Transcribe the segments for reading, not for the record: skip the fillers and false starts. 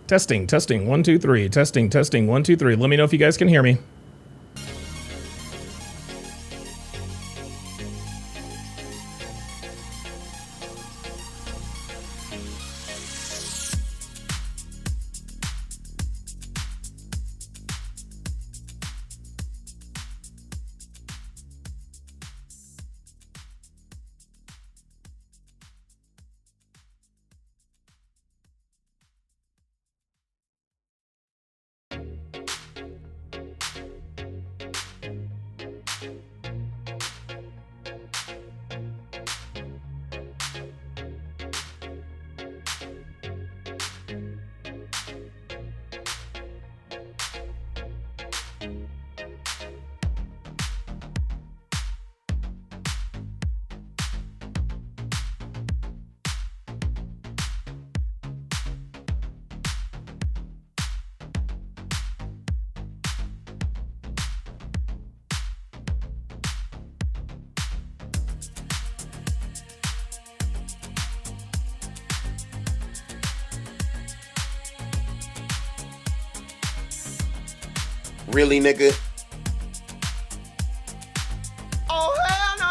Testing, testing, 1, 2, 3. Testing, testing, 1, 2, 3. Let me know if you guys can hear me. Really, nigga? Oh, hell no.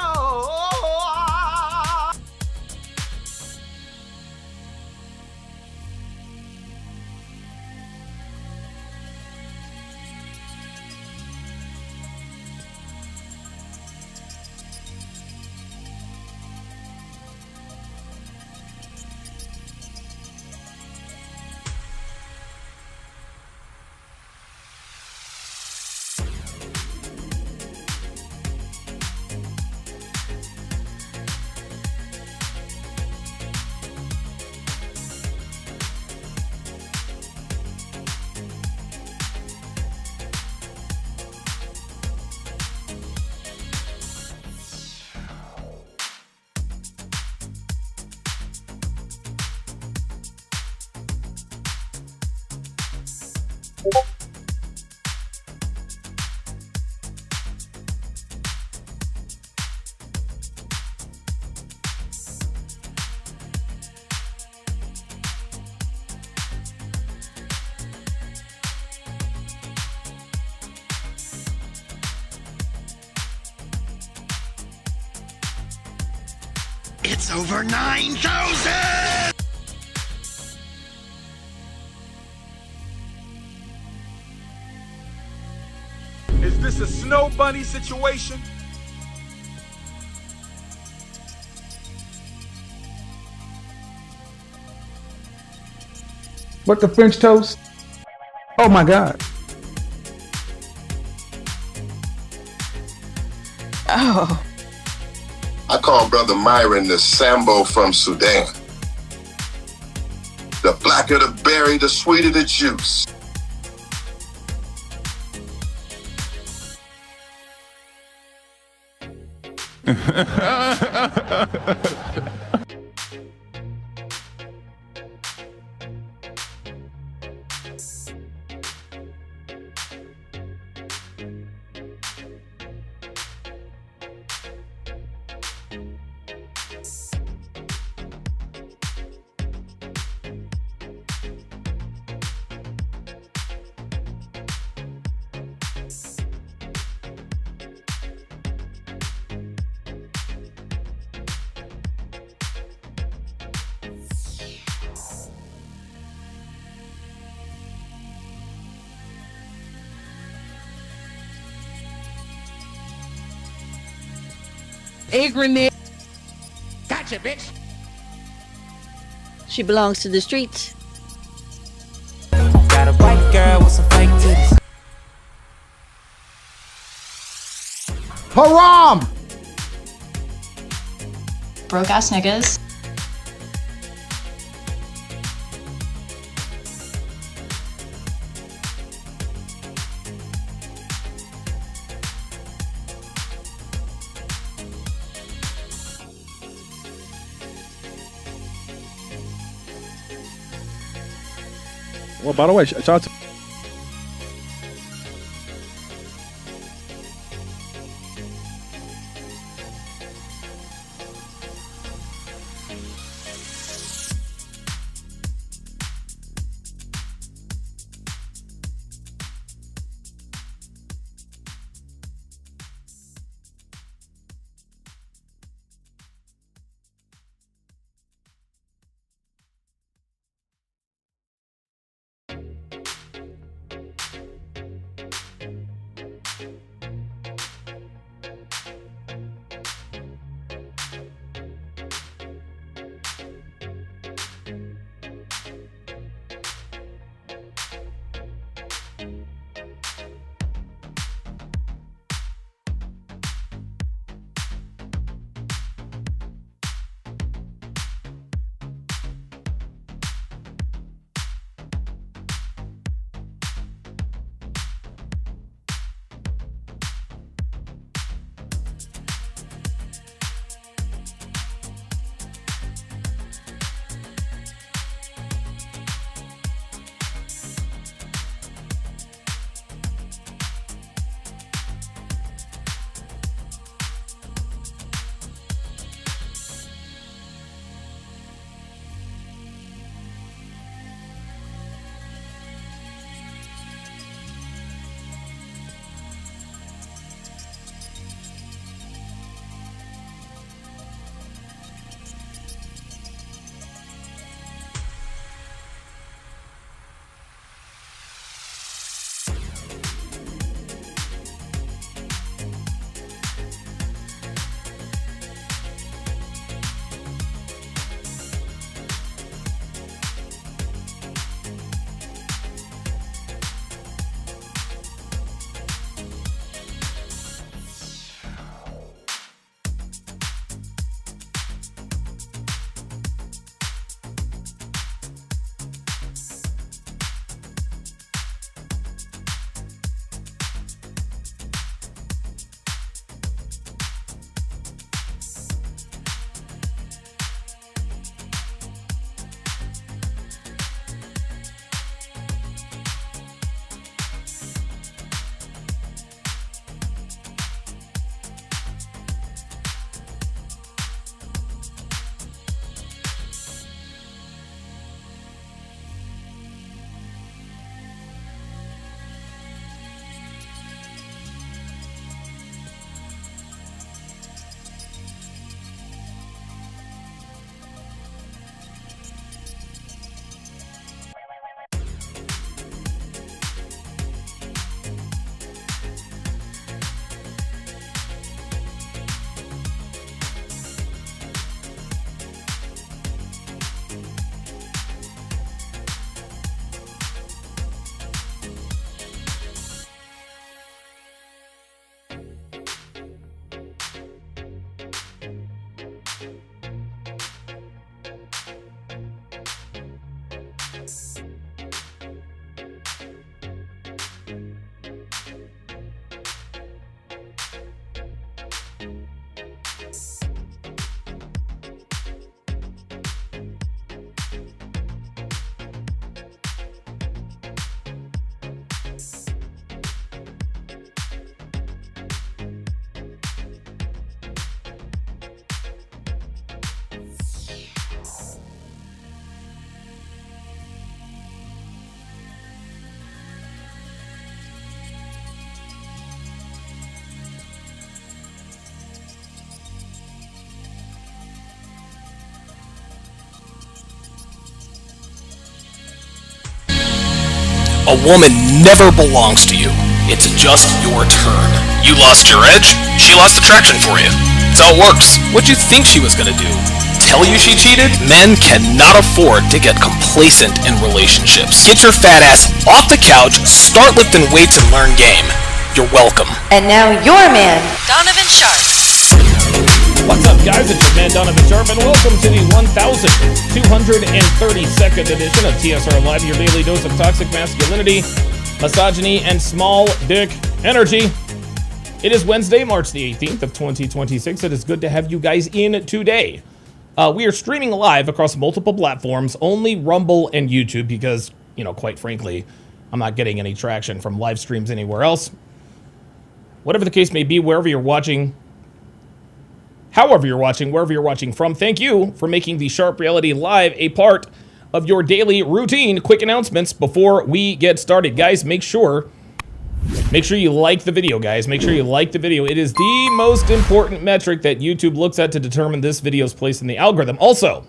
It's over 9,000! Is this a snow bunny situation? What the French toast? Oh my God. Oh. I call Brother Myron the Sambo from Sudan. The blacker the berry, the sweeter the juice. Ignorant. Gotcha, bitch! She belongs to the streets. Got a white girl with some fake titties. Haram! Broke ass niggas. Well, by the way, shout out to A woman never belongs to you. It's just your turn. You lost your edge, she lost attraction for you. That's how it works. What'd you think she was gonna do? Tell you she cheated? Men cannot afford to get complacent in relationships. Get your fat ass off the couch, start lifting weights, and learn game. You're welcome. And now your man, Donovan Sharp. What's up, guys? It's your man, Donovan Sharp, and welcome to the 1232nd edition of TSR Live, your daily dose of toxic masculinity, misogyny, and small dick energy. It is Wednesday, March the 18th of 2026. It is good to have you guys in today. We are streaming live across multiple platforms, only Rumble and YouTube, because, quite frankly, I'm not getting any traction from live streams anywhere else. Whatever the case may be, wherever you're watching, however you're watching, wherever you're watching from, thank you for making the Sharp Reality Live a part of your daily routine. Quick announcements before we get started. Guys, make sure you like the video, guys. Make sure you like the video. It is the most important metric that YouTube looks at to determine this video's place in the algorithm. Also,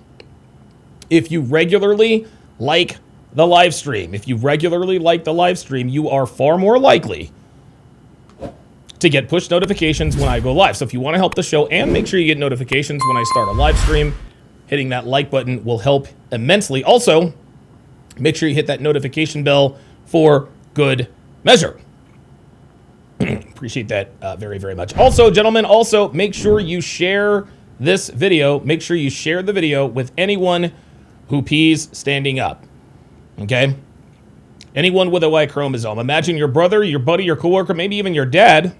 if you regularly like the live stream, you are far more likely to get push notifications when I go live. So if you want to help the show and make sure you get notifications when I start a live stream, hitting that like button will help immensely. Also, make sure you hit that notification bell for good measure. Appreciate that very, very much. Also, gentlemen, make sure you share this video. Make sure you share the video with anyone who pees standing up. Okay? Anyone with a Y chromosome. Imagine your brother, your buddy, your coworker, maybe even your dad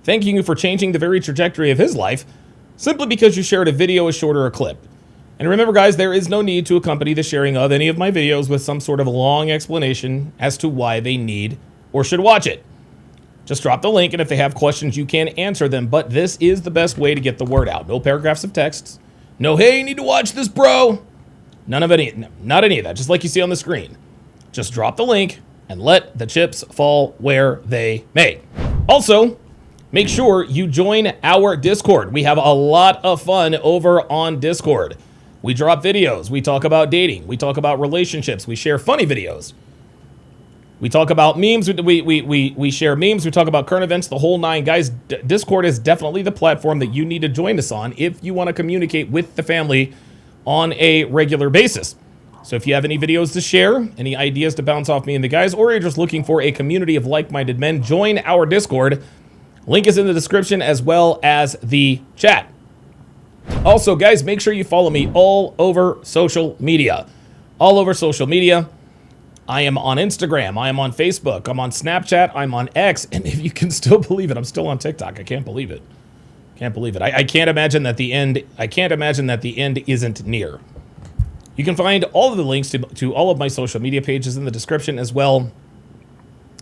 thanking you for changing the very trajectory of his life simply because you shared a video, a short, or a clip. And remember, guys, there is no need to accompany the sharing of any of my videos with some sort of long explanation as to why they need or should watch it. Just drop the link, and if they have questions, you can answer them. But this is the best way to get the word out. No paragraphs of texts. No, hey, you need to watch this, bro. Not any of that. Just like you see on the screen. Just drop the link and let the chips fall where they may. Also, make sure you join our Discord. We have a lot of fun over on Discord. We drop videos. We talk about dating. We talk about relationships. We share funny videos. We talk about memes. We share memes. We talk about current events, the whole nine. Guys, Discord is definitely the platform that you need to join us on if you want to communicate with the family on a regular basis. So if you have any videos to share, any ideas to bounce off me and the guys, or you're just looking for a community of like-minded men, join our Discord. Link is in the description as well as the chat. Also, guys, make sure you follow me all over social media. All over social media. I am on Instagram. I am on Facebook. I'm on Snapchat. I'm on X. And if you can still believe it, I'm still on TikTok. I can't believe it. I can't imagine that the end. I can't imagine that the end isn't near. You can find all of the links to all of my social media pages in the description, as well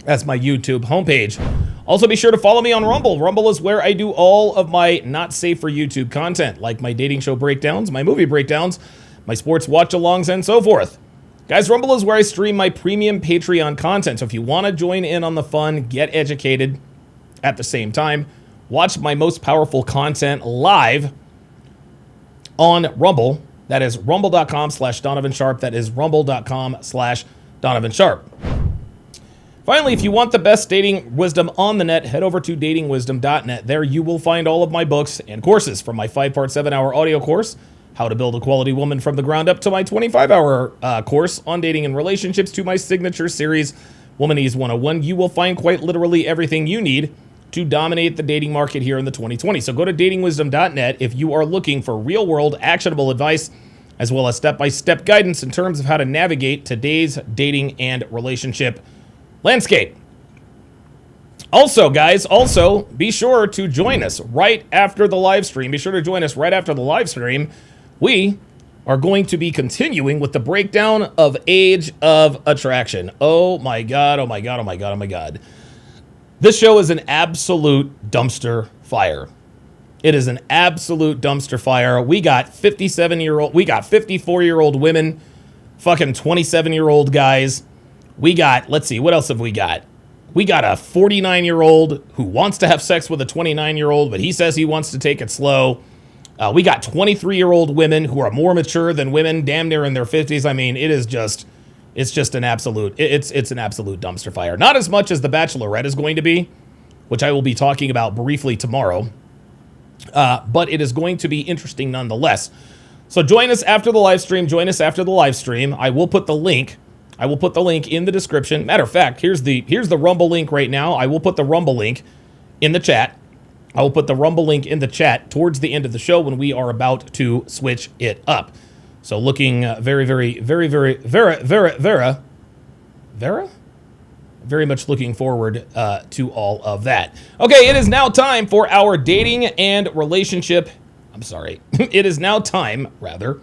as my YouTube homepage. Also, be sure to follow me on Rumble. Rumble is where I do all of my not safe for YouTube content, like my dating show breakdowns, my movie breakdowns, my sports watch-alongs, and so forth. Guys, Rumble is where I stream my premium Patreon content. So if you want to join in on the fun, get educated at the same time, watch my most powerful content live on Rumble. That is rumble.com/Donovan Sharp. That is rumble.com/Donovan Sharp. Finally, if you want the best dating wisdom on the net, head over to datingwisdom.net. There you will find all of my books and courses, from my 5-part 7-hour audio course, How to Build a Quality Woman from the Ground Up, to my 25-hour course on dating and relationships, to my signature series, Womanese 101. You will find quite literally everything you need to dominate the dating market here in the 2020s. So go to datingwisdom.net if you are looking for real-world, actionable advice, as well as step-by-step guidance in terms of how to navigate today's dating and relationship landscape. Also, guys, be sure to join us right after the live stream. Be sure to join us right after the live stream. We are going to be continuing with the breakdown of Age of Attraction. Oh my God, oh my God, oh my God, oh my God. This show is an absolute dumpster fire. It is an absolute dumpster fire. We got 54-year-old women, fucking 27-year-old guys. We got, let's see, what else have we got? We got a 49-year-old who wants to have sex with a 29-year-old, but he says he wants to take it slow. We got 23-year-old women who are more mature than women, damn near in their 50s. I mean, it is It's just an absolute, it's an absolute dumpster fire. Not as much as The Bachelorette is going to be, which I will be talking about briefly tomorrow. But it is going to be interesting nonetheless. So join us after the live stream. Join us after the live stream. I will put the link. I will put the link in the description. Matter of fact, here's the Rumble link right now. I will put the Rumble link in the chat. I will put the Rumble link in the chat towards the end of the show when we are about to switch it up. So looking very much looking forward to all of that. Okay, it is now time for our dating and relationship. I'm sorry. It is now time, rather,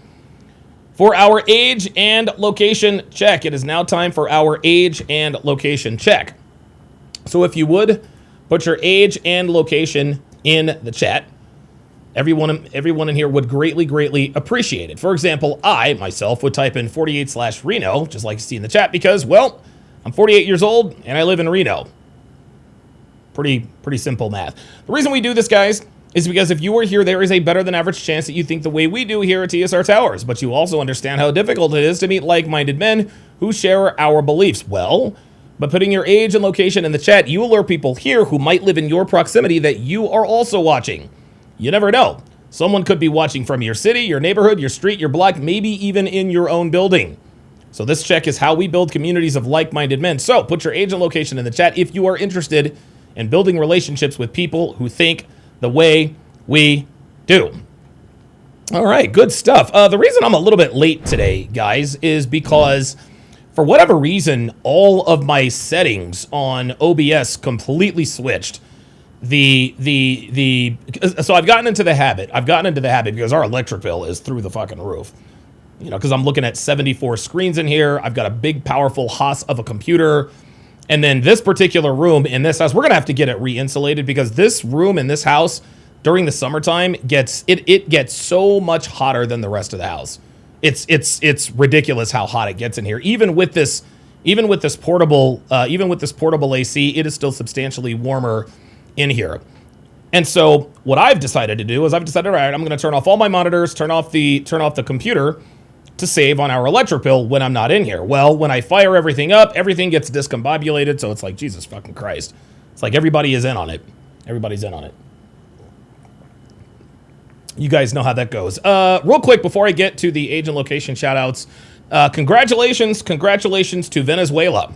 for our age and location check. It is now time for our age and location check. So if you would, put your age and location in the chat. Everyone in here would greatly appreciate it. For example, I, myself, would type in 48/Reno, just like you see in the chat, because, well, I'm 48 years old, and I live in Reno. Pretty simple math. The reason we do this, guys, is because if you were here, there is a better than average chance that you think the way we do here at TSR Towers, but you also understand how difficult it is to meet like-minded men who share our beliefs. Well, by putting your age and location in the chat, you alert people here who might live in your proximity that you are also watching. You never know. Someone could be watching from your city, your neighborhood, your street, your block, maybe even in your own building. So this check is how we build communities of like-minded men. So put your age and location in the chat if you are interested in building relationships with people who think the way we do. All right, good stuff. The reason I'm a little bit late today, guys, is because for whatever reason, all of my settings on OBS completely switched. So I've gotten into the habit. Because our electric bill is through the fucking roof. You know, because I'm looking at 74 screens in here. I've got a big, powerful Haas of a computer. And then this particular room in this house, we're going to have to get it re-insulated because this room in this house during the summertime gets so much hotter than the rest of the house. It's ridiculous how hot it gets in here. Even with this portable AC, it is still substantially warmer in here. And so what I've decided to do is all right, I'm going to turn off all my monitors, turn off the computer to save on our electric bill when I'm not in here. Well, when I fire everything up, everything gets discombobulated, so it's like, Jesus fucking Christ. It's like everybody is in on it. Everybody's in on it. You guys know how that goes. Real quick, before I get to the age and location shout-outs, congratulations to Venezuela.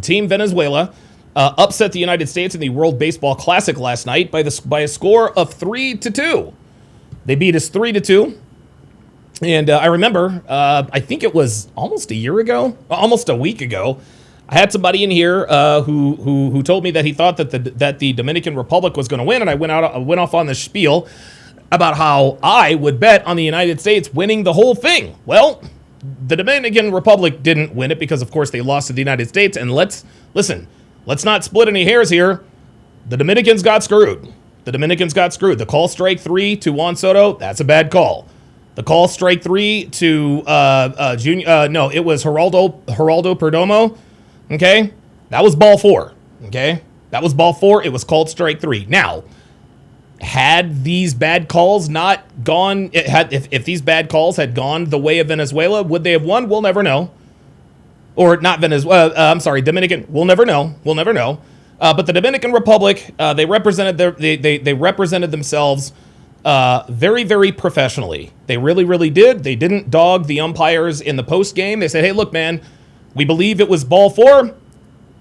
Team Venezuela upset the United States in the World Baseball Classic last night by a score of 3-2. They beat us 3-2. And I remember, I think it was almost a week ago, I had somebody in here who told me that he thought that the Dominican Republic was going to win, and I went off on the spiel about how I would bet on the United States winning the whole thing. Well, the Dominican Republic didn't win it because, of course, they lost to the United States. And let's not split any hairs here. The Dominicans got screwed. The call strike 3 to Juan Soto, that's a bad call. The call strike 3 to it was Geraldo Perdomo. Okay, that was ball 4. Okay, that was ball 4. It was called strike 3. Now, had these bad calls not gone, if these bad calls had gone the way of Venezuela, would they have won? We'll never know. Or not Venezuela. I'm sorry, Dominican. We'll never know. But the Dominican Republic, they represented they represented themselves very, very professionally. They really did. They didn't dog the umpires in the post game. They said, "Hey, look, man, we believe it was ball 4,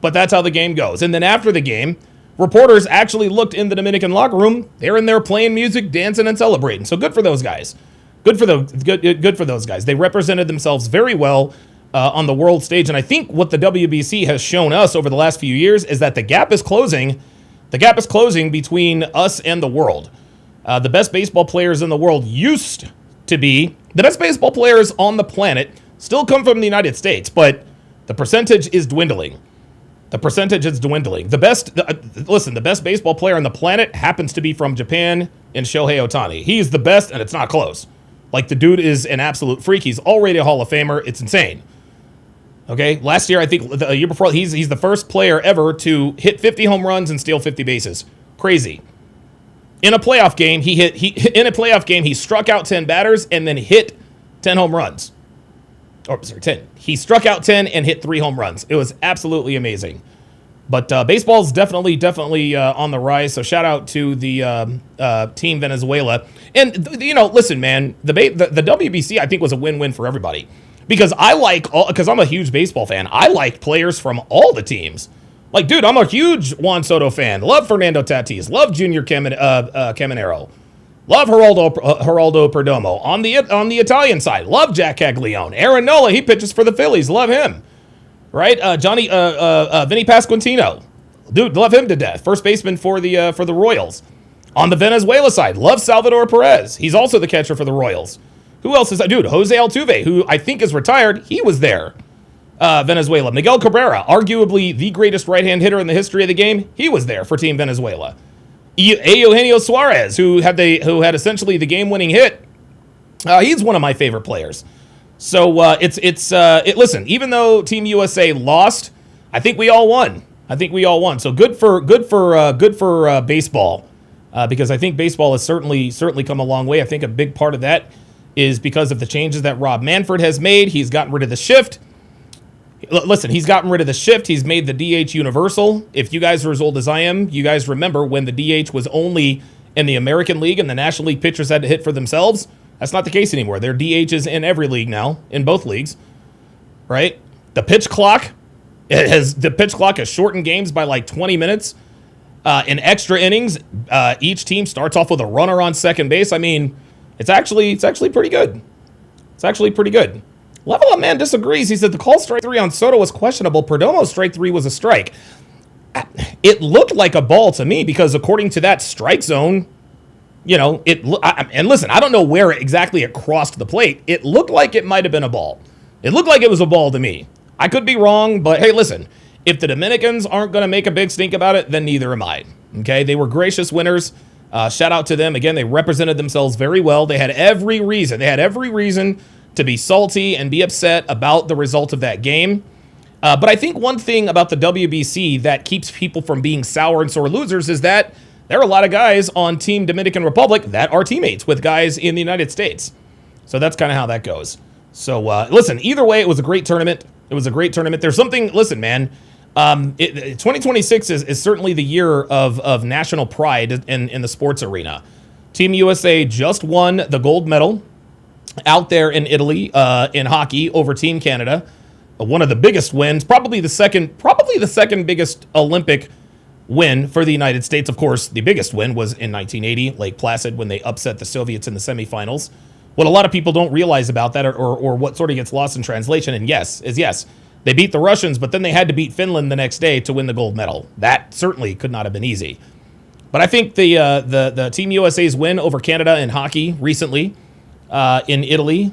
but that's how the game goes." And then after the game, reporters actually looked in the Dominican locker room. They're in there playing music, dancing, and celebrating. So good for those guys. Good for those guys. They represented themselves very well on the world stage. And I think what the WBC has shown us over the last few years is that the gap is closing. The gap is closing between us and the world. The best baseball players in the world used to be, the best baseball players on the planet still come from the United States, but the percentage is dwindling. The best baseball player on the planet happens to be from Japan in Shohei Ohtani. He's the best, and it's not close. Like, the dude is an absolute freak. He's already a Hall of Famer. It's insane. Okay, last year, I think the year before, he's the first player ever to hit 50 home runs and steal 50 bases. Crazy. In a playoff game, he struck out 10 batters and then hit 10 home runs. or sorry, 10. He struck out 10 and hit 3 home runs. It was absolutely amazing. But baseball's definitely on the rise. So shout out to the team Venezuela. And listen, man, the WBC I think was a win-win for everybody because because I'm a huge baseball fan. I like players from all the teams. Like, dude, I'm a huge Juan Soto fan. Love Fernando Tatis. Love Junior Caminero. Love Geraldo Perdomo. On the Italian side, love Jack Caglione. Aaron Nola, he pitches for the Phillies. Love him. Right? Vinny Pasquantino. Dude, love him to death. First baseman for the Royals. On the Venezuela side, love Salvador Perez. He's also the catcher for the Royals. Who else is that? Dude, Jose Altuve, who I think is retired. He was there. Venezuela. Miguel Cabrera, arguably the greatest right-hand hitter in the history of the game. He was there for Team Venezuela. Eugenio Suarez, who had essentially the game-winning hit. He's one of my favorite players. So listen, even though Team USA lost, I think we all won. So good for baseball, because I think baseball has certainly come a long way. I think a big part of that is because of the changes that Rob Manfred has made. He's gotten rid of the shift. Listen, he's gotten rid of the shift. He's made the DH universal. If you guys are as old as I am, you guys remember when the DH was only in the American League and the National League pitchers had to hit for themselves. That's not the case anymore. There are DHs in every league now, in both leagues, right? The pitch clock has shortened games by like 20 minutes. In extra innings, each team starts off with a runner on second base. I mean, it's actually pretty good. It's actually pretty good. Level Up Man disagrees. He said the call strike 3 on Soto was questionable. Perdomo's strike 3 was a strike. It looked like a ball to me because according to that strike zone, and listen, I don't know where exactly it crossed the plate. It looked like it might have been a ball. It looked like it was a ball to me. I could be wrong, but hey, listen, if the Dominicans aren't going to make a big stink about it, then neither am I. Okay, they were gracious winners. Shout out to them. Again, they represented themselves very well. They had every reason to be salty and be upset about the result of that game. But I think one thing about the WBC that keeps people from being sour and sore losers is that there are a lot of guys on Team Dominican Republic that are teammates with guys in the United States. So that's kind of how that goes. So listen, either way, it was a great tournament. There's something, listen, man, 2026 is certainly the year of national pride in the sports arena. Team USA just won the gold medal out there in Italy in hockey over Team Canada. One of the biggest wins, probably the second biggest Olympic win for the United States. Of course, the biggest win was in 1980, Lake Placid, when they upset the Soviets in the semifinals. What a lot of people don't realize about that, or what sort of gets lost in translation, and yes, they beat the Russians, but then they had to beat Finland the next day to win the gold medal. That certainly could not have been easy. But I think the Team USA's win over Canada in hockey recently in Italy,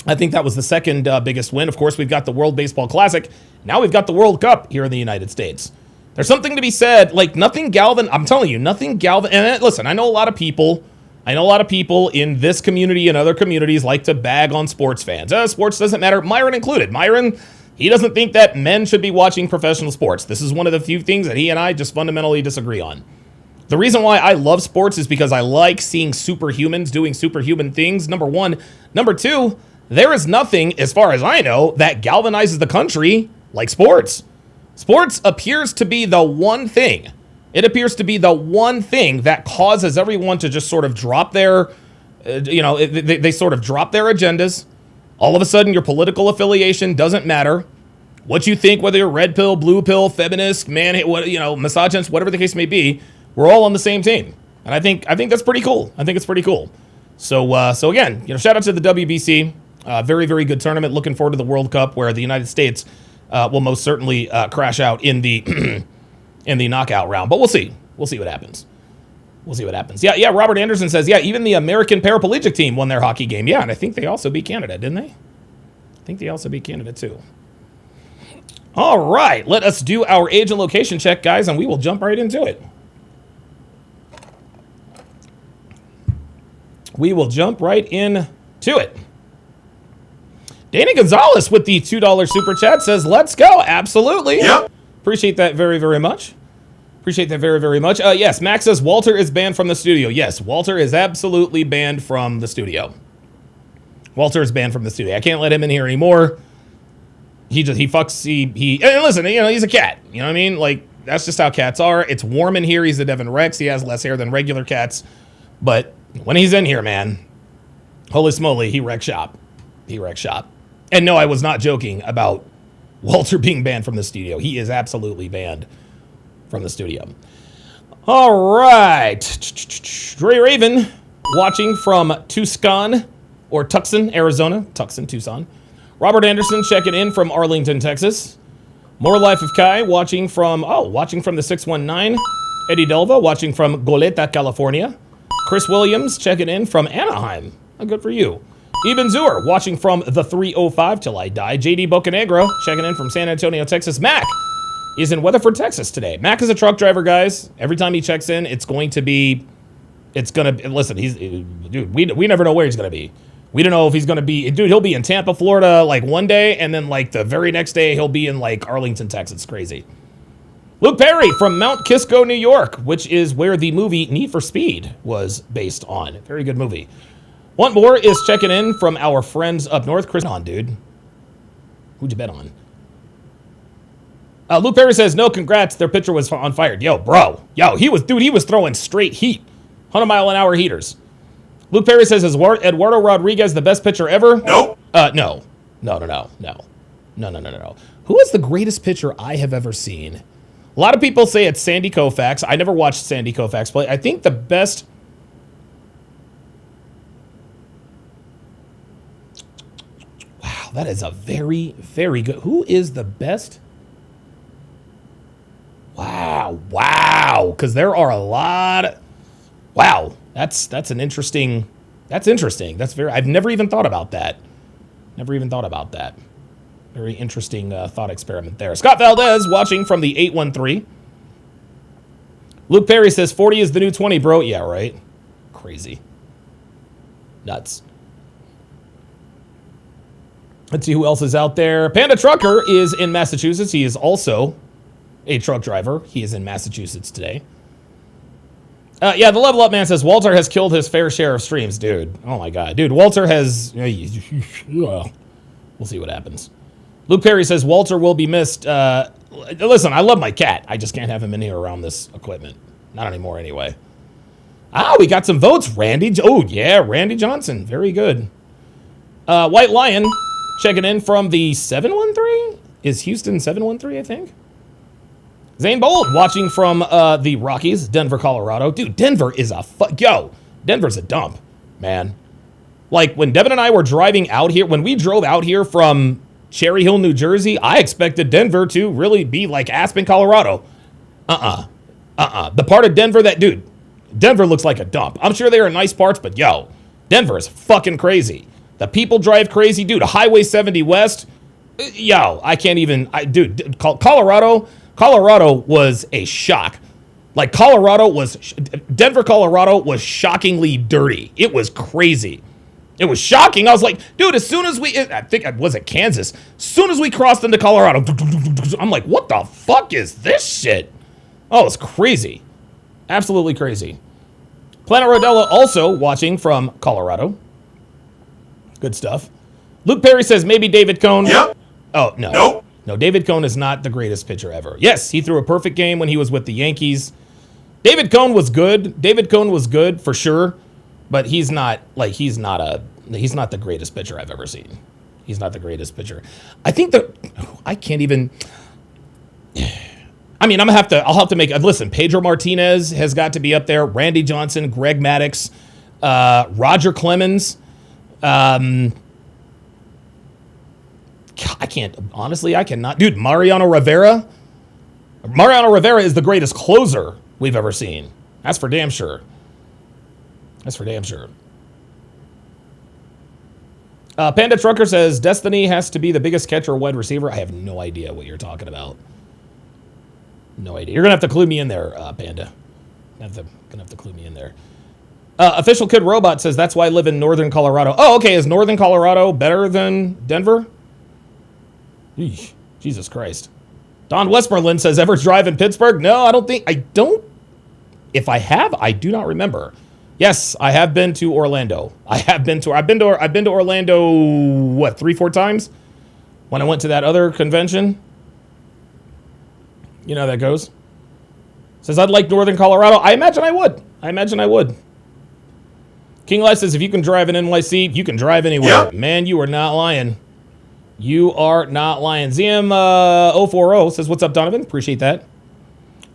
I think that was the second biggest win. Of course, we've got the World Baseball Classic. Now we've got the World Cup here in the United States. There's something to be said, like nothing I'm telling you, nothing and listen, I know a lot of people in this community and other communities like to bag on sports fans. Sports doesn't matter, Myron included. Myron, he doesn't think that men should be watching professional sports. This is one of the few things that he and I just fundamentally disagree on. The reason why I love sports is because I like seeing superhumans doing superhuman things, number one. Number two, there is nothing, as far as I know, that galvanizes the country like sports. Sports appears to be the one thing. It appears to be the one thing that causes everyone to just sort of drop their, they sort of drop their agendas. All of a sudden, your political affiliation doesn't matter. What you think, whether you're red pill, blue pill, feminist, misogynist, whatever the case may be, we're all on the same team. And I think that's pretty cool. I think it's pretty cool. So again, shout out to the WBC. Very, very good tournament. Looking forward to the World Cup, where the United States will most certainly crash out in the in the knockout round. But we'll see. We'll see what happens. Yeah. Robert Anderson says, yeah, even the American paraplegic team won their hockey game. Yeah, and I think they also beat Canada, didn't they? I think they also beat Canada too. All right, let us do our age and location check, guys, and we will jump right into it. Danny Gonzalez with the $2 super chat says, let's go. Absolutely. Yep. Appreciate that very, very much. Yes, Max says Walter is banned from the studio. Yes, Walter is absolutely banned from the studio. Walter is banned from the studio. I can't let him in here anymore. He fucks, and listen, you know, he's a cat. You know what I mean? Like, that's just how cats are. It's warm in here. He's a Devon Rex. He has less hair than regular cats. But when he's in here, man, holy smoly, he wrecks shop. He wrecks shop. And no, I was not joking about Walter being banned from the studio. He is absolutely banned from the studio. All right. Dre Raven watching from Tucson or Tucson, Arizona. Tucson, Tucson. Robert Anderson checking in from Arlington, Texas. More Life of Kai watching from the 619. Eddie Delva watching from Goleta, California. Chris Williams checking in from Anaheim. Oh, good for you. Eben Zur watching from the 305 Till I Die. JD Bocanegra checking in from San Antonio, Texas. Mac is in Weatherford, Texas today. Mac is a truck driver, guys. Every time he checks in, listen, we never know where he's going to be. We don't know if he's going to be, dude, he'll be in Tampa, Florida, like one day, and then like the very next day, he'll be in like Arlington, Texas. It's crazy. Luke Perry from Mount Kisco, New York, which is where the movie Need for Speed was based on. Very good movie. Want More is checking in from our friends up north. Chris, on, dude. Who'd you bet on? Luke Perry says, no, congrats. Their pitcher was on fire. Yo, bro. Yo, he was throwing straight heat. 100-mile-an-hour heaters. Luke Perry says, is Eduardo Rodriguez the best pitcher ever? Nope. No. Who is the greatest pitcher I have ever seen? A lot of people say it's Sandy Koufax. I never watched Sandy Koufax play. I think the best... Wow, that is a very, very good... Who is the best... Wow. Because there are a lot of... Wow. That's an interesting... That's interesting. That's very... I've never even thought about that. Very interesting thought experiment there. Scott Valdez watching from the 813. Luke Perry says 40 is the new 20, bro. Yeah, right. Crazy. Nuts. Let's see who else is out there. Panda Trucker is in Massachusetts. He is also a truck driver. He is in Massachusetts today. Yeah, the Level Up Man says Walter has killed his fair share of streams, dude. Oh my god, dude. Walter has... We'll see what happens. Luke Perry says Walter will be missed. Listen, I love my cat. I just can't have him in here around this equipment. Not anymore, anyway. We got some votes. Randy Johnson. Very good. White Lion checking in from the 713. Is Houston 713, I think? Zane Bold watching from the Rockies, Denver, Colorado. Dude, Denver is Denver's a dump, man. Like, when Devin and I were driving out here, when we drove out here from Cherry Hill, New Jersey, I expected Denver to really be like Aspen, Colorado. The part of Denver Denver looks like a dump. I'm sure there are nice parts, but Denver is fucking crazy. The people drive crazy, dude. Highway 70 West, I can't even, Colorado was a shock. Like, Denver, Colorado was shockingly dirty. It was crazy. It was shocking. I was like, dude, as soon as was it Kansas? As soon as we crossed into Colorado, I'm like, what the fuck is this shit? Oh, it's crazy. Absolutely crazy. Planet Rodella also watching from Colorado. Good stuff. Luke Perry says maybe David Cone. Yep. Oh, no. Nope. No, David Cone is not the greatest pitcher ever. Yes, he threw a perfect game when he was with the Yankees. David Cone was good. David Cone was good for sure, but he's not the greatest pitcher I've ever seen. He's not the greatest pitcher. I think I can't even. I mean, I'll have to make. Listen, Pedro Martinez has got to be up there. Randy Johnson, Greg Maddux, Roger Clemens. I cannot. Dude, Mariano Rivera. Mariano Rivera is the greatest closer we've ever seen. That's for damn sure. Panda Trucker says Destiny has to be the biggest catcher or wide receiver. I have no idea what you're talking about. No idea. You're gonna have to clue me in there, Panda. Gonna have to clue me in there. Official Kid Robot says that's why I live in northern Colorado. Oh, okay. Is northern Colorado better than Denver? Eesh, Jesus Christ. Don Westmoreland says, ever drive in Pittsburgh? No, I don't. If I have, I do not remember. Yes, I have been to Orlando. I've been to Orlando, what, 3-4 times? When I went to that other convention. You know how that goes. Says, I'd like Northern Colorado. I imagine I would. King Life says, if you can drive in NYC, you can drive anywhere. Yep. Man, you are not lying. You are not lying. ZM040 says, what's up, Donovan? Appreciate that.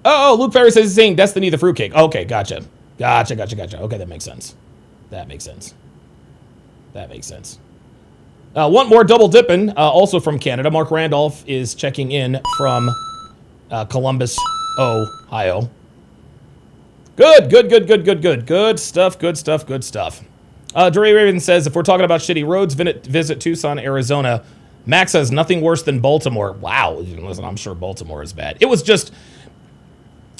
Oh, Luke Perry says he's saying Destiny the Fruitcake. Okay, gotcha. Gotcha. Okay, that makes sense. One more double dipping, also from Canada. Mark Randolph is checking in from Columbus, Ohio. Good stuff. Dre Raven says, if we're talking about shitty roads, visit Tucson, Arizona. Max says, nothing worse than Baltimore. Wow, listen, I'm sure Baltimore is bad. It was just,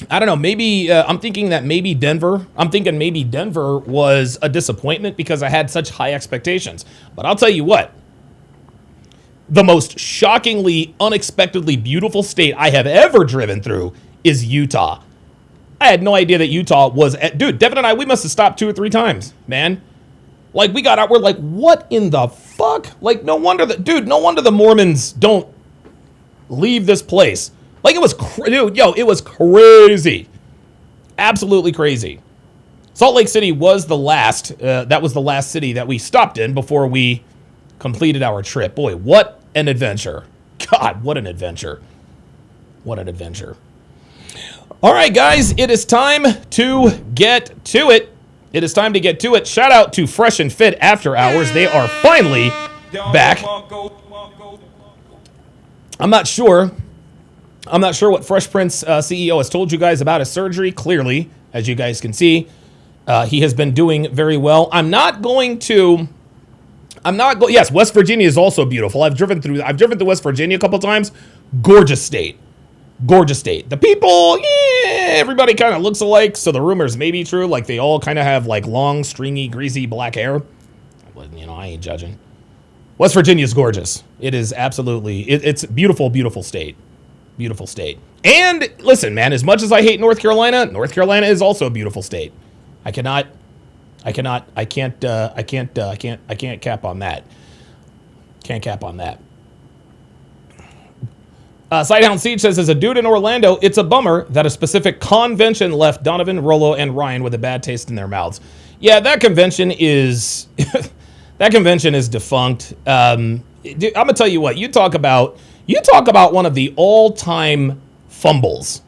I don't know, maybe, I'm thinking maybe Denver was a disappointment because I had such high expectations. But I'll tell you what, the most shockingly, unexpectedly beautiful state I have ever driven through is Utah. I had no idea that Utah was, dude, Devin and I, we must have stopped 2 or 3 times, man. Like, we got out, we're like, what in the fuck? Like, no wonder the Mormons don't leave this place. Like, it was, it was crazy. Absolutely crazy. Salt Lake City was the last, that was the last city that we stopped in before we completed our trip. Boy, what an adventure. God, what an adventure. All right, guys, it is time to get to it. Shout out to Fresh and Fit After Hours. They are finally back. I'm not sure what Fresh Prince CEO has told you guys about his surgery. Clearly, as you guys can see, he has been doing very well. Yes, West Virginia is also beautiful. I've driven to West Virginia a couple times. Gorgeous state. The people, everybody kind of looks alike, so the rumors may be true. Like, they all kind of have, like, long, stringy, greasy black hair. But, I ain't judging. West Virginia is gorgeous. It is absolutely, it's beautiful, beautiful state. And, listen, man, as much as I hate North Carolina is also a beautiful state. I can't cap on that. Sidehound Siege says, as a dude in Orlando, it's a bummer that a specific convention left Donovan, Rollo, and Ryan with a bad taste in their mouths. Yeah, that convention is defunct. I'm gonna tell you what. You talk about one of the all-time fumbles,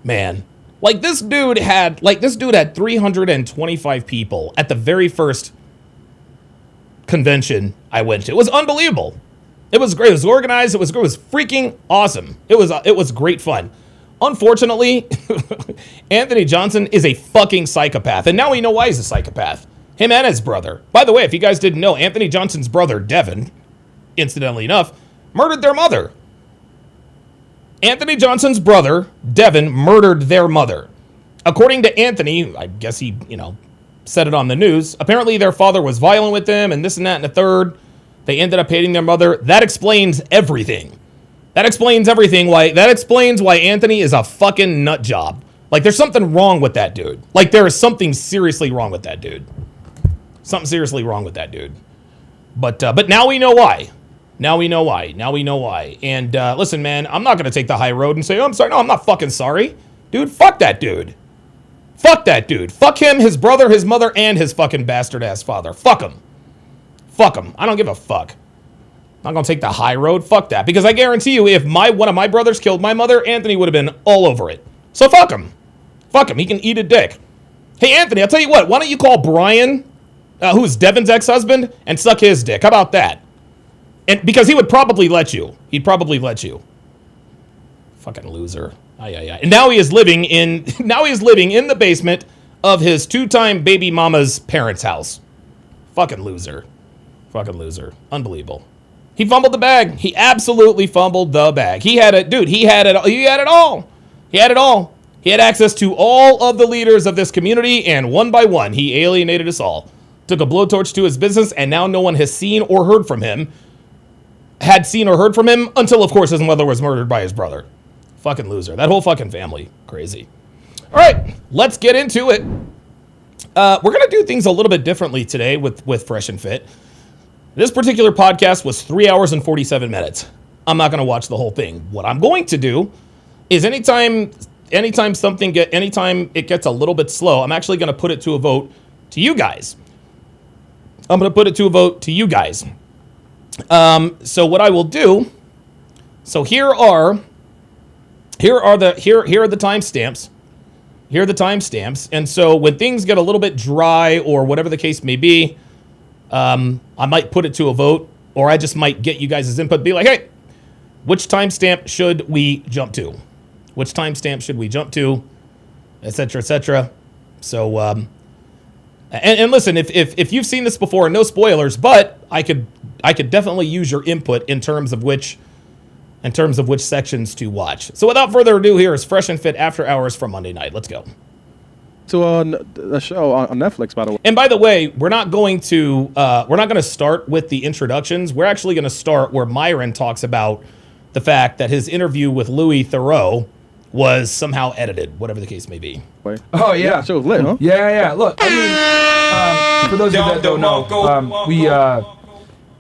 man. Like, this dude had 325 people at the very first convention I went to. It was unbelievable. It was great. It was organized. It was freaking awesome. It was great fun. Unfortunately, Anthony Johnson is a fucking psychopath. And now we know why he's a psychopath. Him and his brother. By the way, if you guys didn't know, Anthony Johnson's brother, Devin, incidentally enough, murdered their mother. Anthony Johnson's brother, Devin, murdered their mother. According to Anthony, I guess he, said it on the news, apparently their father was violent with them and this and that and the third. They ended up hating their mother. That explains everything. That explains why Anthony is a fucking nut job. Like, there's something wrong with that dude. Like, there is something seriously wrong with that dude. But now we know why. And listen, man, I'm not going to take the high road and say, oh, I'm sorry. No, I'm not fucking sorry. Dude, fuck that dude. Fuck him, his brother, his mother, and his fucking bastard-ass father. Fuck him. I don't give a fuck. I'm not going to take the high road. Fuck that. Because I guarantee you, if one of my brothers killed my mother, Anthony would have been all over it. So fuck him. He can eat a dick. Hey, Anthony, I'll tell you what. Why don't you call Brian, who's Devin's ex-husband, and suck his dick? How about that? And because he would probably let you. Fucking loser. And now he is living in the basement of his 2-time baby mama's parents' house. Fucking loser. Unbelievable. He fumbled the bag. He absolutely fumbled the bag. He had it all. He had access to all of the leaders of this community, and one by one, he alienated us all. Took a blowtorch to his business, and now no one has seen or heard from him. Until, of course, his mother was murdered by his brother. Fucking loser. That whole fucking family. Crazy. All right, let's get into it. We're going to do things a little bit differently today with Fresh and Fit. This particular podcast was 3 hours and 47 minutes. I'm not going to watch the whole thing. What I'm going to do is anytime it gets a little bit slow, I'm actually going to put it to a vote to you guys. I'm going to put it to a vote to you guys. So what I will do, so here are the timestamps. Here are the timestamps. And so when things get a little bit dry or whatever the case may be, I might put it to a vote, or I just might get you guys' input, be like, hey, which timestamp should we jump to? Which timestamp should we jump to? Et cetera, et cetera. So, and listen, if you've seen this before, no spoilers, but I could definitely use your input in terms of which sections to watch. So without further ado, here is Fresh and Fit After Hours from Monday night. Let's go. To a show on Netflix, by the way. And by the way, we're not going to start with the introductions. We're actually going to start where Myron talks about the fact that his interview with Louis Theroux was somehow edited, whatever the case may be. Oh yeah, Show was lit, huh? yeah. Look, I mean, for those of you that don't know,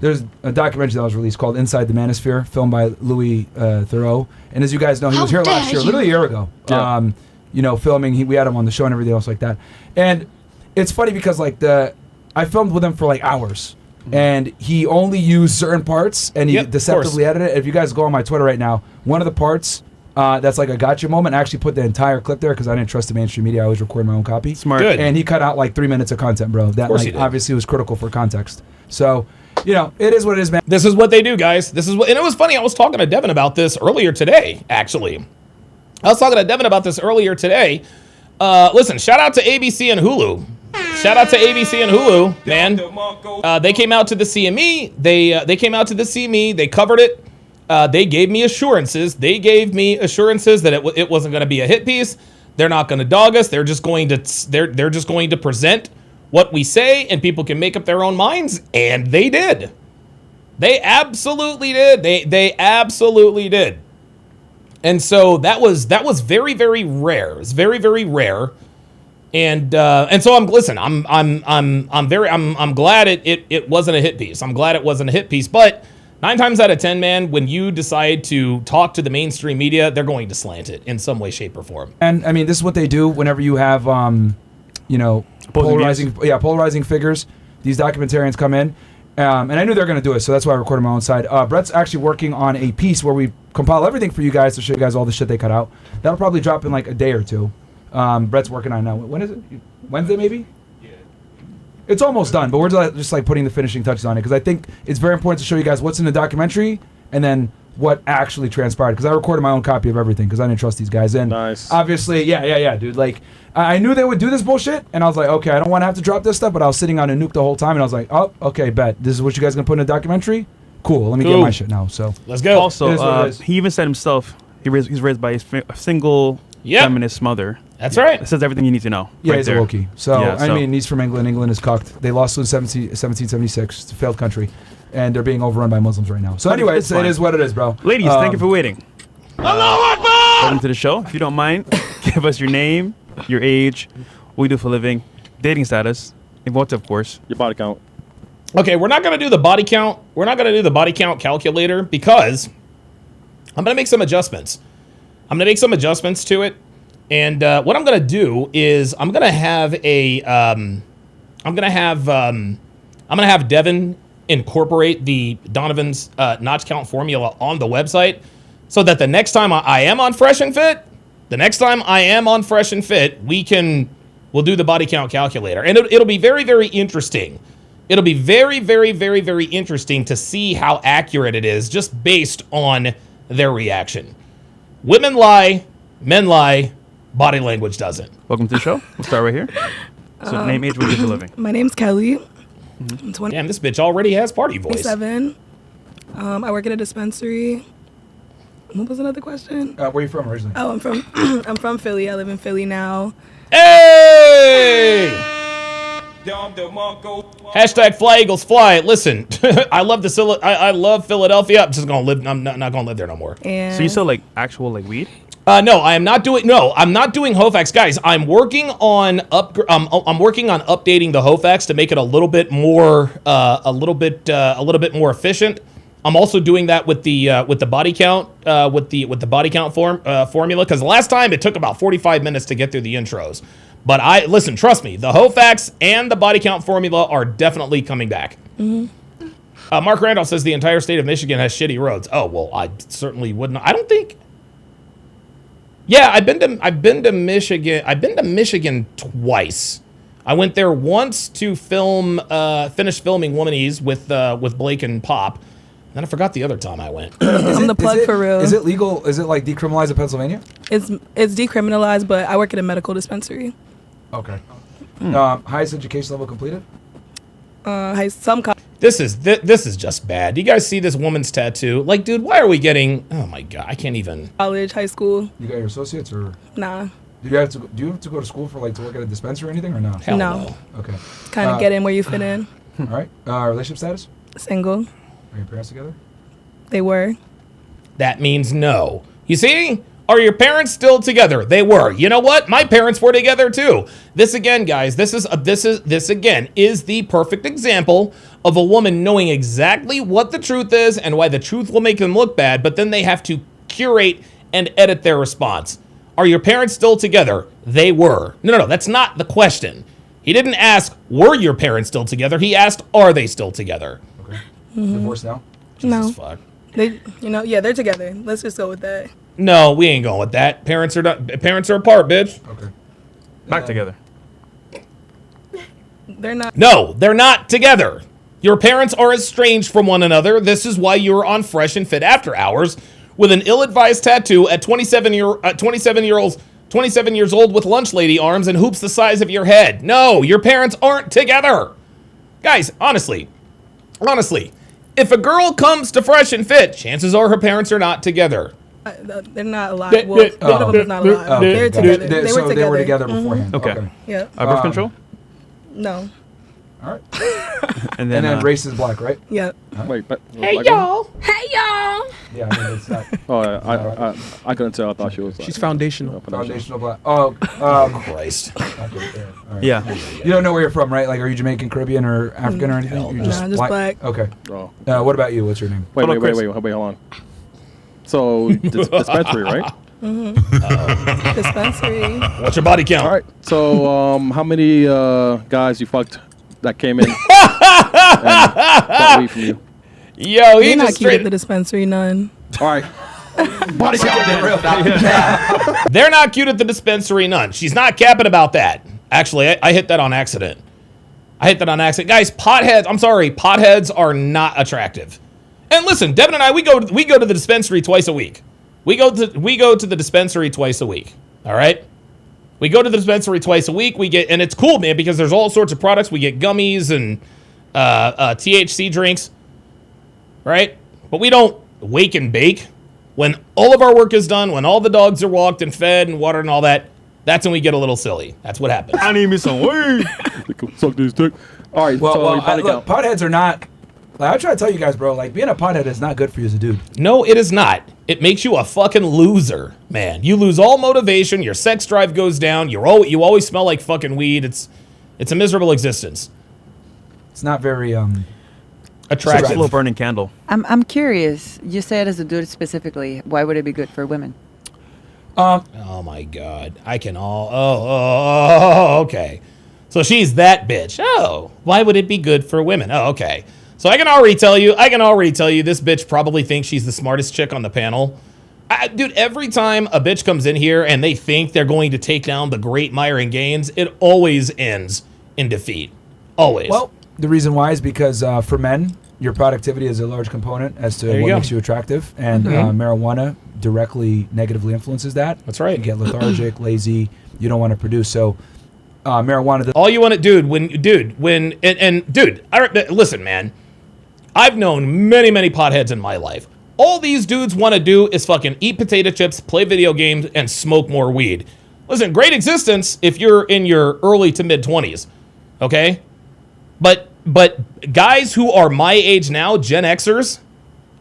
there's a documentary that was released called Inside the Manosphere, filmed by Louis Theroux. And as you guys know, he was here last year, literally a year ago. Yeah. Filming. We had him on the show and everything else like that. And it's funny because I filmed with him for like hours, and he only used certain parts, and he deceptively edited it. If you guys go on my Twitter right now, one of the parts that's like a gotcha moment, I actually put the entire clip there because I didn't trust the mainstream media. I always record my own copy. Smart. Good. And he cut out like 3 minutes of content, bro. That obviously was critical for context. So, it is what it is, man. This is what they do, guys. And it was funny. I was talking to Devin about this earlier today, actually. Listen, shout out to ABC and Hulu. Man. They came out to the CME. They came out to the CME. They covered it. They gave me assurances. That it wasn't going to be a hit piece. They're not going to dog us. They're just going to present what we say, and people can make up their own minds. And they did. They absolutely did. They absolutely did. And so that was very, very rare. It's very, very rare. And so I'm glad it wasn't a hit piece. I'm glad it wasn't a hit piece. But 9 times out of 10, man, when you decide to talk to the mainstream media, they're going to slant it in some way, shape, or form. And I mean, this is what they do whenever you have, polarizing figures. These documentarians come in, and I knew they were going to do it, so that's why I recorded my own side. Brett's actually working on a piece where we compile everything for you guys to show you guys all the shit they cut out. That'll probably drop in like a day or two. Brett's working on it now. When is it? Wednesday, maybe? Yeah. It's almost done, but we're just like putting the finishing touches on it because I think it's very important to show you guys what's in the documentary and then what actually transpired. Because I recorded my own copy of everything because I didn't trust these guys. And nice. Obviously, yeah, dude. Like, I knew they would do this bullshit, and I was like, okay, I don't want to have to drop this stuff, but I was sitting on a nuke the whole time, and I was like, oh, okay, bet. This is what you guys going to put in a documentary? Cool, let me get my shit now. So let's go. Also, he even said himself, he's raised by a single feminist mother. That's right. It says everything you need to know. Yeah, right he's there. a Wookiee. So, I mean, he's from England. England is cucked. They lost in 1776. It's a failed country. And they're being overrun by Muslims right now. So anyway, it is what it is, bro. Ladies, thank you for waiting. Welcome to the show. If you don't mind, give us your name, your age, what you do for a living, dating status, and what, of course. Your body count. Okay, we're not going to do the body count. We're not going to do the body count calculator because I'm going to make some adjustments. I'm going to make some adjustments to it. And what I'm going to do is I'm going to have Devin incorporate the Donovan's notch count formula on the website so that the next time I am on Fresh and Fit, we'll do the body count calculator. And it'll be very, very interesting. It'll be very, very, very, very interesting to see how accurate it is just based on their reaction. Women lie, men lie, body language doesn't. Welcome to the show. We'll start right here. So name, age, what you do for a living. My name's Kelly. I'm 20. Damn, this bitch already has party voice. 27. I work at a dispensary. What was another question? Where are you from originally? Oh, I'm from Philly. I live in Philly now. Hey! Hashtag Fly Eagles Fly. Listen, I love Philadelphia. I'm not gonna live there no more. And so you sell like actual like weed? No, I am not doing. No, I'm not doing Hofax, guys. I'm working on I'm working on updating the Hofax to make it a little bit more more efficient. I'm also doing that with the body count with the body count formula, because last time it took about 45 minutes to get through the intros. But listen, trust me, the Hofax and the body count formula are definitely coming back. Mark Randolph says the entire state of Michigan has shitty roads. Oh well, I certainly wouldn't. I don't think. Yeah, I've been to Michigan. I've been to Michigan twice. I went there once to finish filming Womanese with Blake and Pop. Then I forgot the other time I went. I'm the plug for real. Is it legal? Is it like decriminalized in Pennsylvania? It's decriminalized, but I work at a medical dispensary. Okay. Highest education level completed? This is just bad. Do you guys see this woman's tattoo? Like, dude, why are we getting? Oh my god, I can't even. College, high school. You got your associates or? Nah. Do you have to go to school for to work at a dispensary or anything or no? Hell no. Okay. Kind of get in where you fit in. All right. Relationship status? Single. Are your parents together? They were. That means no. You see? Are your parents still together? They were. You know what? My parents were together too. This again, guys. This again is the perfect example of a woman knowing exactly what the truth is and why the truth will make them look bad, but then they have to curate and edit their response. Are your parents still together? They were. No. That's not the question. He didn't ask, were your parents still together? He asked, are they still together? Okay. Divorced now? No. Jesus fuck. They're together. Let's just go with that. No, we ain't going with that. Parents are apart, bitch. Okay. Back together. They're not. No, they're not together. Your parents are estranged from one another. This is why you're on Fresh and Fit After Hours with an ill-advised tattoo at 27 years old with lunch lady arms and hoops the size of your head. No, your parents aren't together. Guys, honestly, if a girl comes to Fresh and Fit, chances are her parents are not together. They're not alive. Well, one of them is not alive. They're together. They were together beforehand. Okay. Yeah. Birth control? No. All right. And then race is black, right? Yeah. Wait, but Hey, y'all. Yeah, I mean, it's not. Oh, I couldn't tell. I thought she was. She's foundational. Foundational black. Oh, Christ. okay, all right. Yeah. You don't know where you're from, right? Like, are you Jamaican, Caribbean, or African or anything? You're just black. Okay. Oh. What about you? What's your name? Wait, hold on. So, dispensary, right? Dispensary. What's your body count? All right. So, how many guys you fucked that came in and bought weed from you? Yo, he They're not just cute at straight. the dispensary, none. All right. Body count. They're not cute at the dispensary, none. She's not capping about that. Actually, I hit that on accident. Guys, potheads are not attractive. And listen, Devin and I, we go to the dispensary twice a week. We go to the dispensary twice a week. All right? We go to the dispensary twice a week. And it's cool, man, because there's all sorts of products. We get gummies and THC drinks, right? But we don't wake and bake. When all of our work is done, when all the dogs are walked and fed and watered and all that, that's when we get a little silly. That's what happens. I need me some weed. Suck this dick. All right. Well, look, potheads are not. Like, I try to tell you guys, bro. Like, being a pothead is not good for you as a dude. No, it is not. It makes you a fucking loser, man. You lose all motivation. Your sex drive goes down. You always smell like fucking weed. It's a miserable existence. It's not very attractive. It's a slow burning candle. I'm curious. You said as a dude specifically, why would it be good for women? Oh my God. Okay. So she's that bitch. Oh, why would it be good for women? Oh, okay. So I can already tell you this bitch probably thinks she's the smartest chick on the panel. Dude, every time a bitch comes in here and they think they're going to take down the great Myron Gaines, it always ends in defeat. Always. Well, the reason why is because for men, your productivity is a large component as to what makes you attractive. And marijuana directly negatively influences that. That's right. You get lethargic, lazy. You don't want to produce. So marijuana. All you want to, listen, man. I've known many, many potheads in my life. All these dudes want to do is fucking eat potato chips, play video games, and smoke more weed. Listen, great existence if you're in your early to mid 20s, okay? But guys who are my age now, Gen Xers,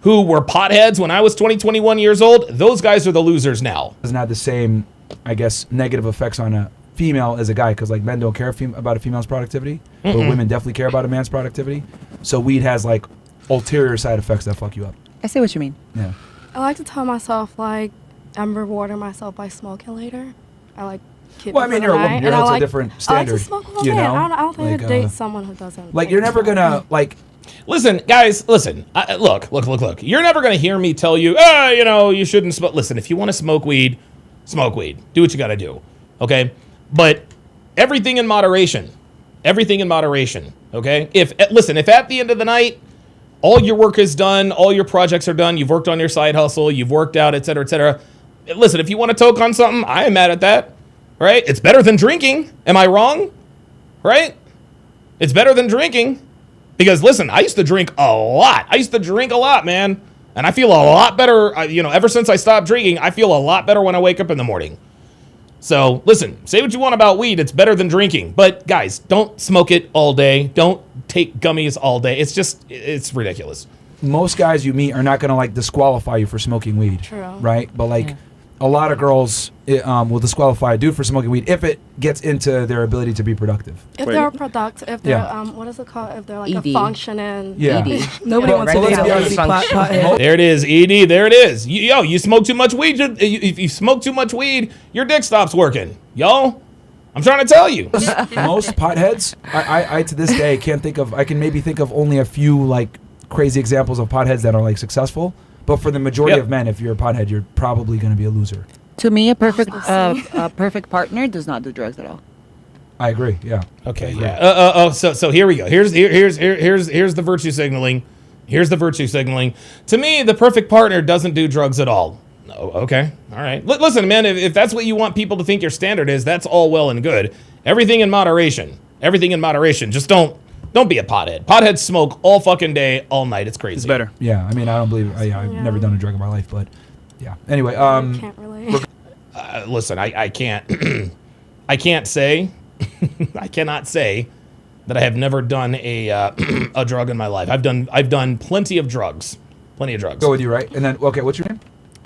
who were potheads when I was 20, 21 years old, those guys are the losers now. Doesn't have the same, I guess, negative effects on a female as a guy, because like men don't care about a female's productivity, but women definitely care about a man's productivity. So weed has like ulterior side effects that fuck you up. I see what you mean. Yeah. I like to tell myself like I'm rewarding myself by smoking later. I like. Well, I mean, you're a woman. You're held to a different standard. I like to smoke all you day. know? I don't think like, I'd date someone who doesn't. Like you're never gonna like. Listen, guys, listen. Look. You're never going to hear me tell you, you shouldn't smoke. Listen, if you want to smoke weed, smoke weed. Do what you got to do, okay? But everything in moderation. Everything in moderation, okay? If at the end of the night, all your work is done, all your projects are done, you've worked on your side hustle, you've worked out, et cetera, listen, if you want to toke on something, I am mad at that, right? It's better than drinking. Am I wrong? Right? It's better than drinking. Because listen, I used to drink a lot. Man. And I feel a lot better, ever since I stopped drinking, I feel a lot better when I wake up in the morning. So listen, say what you want about weed, it's better than drinking. But guys, don't smoke it all day. Don't take gummies all day. It's ridiculous. Most guys you meet are not gonna like disqualify you for smoking weed. True. Right? But like a lot of girls will disqualify a dude for smoking weed if it gets into their ability to be productive. If they're productive, if they're what is it called? If they're like ED. a functioning. ED. Nobody wants to let's date be a honest. pothead. There it is, ED. There it is. You smoke too much weed. If you smoke too much weed, your dick stops working. Yo, I'm trying to tell you. Most potheads, I to this day I can maybe think of only a few like crazy examples of potheads that are like successful. But for the majority of men, if you're a pothead, you're probably going to be a loser. To me, a perfect partner does not do drugs at all. I agree. Yeah. Okay. Yeah. So here we go. Here's the virtue signaling. Here's the virtue signaling. To me, the perfect partner doesn't do drugs at all. Oh, okay. All right. Listen, man. If that's what you want people to think your standard is, that's all well and good. Everything in moderation. Everything in moderation. Just don't be a pothead. Potheads smoke all fucking day, all night. It's crazy. It's better. Yeah. I mean, I don't believe. I've never done a drug in my life, but yeah. Anyway. Can't relate. Listen, I can't. I can't say. I cannot say that I have never done a drug in my life. I've done plenty of drugs. Plenty of drugs. Go with you, right? And then, okay, what's your name?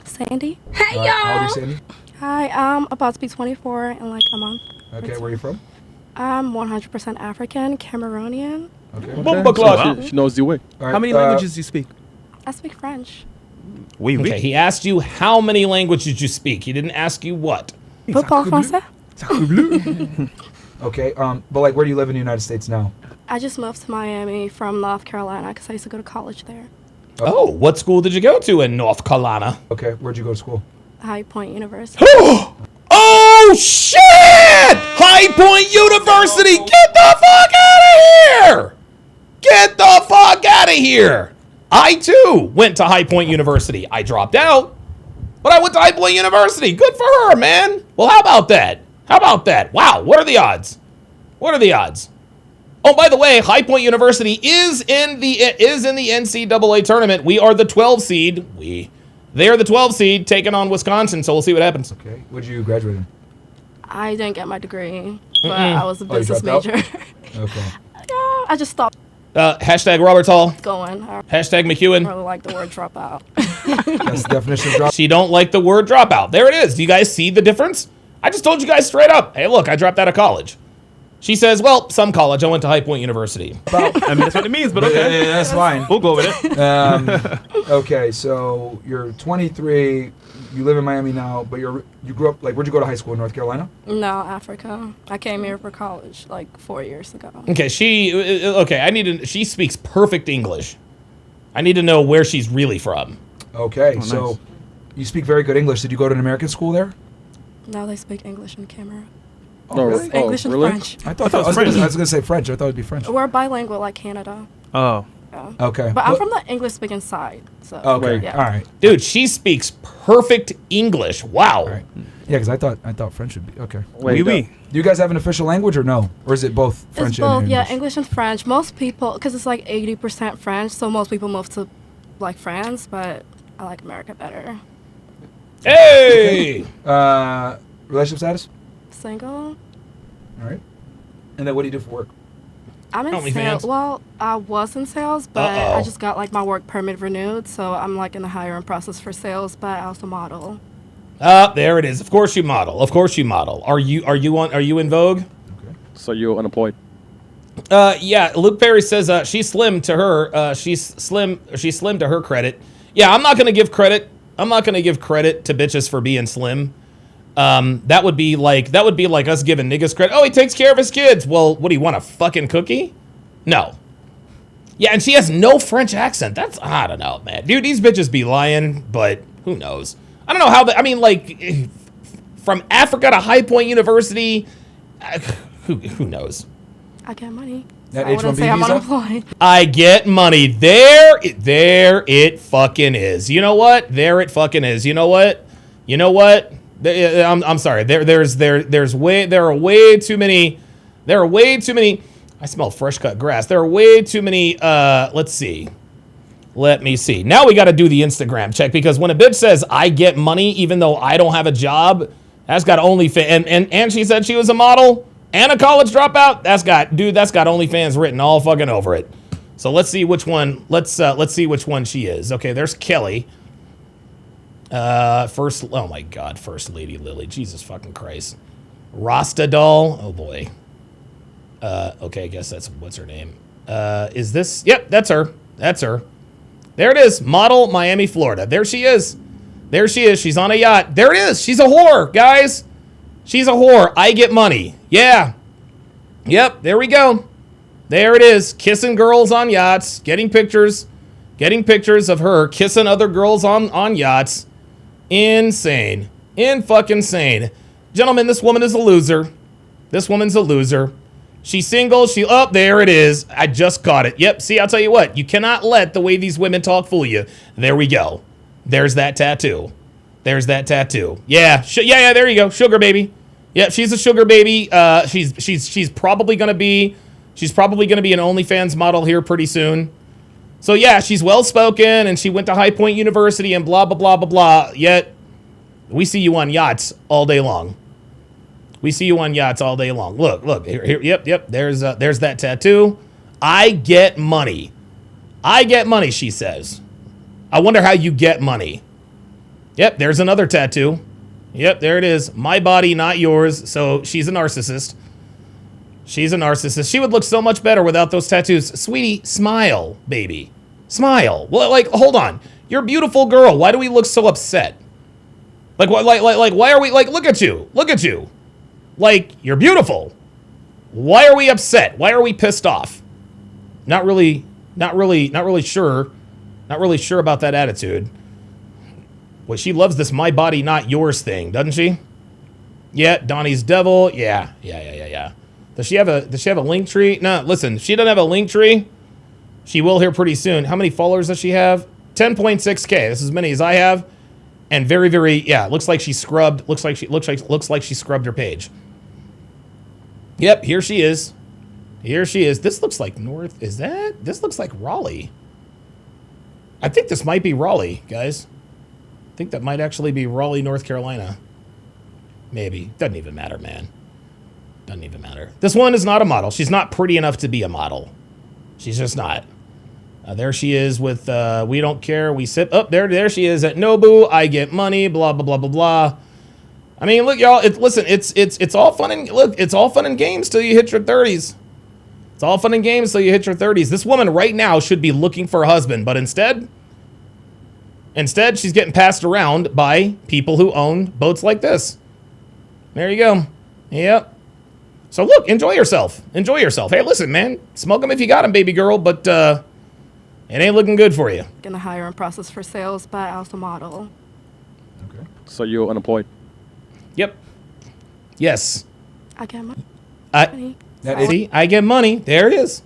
Sandy. Hey, y'all. How old are you, Sandy? Hi, I'm about to be 24 in like a month. Okay, where are you from? I'm 100% African, Cameroonian. Okay. She knows the way. Right, How many languages do you speak? I speak French. Okay, he asked you how many languages you speak. He didn't ask you what. Vous parlez français? Okay, but like, where do you live in the United States now? I just moved to Miami from North Carolina because I used to go to college there. Oh, what school did you go to in North Carolina? Okay, where'd you go to school? High Point University. Oh, shit! High Point University! Get the fuck out of here! Get the fuck out of here! I, too, went to High Point University. I dropped out, but I went to High Point University. Good for her, man. Well, how about that? How about that? Wow, what are the odds? What are the odds? Oh, by the way, High Point University is in the NCAA tournament. We are the 12 seed. They are the 12 seed taking on Wisconsin, so we'll see what happens. Okay, what'd you graduate in? I didn't get my degree, but I was a business major. Okay. Yeah, I just stopped Hashtag Robert Hall. going. Hashtag McEwen. I really like the word dropout. That's the definition of drop. She don't like the word dropout. There it is. Do you guys see the difference? I just told you guys straight up. Hey, look, I dropped out of college. She says, well, some college. I went to High Point University. I mean, that's what it means, but okay. Yeah, that's fine. We'll go with it. Okay, so you're 23. You live in Miami now, but you grew up, like, where'd you go to high school in North Carolina? No, Africa. I came here for college like 4 years ago. Okay, she speaks perfect English. I need to know where she's really from. Okay, so you speak very good English. Did you go to an American school there? Now they speak English in Canberra. Oh, really? English and French. I thought I was going to say French. I thought it would be French. We're bilingual like Canada. Oh. Yeah. Okay. But I'm from the English-speaking side. So, okay. yeah. All right. Dude, she speaks perfect English. Wow. All right. Yeah, because I thought French would be okay. Oui. Do you guys have an official language or no? Or is it both French it's both, and English? yeah, English and French. Most people, because it's like 80% French, so most people move to like France, but I like America better. Hey! Relationship status? Single. All right. And then what do you do for work? I'm in OnlyFans? sales. Well, I was in sales, but Uh-oh. I just got like my work permit renewed, so I'm like in the hiring process for sales, but I also model. There it is. Of course you model. Of course you model. Are you in Vogue? So you're unemployed. Yeah. Luke Perry says she's slim to her. She's slim to her credit. Yeah, I'm not gonna give credit. I'm not gonna give credit to bitches for being slim. That would be like us giving niggas credit. Oh, he takes care of his kids. Well, what do you want, a fucking cookie? No. Yeah, and she has no French accent. That's, I don't know, man. Dude, these bitches be lying, but who knows? I don't know how I mean, like, from Africa to High Point University, who knows? I get money. That I wouldn't H-1B say I'm visa? unemployed. I get money. There it fucking is. You know what? There it fucking is. You know what? I'm sorry. There are way too many. I smell fresh cut grass. There are way too many. Let's see. Let me see. Now we got to do the Instagram check, because when a bitch says I get money even though I don't have a job, that's got OnlyFans. And she said she was a model and a college dropout. That's got OnlyFans written all fucking over it. So let's see which one. Let's see which one she is. Okay, there's Kelly. Oh my God, First Lady Lily. Jesus fucking Christ. Rasta doll. Oh boy. Okay, I guess what's her name? Is this? Yep, that's her. That's her. There it is. Model, Miami, Florida. There she is. There she is. She's on a yacht. There it is. She's a whore, guys. She's a whore. I get money. Yeah. Yep, there we go. There it is. Kissing girls on yachts. Getting pictures of her kissing other girls on yachts. Insane. Fucking insane. Gentlemen, this woman is a loser. This woman's a loser. She's single. There it is. I just caught it. Yep. See, I'll tell you what. You cannot let the way these women talk fool you. There we go. There's that tattoo. Yeah. Yeah. There you go. Sugar baby. Yep. She's a sugar baby. She's probably gonna be an OnlyFans model here pretty soon. So yeah, she's well spoken and she went to High Point University and blah blah blah blah blah. Yet we see you on yachts all day long. Look. Here, yep. There's that tattoo. I get money. She says. I wonder how you get money. Yep. There's another tattoo. Yep. There it is. My body, not yours. So she's a narcissist. She would look so much better without those tattoos. Sweetie, smile, baby. Smile. Well, like, hold on. You're a beautiful girl. Why do we look so upset? Like, why are we, like, look at you. Like, you're beautiful. Why are we upset? Why are we pissed off? Not really sure about that attitude. Well, she loves this my body, not yours thing, doesn't she? Yeah, Donnie's devil. Yeah. Does she have a link tree? No, listen, if she doesn't have a link tree, she will here pretty soon. How many followers does she have? 10.6K. This is as many as I have. And very, very, yeah, looks like she scrubbed her page. Yep, here she is. This looks like this looks like Raleigh. I think this might be Raleigh, guys. I think that might actually be Raleigh, North Carolina. Maybe. Doesn't even matter, man. Doesn't even matter. This one is not a model. She's not pretty enough to be a model. She's just not. There she is with We Don't Care. We Sip. Oh, there she is at Nobu. I get money. Blah blah blah blah blah. I mean, look, y'all. It's all fun and it's all fun and games till you hit your 30s. It's all fun and games till you hit your 30s. This woman right now should be looking for a husband, but instead she's getting passed around by people who own boats like this. There you go. Yep. So look, enjoy yourself. Hey, listen, man, smoke them if you got them, baby girl, but it ain't looking good for you. In the hiring process for sales, but I also model. Okay. So you're unemployed? Yep. Yes. I get money. I get money. There it is.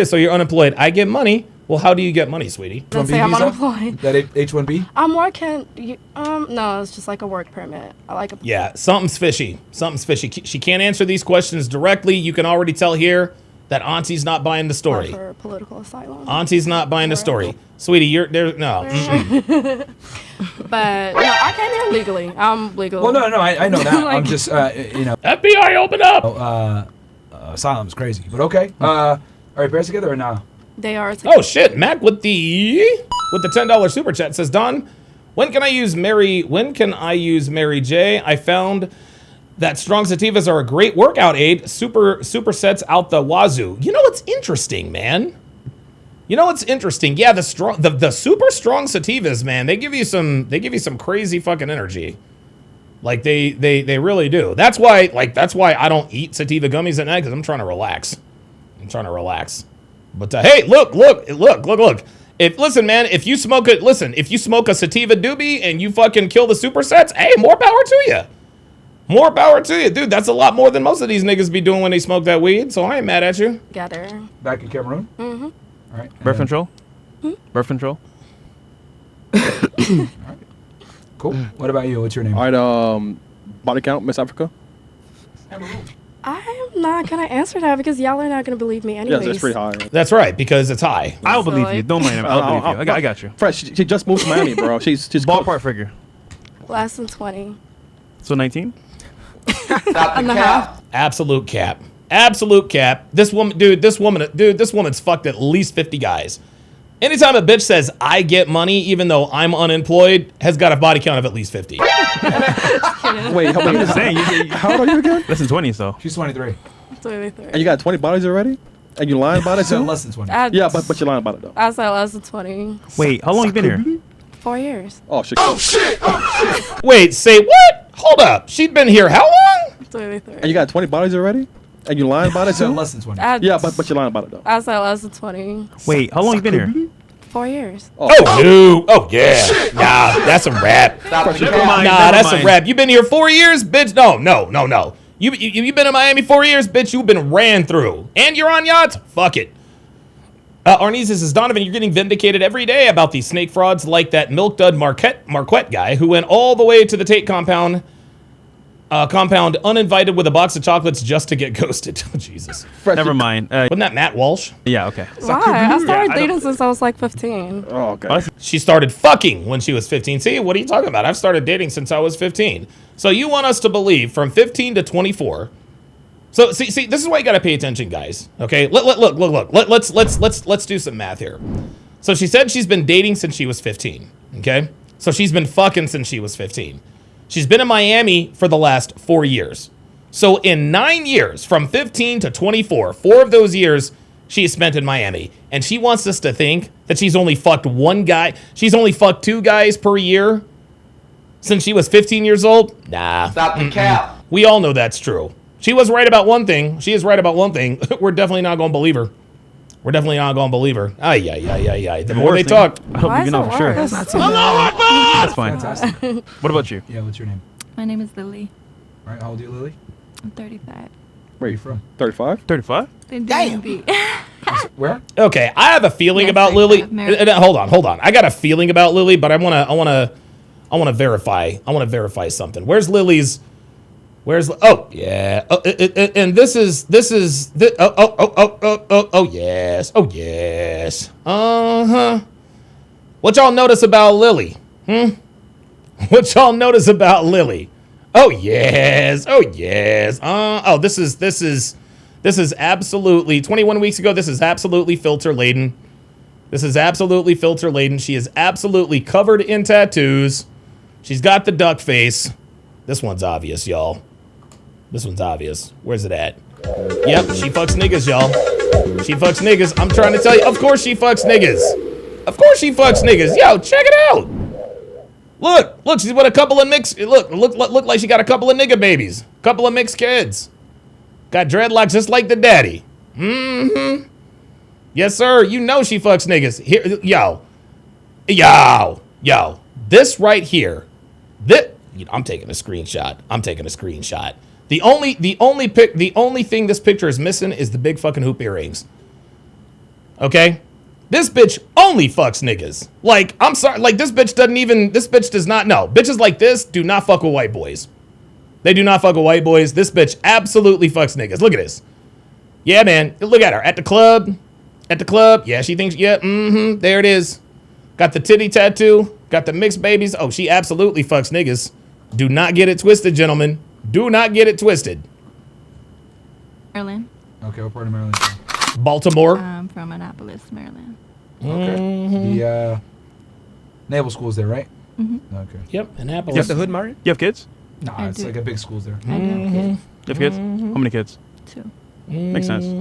So you're unemployed. I get money. Well, how do you get money, sweetie? Let's say I'm unemployed. That H-1B? I'm working. No, it's just like a work permit. Yeah, something's fishy. She can't answer these questions directly. You can already tell here that Auntie's not buying the story. For political asylum. Auntie's not buying the story. Sweetie, you're there. No. But no, I came here legally. I'm legal. Well, no, I know that. I'm just, FBI, open up. Asylum's crazy, but okay. All right, pairs together or no? They are. Oh shit, Mac with the $10 super chat says, Don, when can I use Mary J? I found that strong sativas are a great workout aid. Super sets out the wazoo. You know what's interesting, man? You know what's interesting? Yeah, the super strong sativas, man. They give you some crazy fucking energy. Like they really do. That's why I don't eat sativa gummies at night, because I'm trying to relax. But hey, look. Listen, man, if you smoke a sativa doobie and you fucking kill the supersets, hey, more power to you. More power to you, dude. That's a lot more than most of these niggas be doing when they smoke that weed. So I ain't mad at you. Got her. Back in Cameroon. Mm-hmm. All right. Birth control. Birth control. All right. Cool. What about you? What's your name? All right. Body count, Miss Africa. I'm not gonna answer that because y'all are not gonna believe me anyways. Yes, it's pretty high. That's right, because it's high. I'll believe you. Don't mind him. I'll believe you. I got you. Fresh. She just moved to Miami, bro. She's ballpark figure. Less than 20. So 19. And a half. Absolute cap. This woman's fucked at least 50 guys. Anytime a bitch says I get money even though I'm unemployed, has got a body count of at least 50. Wait, I'm just saying. How old are you again? Less than 20, so. She's 23. 23. And you got 20 bodies already? And you lying about it too? Less than 20. Yeah, but you're lying about it though. I said less than 20. Wait, how long you been here? 4 years. Oh shit. Wait, say what? Hold up. She'd been here how long? 23. And you got 20 bodies already? And you lying about it too? Less than 20. Yeah, but you're lying about it though. I said less than 20. Wait, how long you been here? 4 years. Oh no. Oh yeah. Nah, that's a wrap. That's a wrap. You been here 4 years, bitch? No. You been in Miami 4 years, bitch? You've been ran through, and you're on yachts. Fuck it. Arnesis says, Donovan, you're getting vindicated every day about these snake frauds, like that milk dud Marquette guy who went all the way to the Tate compound uninvited with a box of chocolates just to get ghosted. Oh, Jesus. Never mind. Wasn't that Matt Walsh? Yeah, okay. Why? I started dating since I was like 15. Oh, okay. She started fucking when she was 15. See, what are you talking about? I've started dating since I was 15. So you want us to believe from 15 to 24. So see, this is why you gotta pay attention, guys. Okay, look. Let's do some math here. So she said she's been dating since she was 15. Okay, so she's been fucking since she was 15. She's been in Miami for the last 4 years. So in 9 years, from 15 to 24, 4 of those years she spent in Miami, and she wants us to think that she's only fucked one guy. She's only fucked 2 guys per year since she was 15 years old. Nah. Stop the cap. We all know that's true. She was right about one thing. She is right about one thing. We're definitely not going to believe her. Ay. The more they talk. I hope you know for sure. That's fine. Fantastic. What about you? Yeah, what's your name? My name is Lily. All right, how old are you, Lily? I'm 35. Where are you from? 35? 35? Damn. Where? Okay, I have a feeling Yes, about I Lily. have married- Hold on. I got a feeling about Lily, but I want to verify. I want to verify something. Where's Lily's? Oh yeah. And this is. Oh yes. What y'all notice about Lily? What y'all notice about Lily? Oh yes. This is absolutely 21 weeks ago. This is absolutely filter laden. She is absolutely covered in tattoos. She's got the duck face. This one's obvious, y'all. Where's it at? Yep, she fucks niggas, y'all. I'm trying to tell you. Of course she fucks niggas. Yo, check it out. Look, she's with a couple of mixed. Look like she got a couple of nigga babies. Couple of mixed kids. Got dreadlocks just like the daddy. Mm-hmm. Yes, sir. You know she fucks niggas. Here, yo. This right here. I'm taking a screenshot. The only thing this picture is missing is the big fucking hoop earrings. Okay? This bitch only fucks niggas. Like, I'm sorry, like this bitch does not know. Bitches like this do not fuck with white boys. They do not fuck with white boys. This bitch absolutely fucks niggas. Look at this. Yeah, man. Look at her. At the club. Yeah, she thinks, there it is. Got the titty tattoo. Got the mixed babies. Oh, she absolutely fucks niggas. Do not get it twisted, gentlemen. Do not get it twisted. Maryland. Okay, what part of Maryland? Baltimore. I'm from Annapolis, Maryland. Okay. The naval school's there, right? Mm-hmm. Okay. Yep, Annapolis. You have the hood, Mario? You have kids? Nah, I it's do. like a big school's there. I do have kids. You have kids? How many kids? 2. Makes sense. That is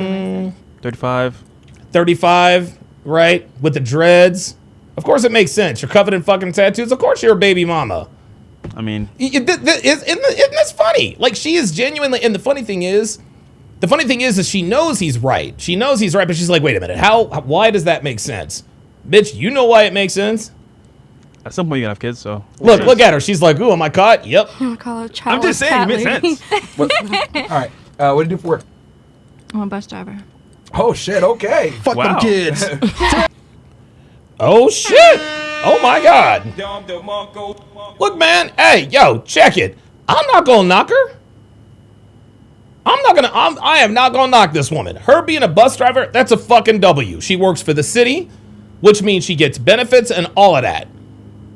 amazing. 35. 35, right? With the dreads. Of course it makes sense. You're covered in fucking tattoos. Of course you're a baby mama. I mean, Isn't this funny? Like, she is genuinely, and the funny thing is she knows he's right. She knows he's right, but she's like, wait a minute, why does that make sense? Bitch, you know why it makes sense? at some point you gotta have kids, so. Look at her. She's like, ooh, am I caught? Yep. I'm just saying, it makes sense. All right. What do you do for work? I'm a bus driver. Oh, shit. Okay. Fuck them kids. Oh, shit. Oh, my God. Look, man. Hey, yo, check it. I'm not going to knock her. I am not going to knock this woman. Her being a bus driver, that's a fucking W. She works for the city, which means she gets benefits and all of that.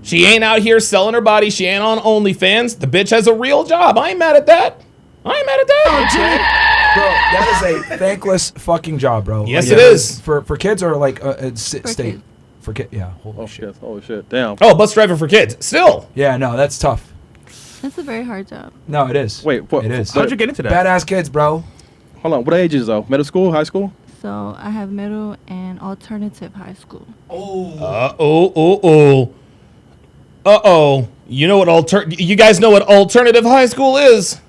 She ain't out here selling her body. She ain't on OnlyFans. The bitch has a real job. I ain't mad at that. Bro, that is a thankless fucking job, bro. Yes, Like, it is. For kids or like state? For kids. Yeah. Holy shit. Holy shit. Damn. Oh, bus driver for kids. Still. Yeah, no, that's tough. It's a very hard job. No, it is. Wait, what? It is. How'd you get into that? Badass kids, bro. Hold on. What ages though? Middle school, high school? So I have middle and alternative high school. You know what you guys know what alternative high school is?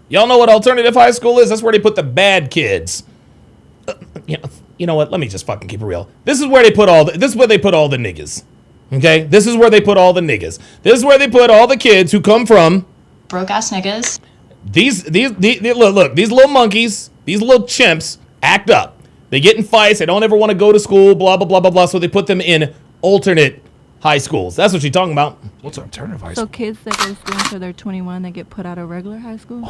Y'all know what alternative high school is? That's where they put the bad kids. You know what? Let me just fucking keep it real. This is where they put all the niggas. Okay? This is where they put all the niggas. This is where they put all the kids who come from broke ass niggas. These look, these little monkeys, these little chimps act up. They get in fights, they don't ever want to go to school, blah blah blah blah blah, so they put them in alternate high schools. That's what she's talking about. What's alternative high school? So kids that go to school until they're 21, they get put out of regular high school?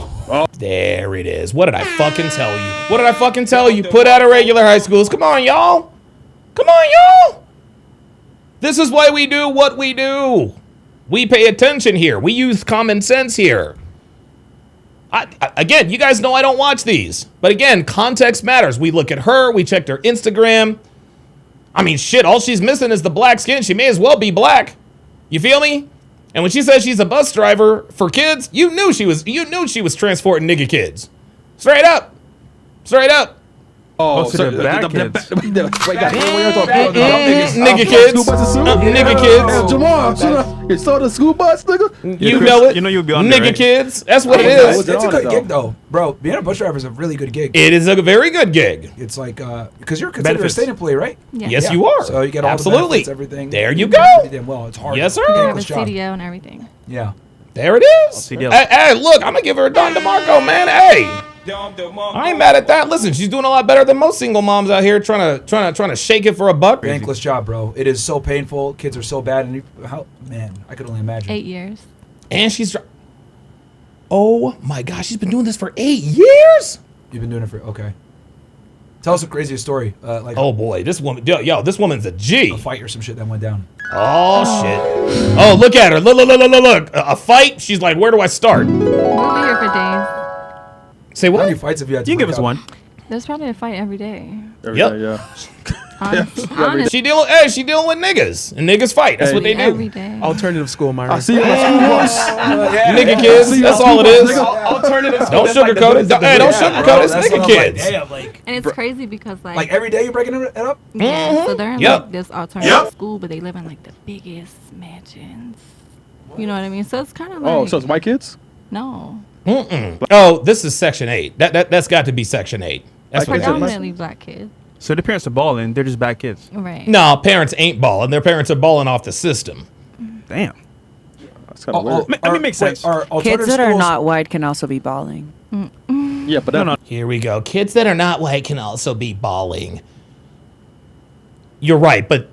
There it is. What did I fucking tell you? What did I fucking tell you? Put out of regular high schools. Come on, y'all. Come on, y'all. This is why we do what we do. We pay attention here. We use common sense here. Again, you guys know I don't watch these. But again, context matters. We look at her. We checked her Instagram. I mean, shit, all she's missing is the black skin. She may as well be black. You feel me? And when she says she's a bus driver for kids, you knew she was transporting nigga kids. Straight up. Straight up. Oh, so the bad kids. Nigga kids. Nigga kids. Jamal, you saw the school bus, nigga? You know it. You know you'll be on nigga there, right? kids. That's what it is. It's a good gig, though. Bro, being a bus driver is a really good gig. It is a very good gig. It's like, because you're considered a state employee, right? Yeah. Yes, you are. So you get all Absolutely. the benefits, everything. There you go. Well, it's hard. Yes, sir. It's a They have a thankless job. CDL and everything. Yeah. There it is. CDL. Hey, look, I'm gonna give her a Don DeMarco, man. Hey, I ain't mad at that. Listen, she's doing a lot better than most single moms out here trying to shake it for a buck. Thankless job, bro. It is so painful. Kids are so bad, and man, I could only imagine. 8 years. And oh my gosh, she's been doing this for 8 years. You've been doing it for okay. Tell us a craziest story. Like oh boy, this woman, yo, this woman's a G. A fight or some shit that went down. Oh shit. Oh, look at her. Look. A fight. She's like, where do I start? We'll be here for days. Say what? How many fights have you had to You can give break us up? one. There's probably a fight every day. Yeah. Honest. She dealing with niggas, and niggas fight. That's what they do. Every day. Alternative school, Myra. I see you at school bus. Nigga kids. That's all it is. Alternative school. Don't sugarcoat it. Hey, don't sugarcoat it. It's That's what nigga I'm kids. Like, damn, like, And it's crazy because like every day you're breaking it up. Yeah, so they're in Yep. like this alternative school, but they live in like the biggest mansions. You know what I mean? So it's kind of like Oh, so it's white kids? no, Oh, this is Section 8. That's got to be Section 8. That's what it is. predominantly black kids. So the parents are balling, they're just bad kids. Right. No, parents ain't balling. Their parents are balling off the system. Damn. That's kind of weird. I mean, makes sense. Kids that are not white can also be balling. Yeah, but that, Here we go. Kids that are not white can also be balling. You're right, but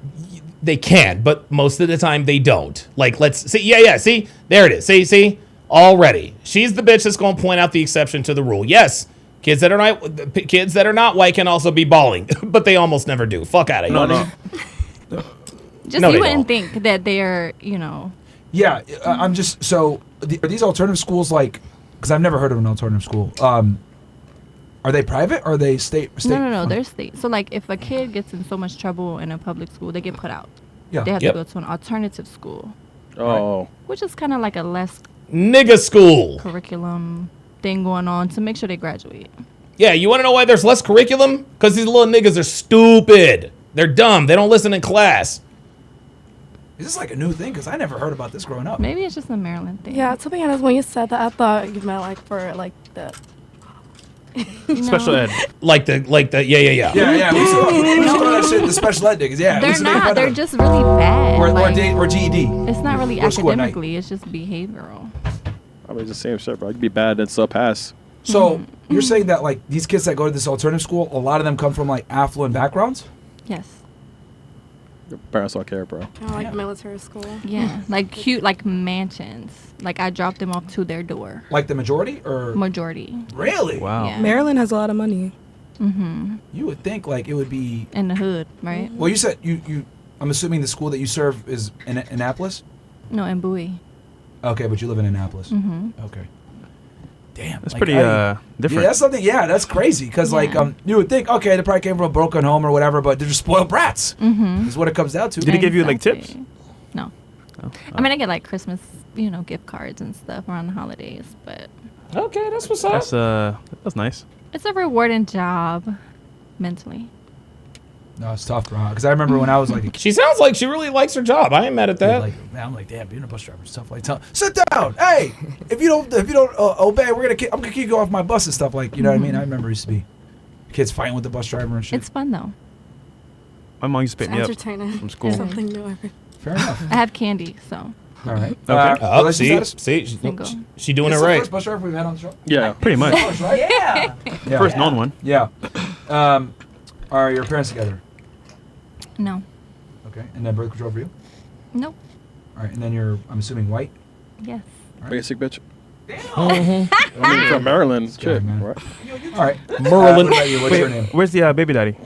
they can. But most of the time they don't. Like, let's see. Yeah. See, there it is. See. Already, she's the bitch that's going to point out the exception to the rule. Yes, kids that are not white can also be balling, but they almost never do. Fuck out of here. No. Just No, you they wouldn't don't. think that they're, you know. Yeah, I'm just so. Are these alternative schools like? Because I've never heard of an alternative school. Are they private or are they state? No, they're state. So like, if a kid gets in so much trouble in a public school, they get put out. Yeah. They have to go to an alternative school. Oh. Which is kind of like a less nigga school curriculum thing going on to make sure they graduate. Yeah, you want to know why there's less curriculum? Because these little niggas are stupid. They're dumb. They don't listen in class. Is this like a new thing? Because I never heard about this growing up. Maybe it's just a Maryland thing. Yeah, to be honest, when you said that, I thought you meant like for like the Special ed. Like the yeah. Yeah. We used to call that shit the special ed niggas. Yeah. They're not. They're just really bad. Or GED. It's not really Or school at night. academically. It's just behavioral. I mean, it's the same shit, bro. You can be bad and still pass. So you're saying that like these kids that go to this alternative school, a lot of them come from like affluent backgrounds? Yes. Your parents don't care, bro. Kind of like military school. Yeah, like cute, like mansions. Like I dropped them off to their door. Like the majority or majority? Really? Wow. Yeah. Maryland has a lot of money. Mm-hmm. You would think like it would be In the hood, right? Well, you said you. I'm assuming the school that you serve is in Annapolis. No, in Bowie. Okay, but you live in Annapolis. Mm-hmm. Okay. Damn, That's like, pretty yeah, different. that's something. Yeah, that's crazy. Because like you would think, okay, they probably came from a broken home or whatever, but they're just spoiled brats. Mm-hmm. Is what it comes down to. Did he give you like tips? No. Oh. I mean, I get like Christmas, gift cards and stuff around the holidays, but Okay, that's what's up. That's nice. it's a rewarding job mentally. No, it's tough, bro. Because I remember when I was like a kid, She sounds like she really likes her job. I ain't mad at that. like, man, I'm like, damn, being a bus driver is tough. Like, sit down. Hey, if you don't obey, I'm gonna kick you off my bus and stuff. Like, you know what I mean? I remember it used to be kids fighting with the bus driver and shit. It's fun though. My mom used to pick me up entertaining. from school. Something new every. Fair enough. I have candy, so. All right. Oh, Relationship status? see, Single. she doing This it is the right. first bus driver we've had on the show. Yeah. Pretty much. First, right? Yeah. First known one. Yeah. Are your parents together? No. Okay. And then birth control for you? Nope. All right. And then you're, I'm assuming, white? Yes. Basic bitch. I mean, from Maryland. Scared, Shit. man. Right? All right. Merlin. What about you? What's your name? Where's the baby daddy?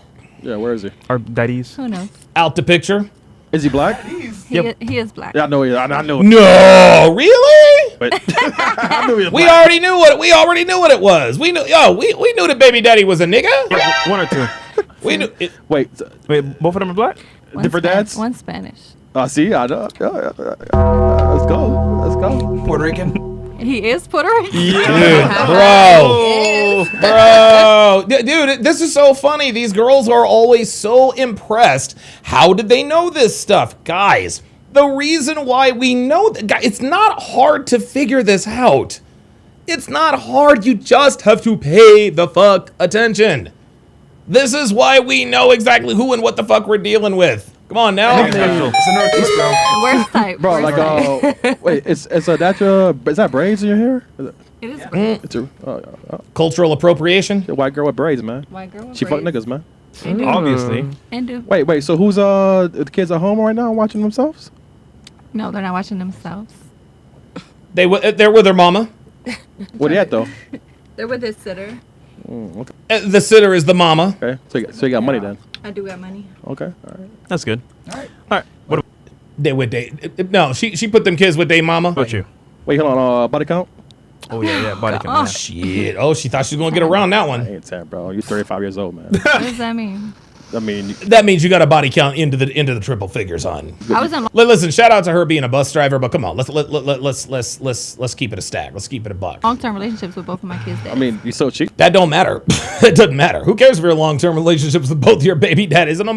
Yeah, where is he? Our daddies? Who knows? Out the picture. Is he black? He is black. Yeah, I know he is. I know. No, really? But I knew he was We black. already knew what it was. We knew. We knew that baby daddy was a nigga. One or two. We knew. Wait, Wait, both of them are black? One different dads? One Spanish. See, I know. Let's go. Let's go. Puerto Rican? He is Puerto Rican. Dude, this is so funny. These girls are always so impressed. How did they know this stuff? Guys, the reason why we know that, it's not hard to figure this out. It's not hard. You just have to pay the fuck attention. This is why we know exactly who and what the fuck we're dealing with. Come on now. It's the Northeast, bro. Worst type. Bro, worst type. wait, is that braids in your hair? It is. It's a Cultural appropriation. white girl with braids, man. White girl with She fuck braids. niggas, man. They do. Obviously. And do. Wait, so who's the kids at home right now watching themselves? No, they're not watching themselves. They're with their mama. Where they at though? They're with their sitter. Okay. The sitter is the mama. Okay. So you got money then. I do got money. Okay. All right. That's good. All right. All right. What They with they. No, she put them kids with their mama. about you? Wait, hold on. Body count? Oh, yeah. Body count. yeah. Shit. Oh, she thought she was gonna get around that I one. ain't 10, bro. You're 35 years old, man. What does that mean? I mean, That means you got a body count into the triple figures, hon. I was in. Listen, shout out to her being a bus driver, but come on, let's keep it a stack. Let's keep it a buck. Long-term relationships with both of my kids. I mean, you so cheap. That don't matter. It doesn't matter. Who cares if you're in long-term relationships with both your baby daddies? It doesn't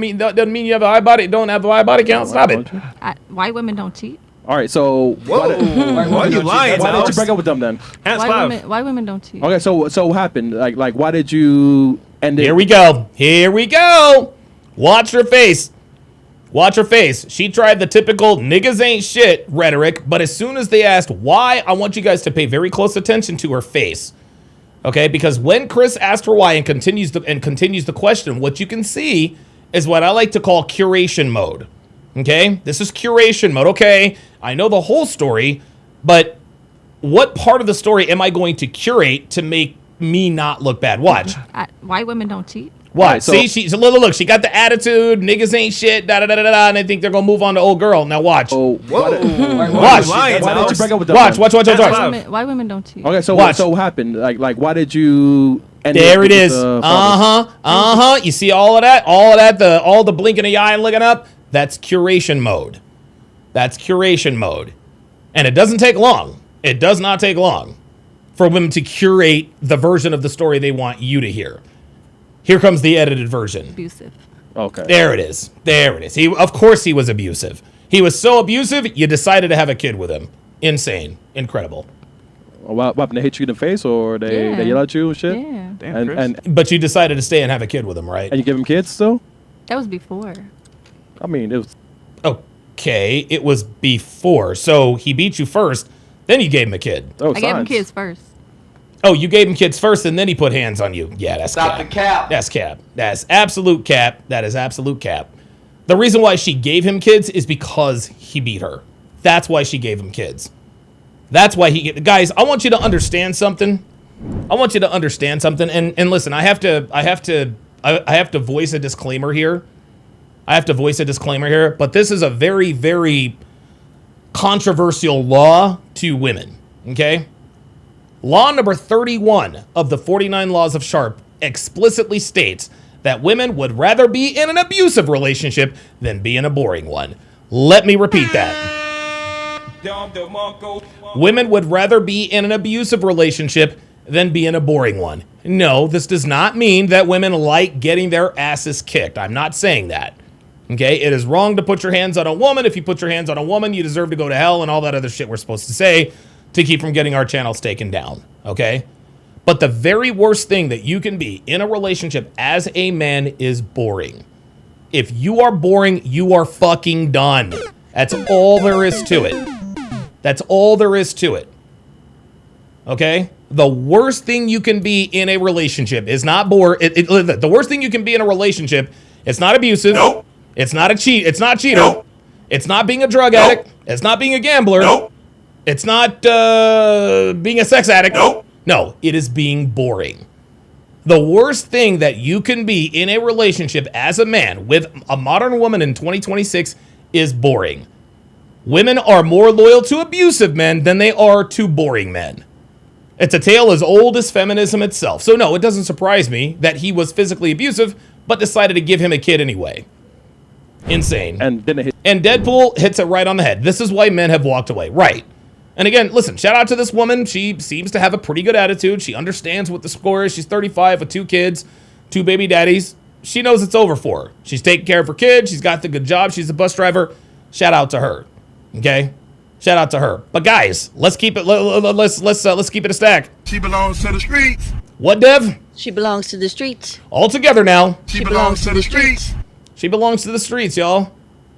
mean you have a high body. Don't have a high body count. Stop it. White women don't cheat. All right, so Why are you lying? Why did you Alex? break up with them then? Hands White women don't cheat. Okay, so what happened? Like why did you end it? Here we go. Watch her face. Watch her face. She tried the typical niggas ain't shit rhetoric, but as soon as they asked why, I want you guys to pay very close attention to her face. Okay, because when Chris asked her why and continues the question, what you can see is what I like to call curation mode. Okay, this is curation mode. Okay, I know the whole story, but what part of the story am I going to curate to make me not look bad? Watch. White women don't cheat. What? Right, so- See, look, she got the attitude, niggas ain't shit, da da da da da, and I think they're gonna move on to old girl. Now watch. Oh, Watch. Why did you break up with them? Watch. White women don't cheat. Okay, so Watch. what happened? Like why did you And There it with is. the fathers. You see all of that? All the blinking of the eye and looking up? That's curation mode. That's curation mode. And it doesn't take long. It does not take long for women to curate the version of the story they want you to hear. Here comes the edited version. Abusive. Okay. There it is. There it is. Of course he was abusive. He was so abusive, you decided to have a kid with him. Insane. Incredible. What happened? They hit you in the face, or they yell at you and shit? Yeah. Damn, But you decided to stay and have a kid with him, right? And you give him kids still? That was before. I mean, it was. Okay, it was before. So he beat you first, then you gave him a kid. Oh, I gave him kids first. Oh, you gave him kids first, and then he put hands on you. Yeah, that's Stop cap. the cap. That's cap. That's absolute cap. That is absolute cap. The reason why she gave him kids is because he beat her. That's why she gave him kids. That's why guys, I want you to understand something. I want you to understand something. And listen, I have to voice a disclaimer here. But this is a very, very controversial law to women. Okay? Law number 31 of the 49 Laws of Sharp explicitly states that women would rather be in an abusive relationship than be in a boring one. Let me repeat that. Women would rather be in an abusive relationship than be in a boring one. No, this does not mean that women like getting their asses kicked. I'm not saying that. Okay? It is wrong to put your hands on a woman. If you put your hands on a woman, you deserve to go to hell and all that other shit we're supposed to say to keep from getting our channels taken down. Okay? But the very worst thing that you can be in a relationship as a man is boring. If you are boring, you are fucking done. That's all there is to it. That's all there is to it. Okay? The worst thing you can be in a relationship is not the worst thing you can be in a relationship, it's not abusive. Nope. It's not cheater. Nope. It's not being a drug addict. It's not being a gambler. Nope. It's not being a sex addict. Nope. No, it is being boring. The worst thing that you can be in a relationship as a man with a modern woman in 2026 is boring. Women are more loyal to abusive men than they are to boring men. It's a tale as old as feminism itself. So no, it doesn't surprise me that he was physically abusive, but decided to give him a kid anyway. Insane. And Deadpool hits it right on the head. This is why men have walked away. Right. And again, listen, shout out to this woman. She seems to have a pretty good attitude. She understands what the score is. She's 35 with 2 kids, 2 baby daddies. She knows it's over for her. She's taking care of her kids. She's got the good job. She's a bus driver. Shout out to her. Okay? Shout out to her. But guys, let's keep it let's keep it a stack. She belongs to the streets. What, Dev? She belongs to the streets. All together now. She belongs to the streets. She belongs to the streets, y'all.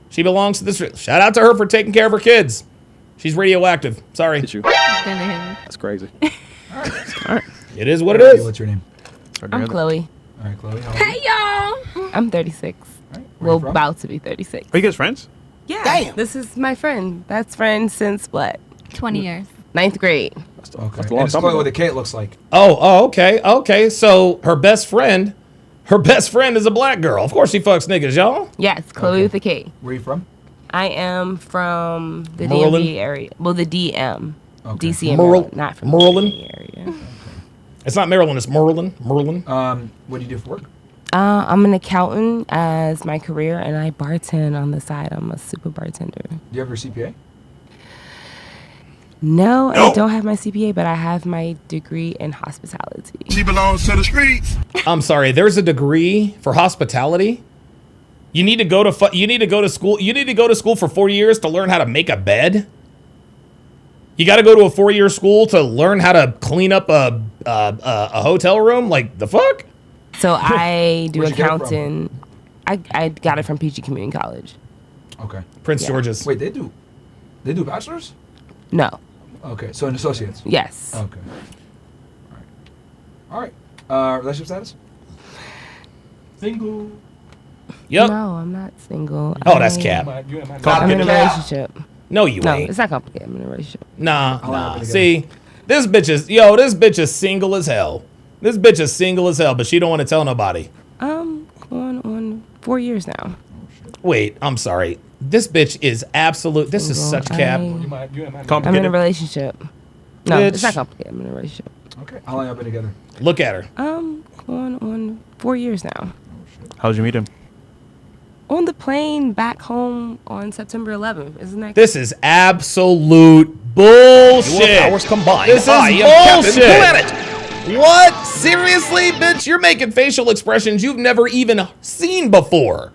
She belongs to the streets. Shout out to her for taking care of her kids. She's radioactive. Sorry. That's crazy. All right. It is what it is. What's your name? I'm Chloe. All right, Chloe. Hey, y'all. I'm 36. Well, about to be 36. Are you guys friends? Yeah. Damn. This is my friend. Best friend since what? 20 years. 9th grade. Okay. And it's Chloe with a K, it looks like. Okay. So her best friend is a black girl. Of course she fucks niggas, y'all. Yes, Chloe with a K. Where are you from? I am from the Maryland? DMV area. Well, the DM. Okay. DC and Maryland, not from Maryland? the DMV area. Okay. It's not Maryland, it's Merlin. What do you do for work? I'm an accountant as my career, and I bartend on the side. I'm a super bartender. Do you have your CPA? No, I don't have my CPA, but I have my degree in hospitality. She belongs to the streets. I'm sorry, there's a degree for hospitality? You need to go to school. You need to go to school for 4 years to learn how to make a bed? You got to go to a 4-year school to learn how to clean up a hotel room? Like, the fuck? So I do Where'd you get it from? accounting. I got it from PG Community College. Okay. Prince George's. Wait, they do bachelors? No. Okay, so an associate's? Yes. Okay. All right. Relationship status? Single. Yep. No, I'm not single. Oh, that's cap. I'm in a relationship. No, you No, ain't. it's not complicated. I'm in a relationship. Nah. See, this bitch is single as hell. This bitch is single as hell, but she don't want to tell nobody. Going on 4 years now. Wait, I'm sorry. This bitch is absolute. This is such cap. I'm in a relationship. No, it's not complicated. I'm in a relationship. Okay. How long have you been together? Look at her. Going on 4 years now. How'd you meet him? On the plane back home on September 11th. Isn't that? This is absolute bullshit. Your powers combined. This is I am Captain bullshit. Planet. What? Seriously, bitch? You're making facial expressions you've never even seen before.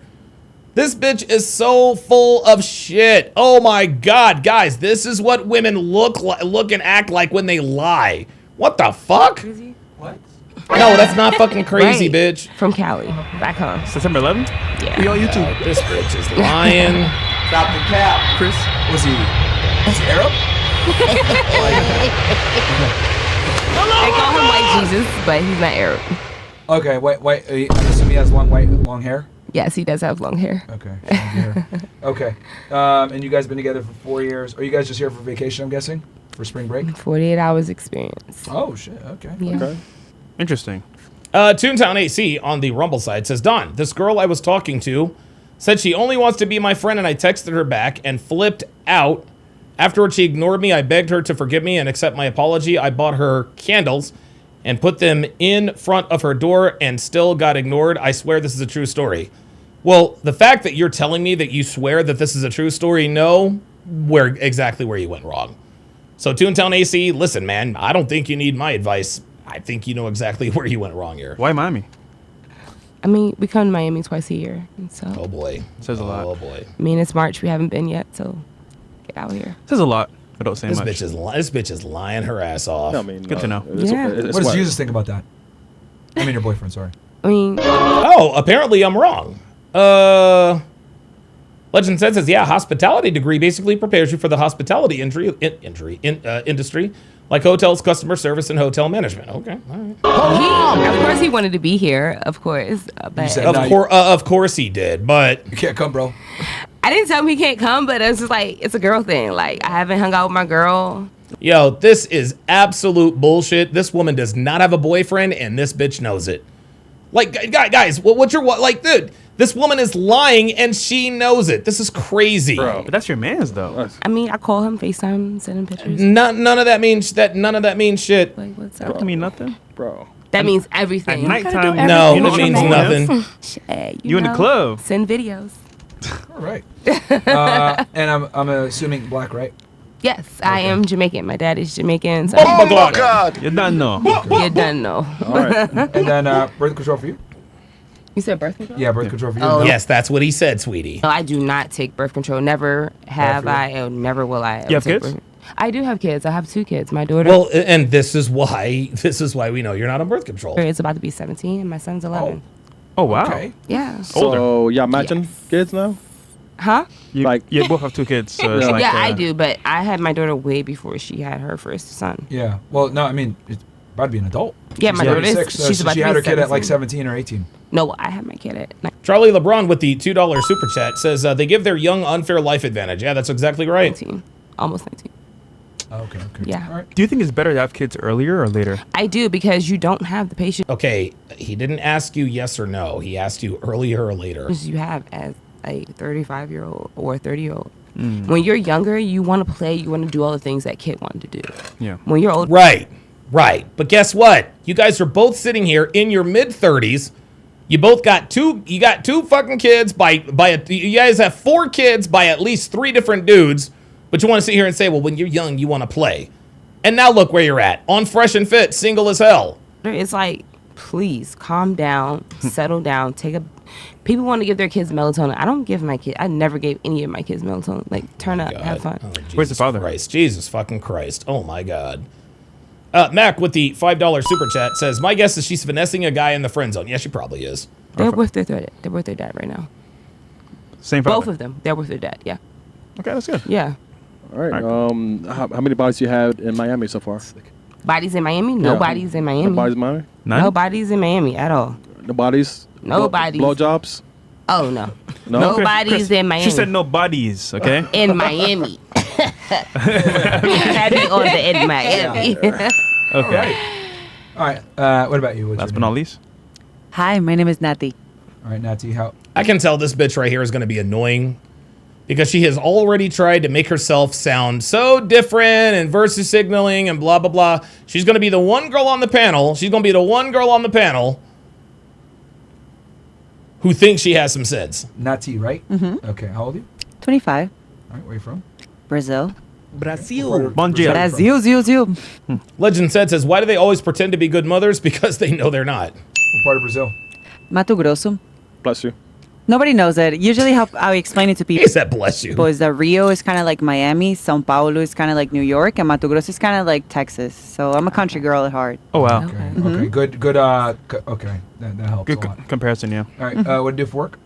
This bitch is so full of shit. Oh my God, guys, this is what women look and act like when they lie. What the fuck? What? No, that's not fucking crazy, Right. bitch. From Cali, back home. September 11th? Yeah. We on YouTube. This bitch is lying. Stop the cap. Chris. Was he Arab? They call him White Jesus, but he's not Arab. Okay, wait. I'm assuming he has long hair. Yes, he does have long hair. Okay. Long hair. Okay. And you guys been together for 4 years. Are you guys just here for vacation? I'm guessing for spring break. 48 hours experience. Oh shit. Okay. Yeah. Okay. Interesting. Toontown AC on the Rumble side says, Don, this girl I was talking to said she only wants to be my friend, and I texted her back and flipped out. Afterwards, she ignored me. I begged her to forgive me and accept my apology. I bought her candles and put them in front of her door and still got ignored. I swear this is a true story. Well, the fact that you're telling me that you swear that this is a true story, no, exactly where you went wrong. So Toontown AC, listen, man, I don't think you need my advice. I think you know exactly where you went wrong here. Why Miami? I mean, we come to Miami twice a year, and so. Oh boy. Says a lot. Oh boy. I mean, it's March. We haven't been yet, so get out here. Says a lot. I don't say This much. bitch is lying her ass off. I mean, Good to know. Yeah. What does Jesus think about that? I mean, your boyfriend. Sorry. I mean, Oh, apparently I'm wrong. Legend says, yeah, hospitality degree basically prepares you for the hospitality industry, like hotels, customer service, and hotel management. Okay, all right. of course he wanted to be here, of course. But said- Of course he did, but You can't come, bro. I didn't tell him he can't come, but it's just like, it's a girl thing. Like, I haven't hung out with my girl. yo, this is absolute bullshit. This woman does not have a boyfriend, and this bitch knows it. Like, guys, like, dude, this woman is lying, and she knows it. This is crazy. Bro. But that's your man's though. I mean, I call him FaceTime, send him pictures. None of that means shit. Like, what's That up? don't mean nothing. Bro. That means everything. At nighttime, No, you know it means what I'm doing, nothing. Shit, You in the club. Send videos. All right. And I'm assuming black, right? Yes, I am Jamaican. My dad is Jamaican. So Oh my God. You done know. you done know. All right. And then birth control for you? You said birth control? Yeah, birth control for you. Oh. No? Yes, that's what he said, sweetie. No, I do not take birth control. Never have for you? I, and never will I. You have take kids? birth- I do have kids. I have 2 kids. My daughter Well, and this is why we know you're not on birth control. is about to be 17, and my son's 11. Oh wow. Okay. Yeah. So y'all matching kids now? Huh? You, Like- you both have 2 kids, so it's like yeah, I do, but I had my daughter way before she had her first son. Yeah. Well, no, I mean, it's about to be an adult. Yeah, my daughter is. 36, so She's about she to had be her kid at like 17. 17 or 18. No, I had my kid at Charlie LeBron with the $2 super chat says they give their young unfair life advantage. Yeah, that's exactly right. 19. Almost 19. Okay. Yeah. All right. Do you think it's better to have kids earlier or later? I do, because you don't have the patience Okay, he didn't ask you yes or no. He asked you earlier or later. you have as a 35-year-old or a 30-year-old. When you're younger, you want to play, you want to do all the things that kid wanted to do. Yeah. When you're older, Right. But guess what? You guys are both sitting here in your mid-30s. You both got two fucking kids you guys have 4 kids by at least 3 different dudes, but you want to sit here and say, well, when you're young, you want to play. And now look where you're at. On Fresh and Fit, single as hell. it's like, please calm down, settle down, people want to give their kids melatonin. I don't give my kid. I never gave any of my kids melatonin. Like, turn up, have fun. Oh, Where's the father? Christ. Jesus fucking Christ. Oh my God. Mac with the $5 super chat says, my guess is she's finessing a guy in the friend zone. Yeah, she probably is. They're with their dad. They're with their dad right now. Same father. Both of them. They're with their dad. Yeah. Okay, that's good. Yeah. All right. How many bodies you had in Miami so far? Bodies in Miami? Nobody's in Miami. Nobody's in Miami? None? Nobody's in Miami at all. Nobody's? Nobody's. Blowjobs? Oh, no. No? Nobody's Chris, in Miami. She said no bodies, okay? In Miami. Had me on the in Miami. Okay. All right. What about you? What's Last your but not name? least. Hi, my name is Nati. All right, Nati. How? I can tell this bitch right here is going to be annoying because she has already tried to make herself sound so different and virtue signaling and blah, blah, blah. She's going to be the one girl on the panel. She's going to be the one girl on the panel who thinks she has some sense. Nati, right? Mm-hmm. Okay, how old are you? 25. All right, where are you from? Brazil. Brazil. Bom dia. Brasil. Legend says, why do they always pretend to be good mothers? Because they know they're not. What part of Brazil? Mato Grosso. Bless you. Nobody knows it. Usually how I explain it to people He said, bless you. is that Rio is kind of like Miami, São Paulo is kind of like New York, and Mato Grosso is kind of like Texas. So I'm a country girl at heart. Oh, wow. Okay, Mm-hmm. okay, good, okay, that helps Good a lot. comparison, yeah. All right, what do you do for work?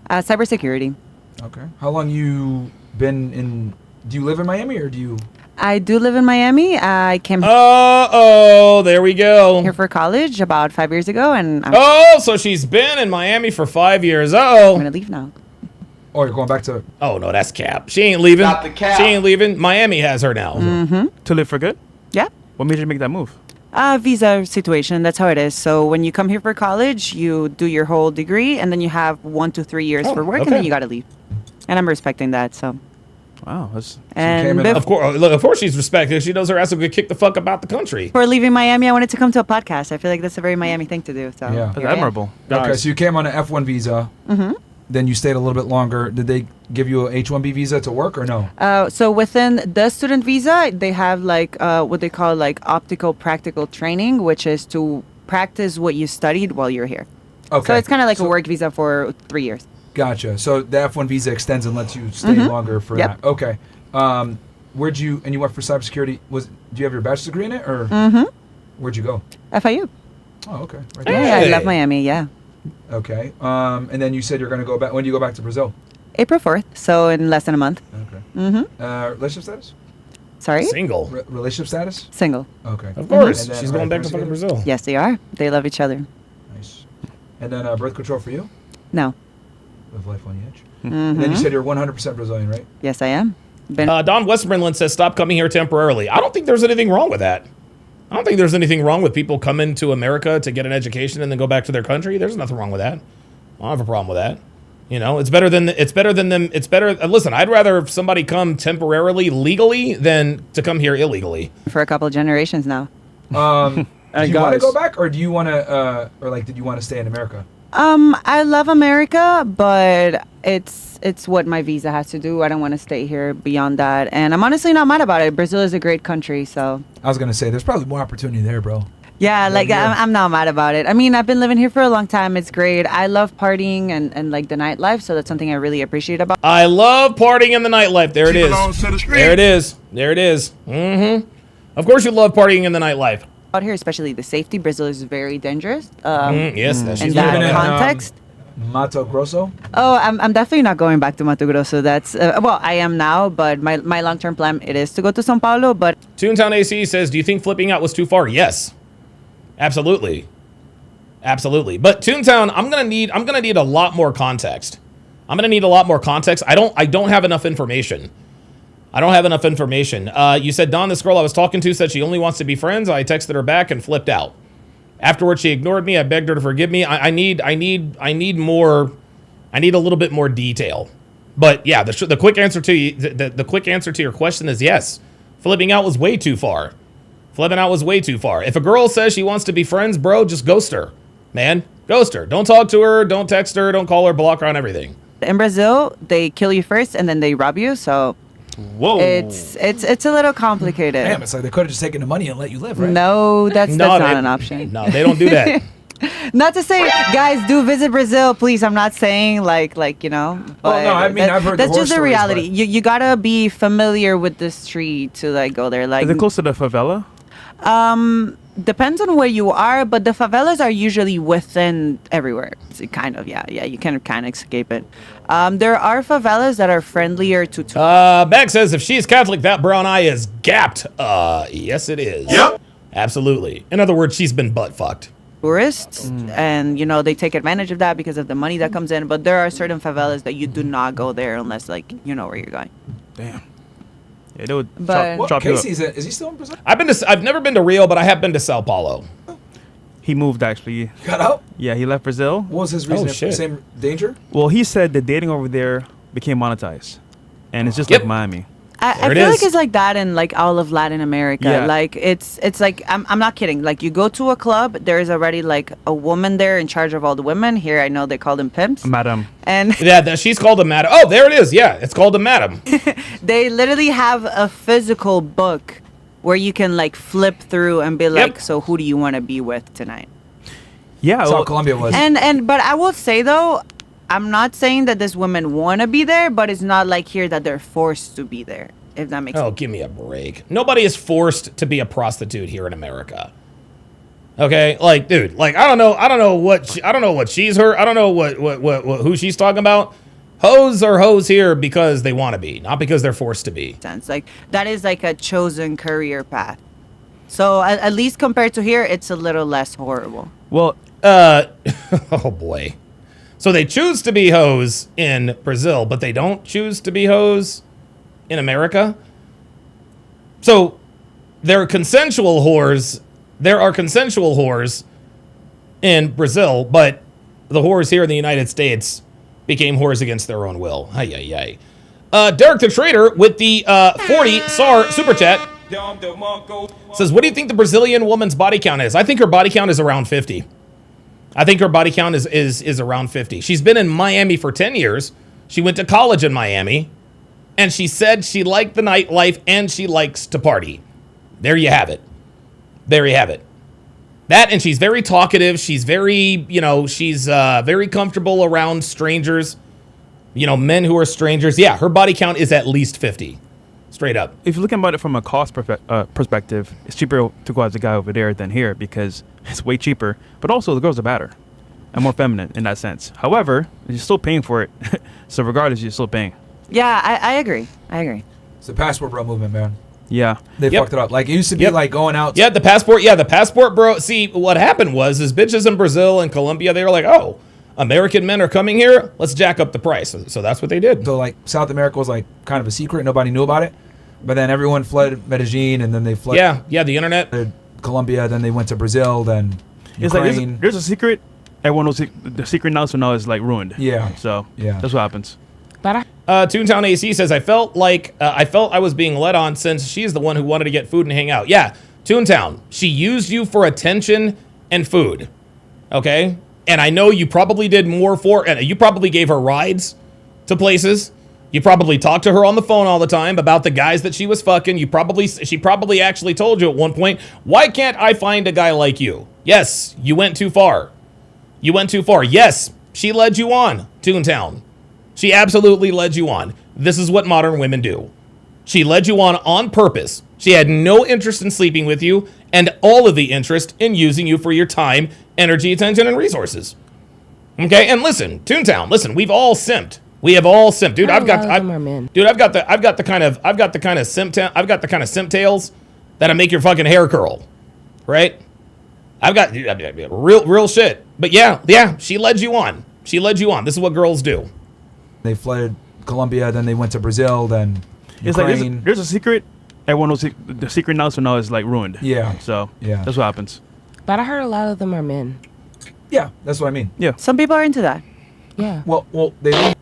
Cybersecurity. Okay. How long you been in, do you live in Miami or do you? I do live in Miami. I came Uh-oh, there we go. here for college about 5 years ago, and I'm Oh, so she's been in Miami for 5 years. Uh-oh. going to leave now. Oh, you're going back to, Oh, no, that's cap. She ain't leaving. Stop the cap. She ain't leaving. Miami has her now. Mm-hmm. To live for good? Yeah. What made you make that move? Visa situation. That's how it is. So when you come here for college, you do your whole degree, and then you have 1 to 3 years for work, and okay. then you got to leave. And I'm respecting that. So Wow. That's, and came in Of course she's respected. She knows her ass will get kicked the fuck about the country. before leaving Miami, I wanted to come to a podcast. I feel like that's a very Miami thing to do. So Yeah. that's here I am. admirable. okay, Guys. so you came on an F1 visa. Mm-hmm. Then you stayed a little bit longer. Did they give you a H-1B visa to work or no? So within the student visa, they have like what they call like optical practical training, which is to practice what you studied while you're here. Okay. So it's kind of like a work visa for 3 years. Gotcha. So the F1 visa extends and lets you stay longer for Yep. that. Okay. Where'd you, and you went for cybersecurity, do you have your bachelor's degree in it or where'd you go? FIU. Oh, okay. Right Yeah, there. I love Miami. Yeah. Okay. And then you said you're going to go back, when do you go back to Brazil? April 4th. So in less than a month. Okay. Mm-hmm. Relationship status? Sorry? Single. Relationship status? Single. Okay. Of course. And then, She's going back to together? fucking Brazil. Yes, they are. They love each other. Nice. And then birth control for you? No. Live life on the edge. And then you said you're 100% Brazilian, right? Yes, I am. Been Don Westmoreland says, stop coming here temporarily. I don't think there's anything wrong with that. I don't think there's anything wrong with people coming to America to get an education and then go back to their country. There's nothing wrong with that. I don't have a problem with that. You know, it's better than them. It's better. Listen, I'd rather somebody come temporarily legally than to come here illegally. for a couple of generations now. Do you want to guys- go back or do you want to, or like, did you want to stay in America? I love America, but it's what my visa has to do. I don't want to stay here beyond that, and I'm honestly not mad about it. Brazil is a great country, so I was going to say, there's probably more opportunity there, bro. yeah, like yeah. I'm not mad about it. I mean, I've been living here for a long time. It's great. I love partying and like the nightlife, so that's something I really appreciate about. I love partying in the nightlife. There it is. belongs to the street. There it is. There it is. Mm-hmm. Of course you love partying in the nightlife. Out here, especially the safety, Brazil is very dangerous. Yes, that's in she's that living in, context. Mato Grosso? Oh, I'm definitely not going back to Mato Grosso. That's well, I am now, but my long-term plan it is to go to São Paulo. But Toontown AC says, do you think flipping out was too far? Yes. Absolutely. Absolutely. But Toontown, I'm gonna need a lot more context. I don't have enough information. You said, Don, this girl I was talking to said she only wants to be friends. I texted her back and flipped out. Afterwards, she ignored me. I begged her to forgive me. I need more. I need a little bit more detail. But yeah, the quick answer to you, the quick answer to your question is yes. Flipping out was way too far. If a girl says she wants to be friends, bro, just ghost her, man. Ghost her. Don't talk to her. Don't text her. Don't call her. Block her on everything. in Brazil, they kill you first and then they rob you. So whoa, it's a little complicated. Damn, it's like they could have just taken the money and let you live, right? No, that's not an option. No, they don't do that. Not to say, guys, do visit Brazil, please. I'm not saying like you know. Well, no, I mean I've heard that's the horror just the stories, reality. You gotta be familiar with the street to like go there. Like, is it close to the favela? Depends on where you are, but the favelas are usually within everywhere. It's kind of, yeah. You can kind of escape it. There are favelas that are friendlier to. Beck says if she's Catholic, that brown eye is gapped. Yes, it is. Yep. Absolutely. In other words, she's been butt fucked. Tourists, and you know they take advantage of that because of the money that comes in. But there are certain favelas that you do not go there unless like you know where you're going. Damn. Yeah, they would But- chop you up. Casey's is he still in Brazil? I've never been to Rio, but I have been to Sao Paulo. He moved actually. Got out? Yeah, he left Brazil. What was his reason? shit. Same danger? Well, he said the dating over there became monetized. and it's just Yep. like Miami. I feel like it's like that in like all of Latin America. Yeah. Like it's like I'm not kidding. Like you go to a club, there's already like a woman there in charge of all the women. Here I know they call them pimps. Madam. And Yeah, she's called a madam. Oh, there it is. Yeah, it's called a madam. they literally have a physical book where you can like flip through and be like, so who do you want to be with tonight? Yeah, That's how Colombia was. And but I will say though, I'm not saying that these women want to be there, but it's not like here that they're forced to be there. If that makes Oh, sense. give me a break. Nobody is forced to be a prostitute here in America. Okay, like, dude, like, I don't know what she's heard. I don't know what who she's talking about. Hoes are hoes here because they want to be, not because they're forced to be. Sense like that is like a chosen career path. So at least compared to here, it's a little less horrible. Well, oh boy. So they choose to be hoes in Brazil, but they don't choose to be hoes in America. So there are consensual whores. There are consensual whores in Brazil, but the whores here in the United States became whores against their own will. Ay, ay, ay. Derek the Trader with the 40 SAR super chat says, what do you think the Brazilian woman's body count is? I think her body count is around 50. I think her body count is around 50. She's been in Miami for 10 years. She went to college in Miami. And she said she liked the nightlife and she likes to party. There you have it. There you have it. That, and she's very talkative. She's very, she's very comfortable around strangers. Men who are strangers. Yeah, her body count is at least 50. Straight up. If you're looking about it from a cost perspective, it's cheaper to go as a guy over there than here because it's way cheaper. But also, the girls are better and more feminine in that sense. However, you're still paying for it. So regardless, you're still paying. Yeah, I agree. I agree. It's the passport bro movement, man. Yeah. They fucked it up. Like, it used to be like going out. Yeah, the passport bro. See, what happened was bitches in Brazil and Colombia, they were like, oh, American men are coming here. Let's jack up the price. So that's what they did. So, like, South America was, like, kind of a secret. Nobody knew about it. But then everyone fled Medellin, and then they fled. Yeah, the internet. Colombia, then they went to Brazil, then It's Ukraine. like, there's a secret. Everyone knows the secret now, so now it's, like, ruined. Yeah. So, yeah, that's what happens. But Toontown AC says, I felt I was being led on since she's the one who wanted to get food and hang out. Yeah, Toontown, she used you for attention and food. Okay? And I know you probably did more and you probably gave her rides to places. You probably talked to her on the phone all the time about the guys that she was fucking. She probably actually told you at one point, why can't I find a guy like you? Yes, you went too far. You went too far. Yes, she led you on, Toontown. She absolutely led you on. This is what modern women do. She led you on purpose. She had no interest in sleeping with you and all of the interest in using you for your time, energy, attention, and resources. Okay, and listen, Toontown, listen, we've all simped. We have all simped. Dude, I've got the kind of simp tails that'll make your fucking hair curl. Right? I've got real shit. But yeah, she led you on. She led you on. This is what girls do. They fled Colombia, then they went to Brazil, then It's Ukraine. like there's a secret. Everyone knows the secret now, so now it's like ruined. Yeah. So yeah, that's what happens. But I heard a lot of them are men. Yeah, that's what I mean. Yeah. Some people are into that. Yeah. Well, they leave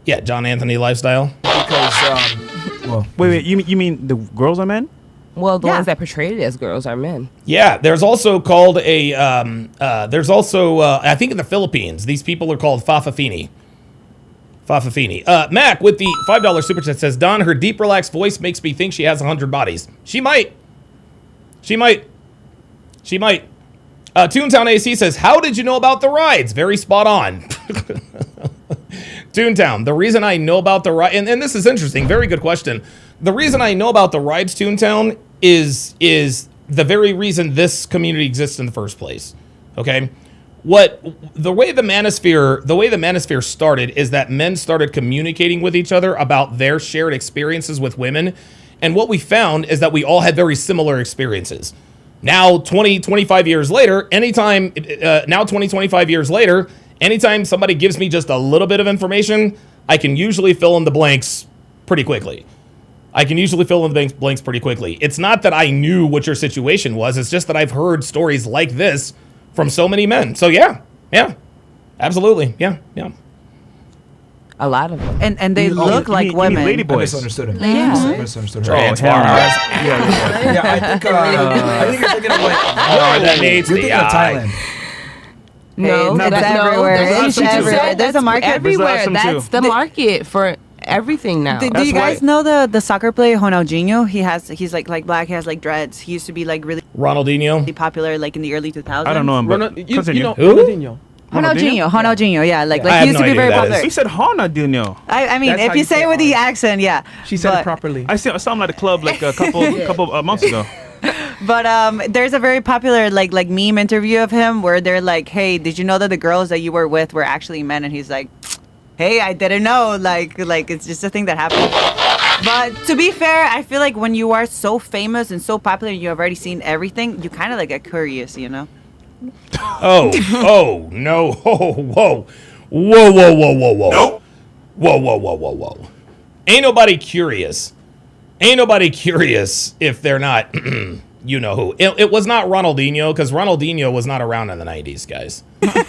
Yeah, John Anthony lifestyle. because wait, you mean the girls are men? Well, the ones that portrayed it as girls are men. Yeah, there's also called I think in the Philippines, these people are called Fafafini. Mac with the $5 super chat says, Don, her deep, relaxed voice makes me think she has 100 bodies. She might. Toontown AC says, how did you know about the rides? Very spot on. Toontown, the reason I know about the ride, and this is interesting, very good question. The reason I know about the rides, Toontown, is the very reason this community exists in the first place. Okay? The way the manosphere started is that men started communicating with each other about their shared experiences with women. And what we found is that we all had very similar experiences. Now, 25 years later, anytime somebody gives me just a little bit of information, I can usually fill in the blanks pretty quickly. It's not that I knew what your situation was. It's just that I've heard stories like this from so many men. So yeah, absolutely. Yeah. A lot of them. And they look like women. Lady I boys. misunderstood him. Yeah. I misunderstood her. Trans hell no. bars. Yeah, I think you're thinking of like. Oh, that needs You're the thinking of eye. Thailand. No, It's that's everywhere. that's It's everywhere. There's a market. everywhere. Brazil has some That's too. the market for everything now. Do That's you guys why- know the soccer player Ronaldinho? He's like black. He has like dreads. He used to be like really Ronaldinho. popular like in the early 2000s. I don't know him, but You continue. know, Who? Ronaldinho. Ronaldinho, yeah, like I he have used no to be idea very who that popular. is. He said Ronaldinho. I mean, That's if how you you say say it with the it. accent, yeah. She said But- it properly. I saw him at a club like a couple months ago. But there's a very popular like meme interview of him where they're like, "Hey, did you know that the girls that you were with were actually men?" And he's like, "Hey, I didn't know." Like it's just a thing that happened. But to be fair, I feel like when you are so famous and so popular, and you have already seen everything, you kind of like get curious, you know? Oh, no. Whoa. Whoa. Nope. Whoa. Ain't nobody curious. Ain't nobody curious if they're not, you know who. It was not Ronaldinho, because Ronaldinho was not around in the 90s, guys. But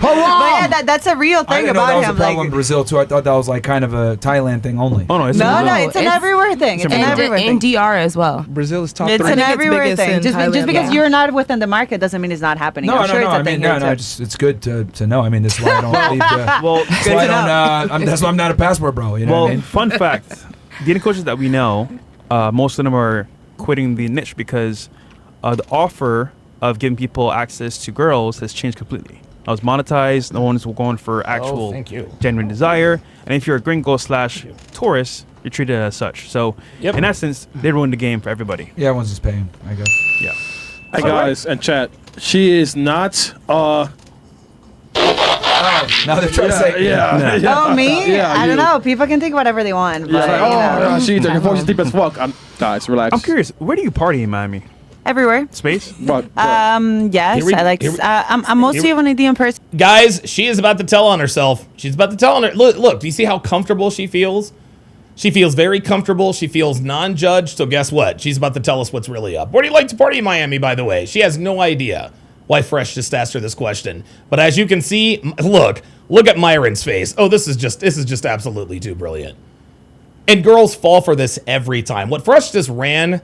yeah, that's a real I thing didn't know that about was a him. problem Like, in Brazil too. I thought that was like kind of a Thailand thing only. Oh no, it's no, Brazil. it's an It's- everywhere thing. It's an everywhere in thing. DR as well. Brazil is top It's 3. an everywhere biggest thing. in Just Thailand, because yeah. you're not within the market doesn't mean it's not happening. No, I'm sure it's a I thing mean, here too. just it's good to know. I mean, this is why I don't leave. Well, That's why I don't. That's why I'm not a passport bro. You know well, what I mean? fun fact: dating coaches that we know, most of them are quitting the niche because the offer of giving people access to girls has changed completely. I was monetized. No one's going for actual thank you. genuine desire. And if you're a gringo / tourist, you're treated as such. So, Yep. in essence, they ruined the game for everybody. Yeah, everyone's just paying, I guess. Yeah. Hey guys and chat. She is not. Now they're trying to say, Oh, me? Yeah, I don't you. know. People can think whatever they want. But, Like, you know. she's your voice is deep as fuck. Guys, relax. I'm curious, where do you party in Miami? Everywhere. Space? What? Yes, Here we- I like. here we- I'm mostly an EDM person. Guys, she is about to tell on herself. She's about to tell on her. Look, do you see how comfortable she feels? She feels very comfortable. She feels non-judged. So guess what? She's about to tell us what's really up. Where do you like to party in Miami, by the way? She has no idea why Fresh just asked her this question. But as you can see, look at Myron's face. Oh, this is just absolutely too brilliant. And girls fall for this every time. What Fresh just ran.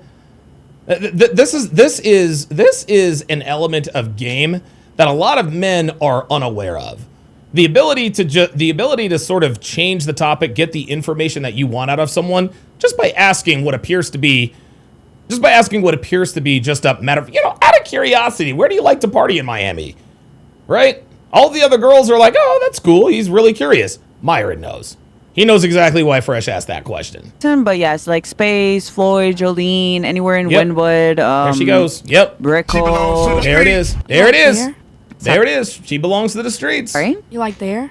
This is an element of game that a lot of men are unaware of. The ability to sort of change the topic, get the information that you want out of someone just by asking what appears to be just a matter of, out of curiosity, where do you like to party in Miami? Right? All the other girls are like, "Oh, that's cool. He's really curious." Myron knows. He knows exactly why Fresh asked that question. But yes, like Space, Floyd, Jolene, anywhere in Yep. Wynwood. There she goes. Yep. Brickell. There it is. There it is. Here? There it is. She belongs to the streets. Right? You like there?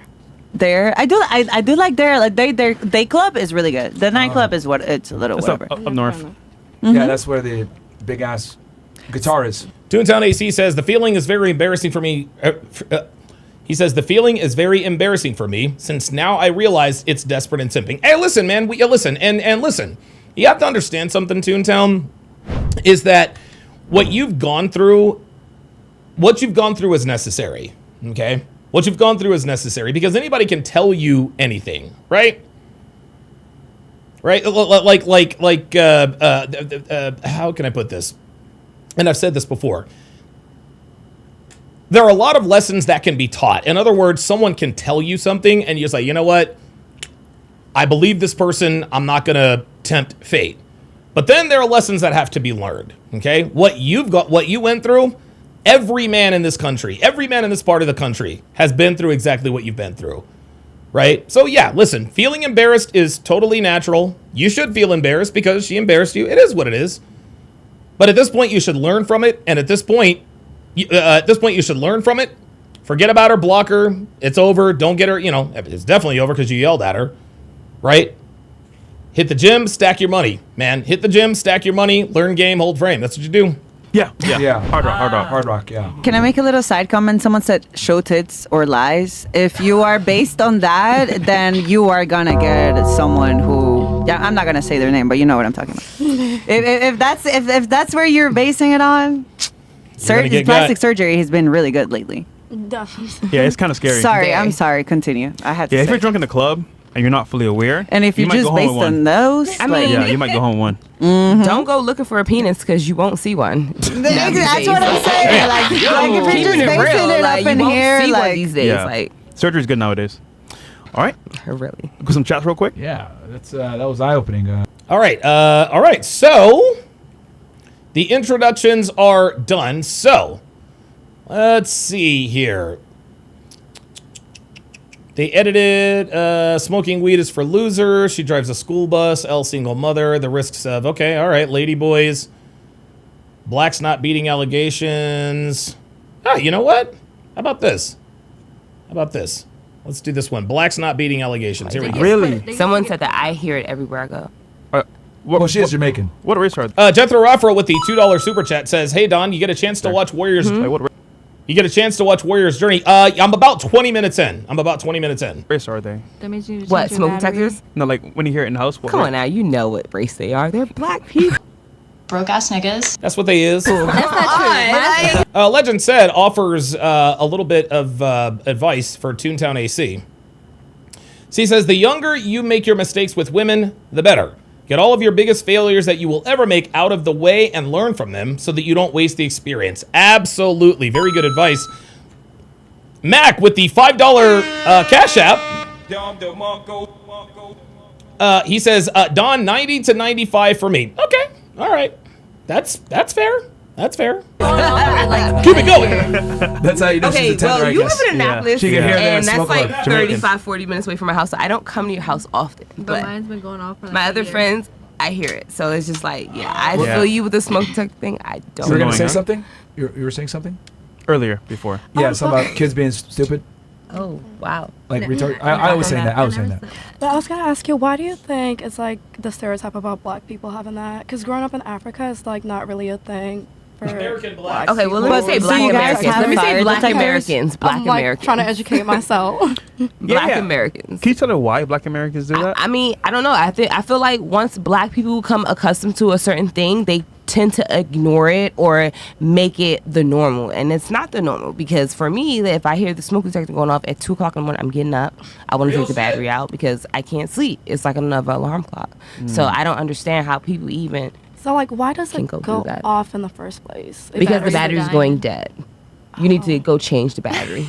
There, I do like there. Like their day club is really good. The nightclub is what it's a little It's whatever. up north. Yeah, that's where the big ass guitar is. Toontown AC says the feeling is very embarrassing for me. He says the feeling is very embarrassing for me since now I realize it's desperate and simping. Hey, listen, man. Listen and listen. You have to understand something, Toontown, is that what you've gone through is necessary. Okay, what you've gone through is necessary because anybody can tell you anything, right? Right? How can I put this? And I've said this before. There are a lot of lessons that can be taught. In other words, someone can tell you something and you're just like, you know what? I believe this person. I'm not going to tempt fate. But then there are lessons that have to be learned. Okay? What you went through, every man in this country, every man in this part of the country has been through exactly what you've been through. Right? So yeah, listen, feeling embarrassed is totally natural. You should feel embarrassed because she embarrassed you. It is what it is. But at this point, you should learn from it. And at this point, you should learn from it. Forget about her, block her. It's over. Don't get her, it's definitely over because you yelled at her. Right? Hit the gym, stack your money, man. Hit the gym, stack your money, learn game, hold frame. That's what you do. Yeah. Hard rock, yeah. Can I make a little side comment? Someone said show tits or lies. If you are based on that, then you are gonna get someone who, yeah, I'm not gonna say their name, but you know what I'm talking about. if that's where you're basing it on, plastic surgery has been really good lately. Yeah, it's kind of scary. Sorry, I'm sorry. Continue. I had to Yeah, if say. you're drunk in the club, and you're not fully aware. And if you might just go home based with one. on those, I mean, Yeah, you might go home one. Don't go looking for a penis because you won't see one. That's what I'm saying. Like if you're just Keeping it basing real, it like, up in you won't here, see one like these days. Yeah. Like, Surgery's good nowadays. All right. really. Go some chats real quick. Yeah, that was eye opening. All right. So the introductions are done. So let's see here. They edited smoking weed is for losers. She drives a school bus. L single mother. The risks of okay. All right, lady boys. Black's not beating allegations. Ah, you know what? How about this? Let's do this one. Black's not beating allegations. Here we go. Really? Someone said that I hear it everywhere I go. Well, she is Jamaican. What race are they? Jethro Raffro with the $2 super chat says, "Hey Don, you get a chance to watch Warriors. You get a chance to watch Warriors Journey. I'm about 20 minutes in. Race are they? That means you What, smoke detectors? No, like when you hear it in the house. Come on now, you know what race they are. They're black people. Broke ass niggas. That's what they is. That's not true. Legend said offers a little bit of advice for Toontown AC. So he says, the younger you make your mistakes with women, the better. Get all of your biggest failures that you will ever make out of the way and learn from them so that you don't waste the experience. Absolutely. Very good advice. Mac with the $5 Cash App. He says, Don, 90 to 95 for me. Okay. All right. That's fair. That's fair. Keep it going. That's how you know she's a tender, I you guess. live in Annapolis, She can hear and that that's smoke like like 35, 40 minutes away from my house, so I don't come to your house often. But mine's been going off for like my a other year. friends, I hear it. So it's just like, I Yeah. feel you with the smoke detector thing. I don't. You were gonna annoying, say huh? something? You were saying something? Earlier, before. Yeah, something about kids being stupid, Oh, wow. like retarded. I was saying that. I was saying that. But I was gonna ask you, why do you think it's like the stereotype about black people having that? Because growing up in Africa is like not really a thing. For American black. Okay, well, let me say So black you guys Americans. have Let me say fire black detectors? Americans. Black I'm like Americans. trying to educate myself. Black Yeah. Americans. Can you tell her why black Americans do that? I mean, I don't know. I feel like once black people become accustomed to a certain thing, they tend to ignore it or make it the normal, and it's not the normal. Because for me, if I hear the smoke detector going off at 2:00 in the morning, I'm getting up. I want to take the battery out because I can't sleep. It's like another alarm clock. So I don't understand how people even. So like, why does Can it go go do that. off in the first place? If Because the batteries are battery's dying? going dead. You need to go change the battery.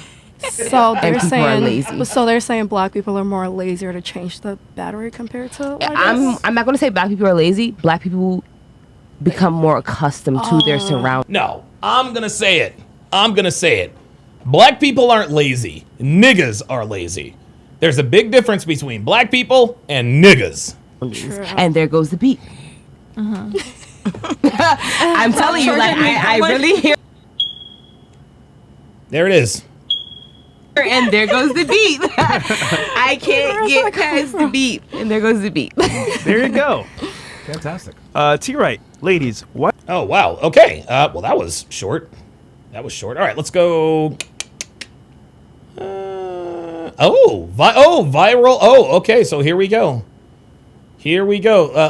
So And they're people are lazy. saying. So they're saying black people are more lazier to change the battery compared to. I'm not going to say black people are lazy. Black people become more accustomed to their surroundings. No, I'm going to say it. Black people aren't lazy. Niggas are lazy. There's a big difference between black people and niggas. And there goes the beat. I'm telling you, like, I really hear. There it is. And there goes the beat. I can't get past the beat. And there goes the beat. There you go. Fantastic. T-Right, ladies, what? Oh, wow. Okay. Well, that was short. All right, let's go. Viral. Oh, okay. So here we go.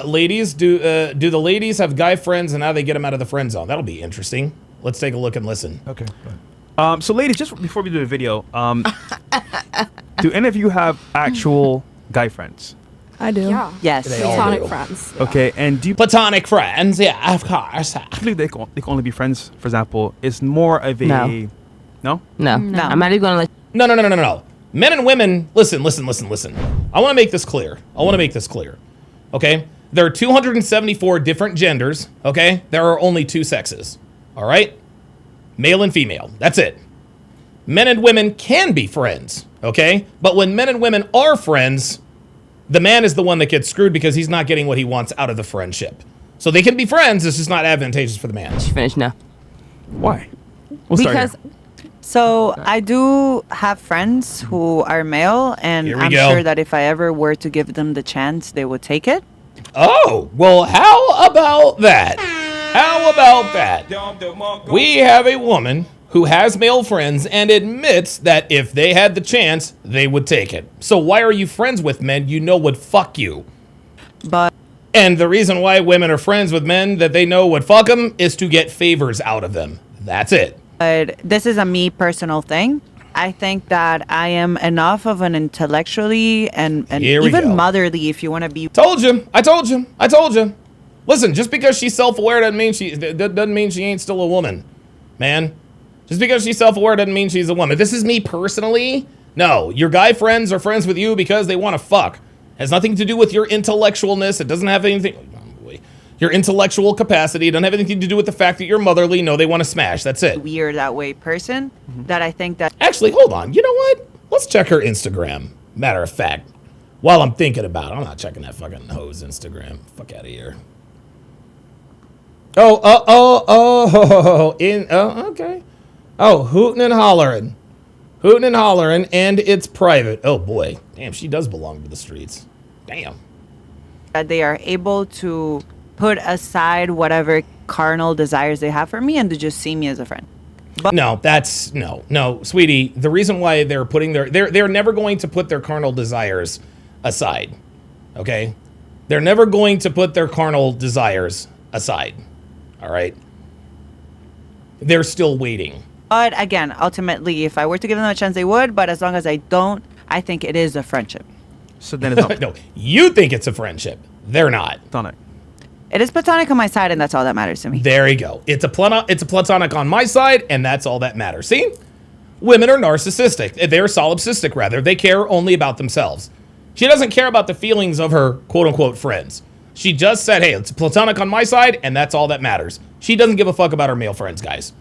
Ladies, do the ladies have guy friends and how they get them out of the friend zone? That'll be interesting. Let's take a look and listen. Okay. So ladies, just before we do the video, do any of you have actual guy friends? I do. Yeah. Yes. They all Platonic do. friends. Okay, and do you Platonic friends? Yeah, of course. I believe they can only be friends? For example, it's more of a No. No? No. I'm not even going to let No. Men and women, listen. I want to make this clear. Okay? There are 274 different genders, okay? There are only 2 sexes. All right? Male and female. That's it. Men and women can be friends, okay? But when men and women are friends, the man is the one that gets screwed because he's not getting what he wants out of the friendship. So they can be friends, it's just not advantageous for the man. finish now. Why? We'll start Because here. so I do have friends who are male, and Here we I'm go. sure that if I ever were to give them the chance, they would take it. Oh, well, how about that? We have a woman who has male friends and admits that if they had the chance, they would take it. So why are you friends with men you know would fuck you? But And the reason why women are friends with men that they know would fuck them is to get favors out of them. That's it. this is a me personal thing. I think that I am enough of an intellectually and Here we even go. motherly, if you want to be. Told you. I told you. I told you. Listen, just because she's self-aware doesn't mean she ain't still a woman, man. Just because she's self-aware doesn't mean she's a woman. This is me personally. No, your guy friends are friends with you because they want to fuck. Has nothing to do with your intellectualness. It doesn't have anything. Your intellectual capacity. It doesn't have anything to do with the fact that you're motherly. No, they want to smash. That's it. Weird that way person that I think that. Actually, hold on. You know what? Let's check her Instagram. Matter of fact, while I'm thinking about it, I'm not checking that fucking hoe's Instagram. Fuck out of here. Okay. Oh, hootin' and hollering. Hootin' and hollering, and it's private. Oh, boy. Damn, she does belong to the streets. Damn. That they are able to put aside whatever carnal desires they have for me and to just see me as a friend. But No, sweetie. The reason why they're putting they're never going to put their carnal desires aside. Okay? They're never going to put their carnal desires aside. All right? They're still waiting. But again, ultimately, if I were to give them a chance, they would. But as long as I don't, I think it is a friendship. So then it's not. No, you think it's a friendship. They're not. Platonic. It is platonic on my side, and that's all that matters to me. There you go. It's a platonic on my side, and that's all that matters. See? Women are narcissistic. They're solipsistic, rather. They care only about themselves. She doesn't care about the feelings of her quote-unquote friends. She just said, hey, it's platonic on my side, and that's all that matters. She doesn't give a fuck about her male friends, guys.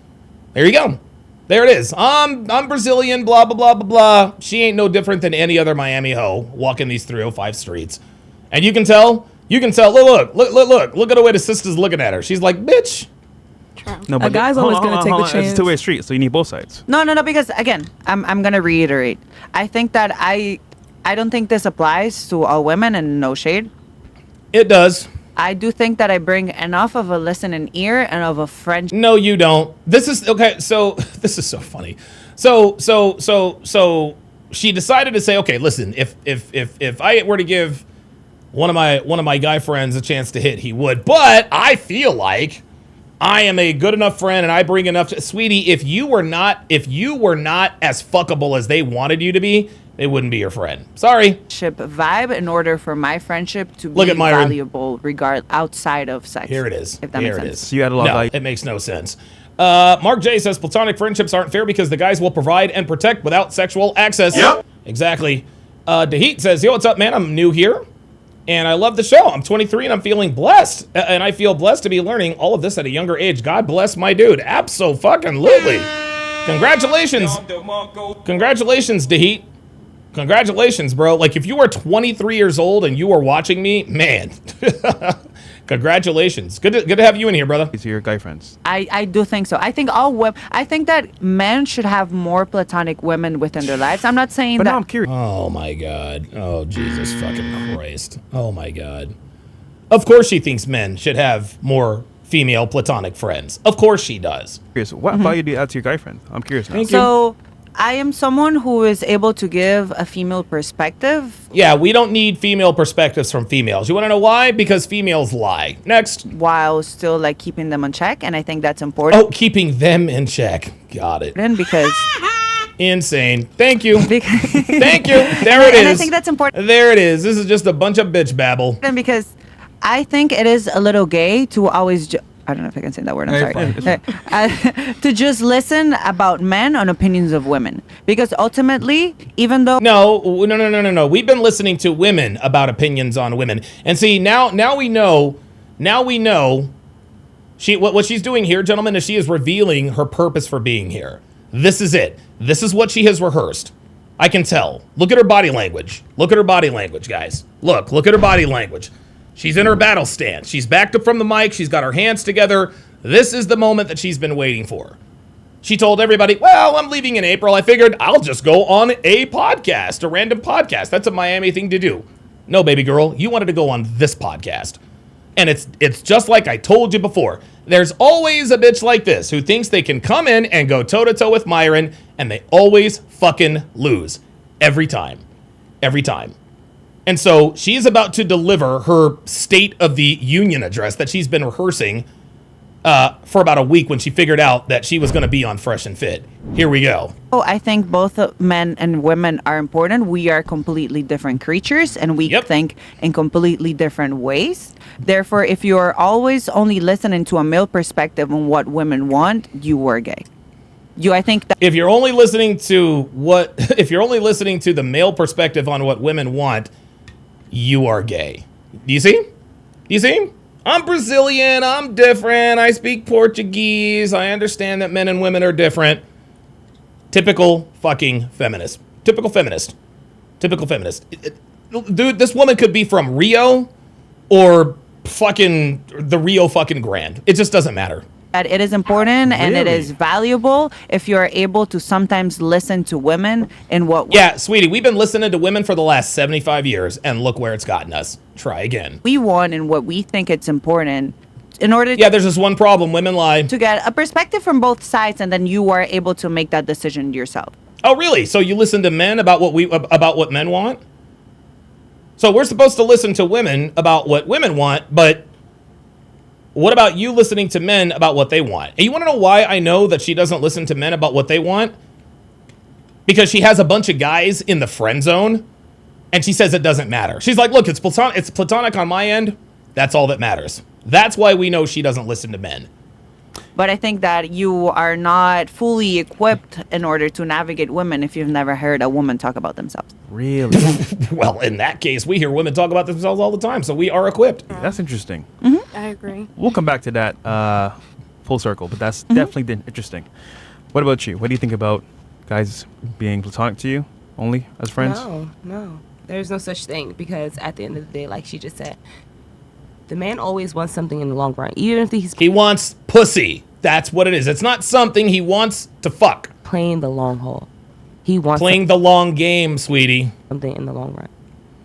There you go. There it is. I'm Brazilian, blah, blah, blah, blah, blah. She ain't no different than any other Miami hoe walking these 305 streets. And you can tell, look at the way the sister's looking at her. She's like, bitch. No, A guy's always gonna take the It's chance. a two-way street, so you need both sides. No, because again, I'm gonna reiterate. I think that I don't think this applies to all women, and no shade. It does. I do think that I bring enough of a listening ear and of a friendship. No, you don't. This is okay. So this is so funny. So she decided to say, okay, listen, if I were to give one of my guy friends a chance to hit, he would. But I feel like I am a good enough friend, and I bring enough. Sweetie, if you were not as fuckable as they wanted you to be, they wouldn't be your friend. Sorry. Vibe in order for my friendship to Look be at Myron. valuable outside of sex. Here it is. If that Here makes it sense. is. So you had a lot of value. It makes no sense. Mark J says platonic friendships aren't fair because the guys will provide and protect without sexual access. Yep. Exactly. Dahit says, yo, what's up, man? I'm new here, and I love the show. I'm 23, and I'm feeling blessed. And I feel blessed to be learning all of this at a younger age. God bless my dude. Abso-fucking-lutely. Congratulations. Congratulations, Dahit. Congratulations, bro. Like, if you are 23 years old and you are watching me, man, congratulations. Good to have you in here, brother. These are your guy friends. I do think so. I think I think that men should have more platonic women within their lives. I'm not saying But that. now I'm curious. Oh, my God. Oh, Jesus fucking Christ. Oh, my God. Of course she thinks men should have more female platonic friends. Of course she does. What value do you add to your guy friend? I'm curious now. So I am someone who is able to give a female perspective. Yeah, we don't need female perspectives from females. You want to know why? Because females lie. Next. While still like keeping them in check, and I think that's important. Oh, keeping them in check. Got it. Because insane. Thank you. Thank you. There it is. And I think that's important. There it is. This is just a bunch of bitch babble. And because I think it is a little gay to always. I don't know if I can say that word. I'm sorry. To just listen about men on opinions of women, because ultimately, even though no, we've been listening to women about opinions on women, and see now we know. What she's doing here, gentlemen, is she is revealing her purpose for being here. This is it. This is what she has rehearsed. I can tell. Look at her body language. Look at her body language, guys. Look at her body language. She's in her battle stance. She's backed up from the mic. She's got her hands together. This is the moment that she's been waiting for. She told everybody, well, I'm leaving in April. I figured I'll just go on a podcast, a random podcast. That's a Miami thing to do. No, baby girl, you wanted to go on this podcast. And it's just like I told you before. There's always a bitch like this who thinks they can come in and go toe-to-toe with Myron, and they always fucking lose. Every time. Every time. And so she's about to deliver her State of the Union address that she's been rehearsing for about a week when she figured out that she was going to be on Fresh and Fit. Here we go. Oh, I think both men and women are important. We are completely different creatures, and we think in completely different ways. Therefore, if you're always only listening to a male perspective on what women want, you are gay. I think that if you're only listening to the male perspective on what women want, you are gay. Do you see? Do you see? I'm Brazilian. I'm different. I speak Portuguese. I understand that men and women are different. Typical fucking feminist. Typical feminist. Typical feminist. Dude, this woman could be from Rio or fucking the Rio fucking Grande. It just doesn't matter. that it is important and it is valuable if you're able to sometimes listen to women in what Yeah, sweetie, we've been listening to women for the last 75 years, and look where it's gotten us. Try again. we want and what we think it's important in order Yeah, there's just one problem. Women lie. to get a perspective from both sides, and then you are able to make that decision yourself. Oh, really? So you listen to men about what men want? So we're supposed to listen to women about what women want, but what about you listening to men about what they want? And you want to know why I know that she doesn't listen to men about what they want? Because she has a bunch of guys in the friend zone, and she says it doesn't matter. She's like, look, it's platonic on my end. That's all that matters. That's why we know she doesn't listen to men. But I think that you are not fully equipped in order to navigate women if you've never heard a woman talk about themselves. Really? Well, in that case, we hear women talk about themselves all the time, so we are equipped. That's interesting. I agree. We'll come back to that full circle, but that's definitely interesting. What about you? What do you think about guys being platonic to you only as friends? No. There's no such thing, because at the end of the day, like she just said, the man always wants something in the long run. Even if he wants pussy. That's what it is. It's not something he wants to fuck. Playing the long haul. He wants playing the long game, sweetie. Something in the long run.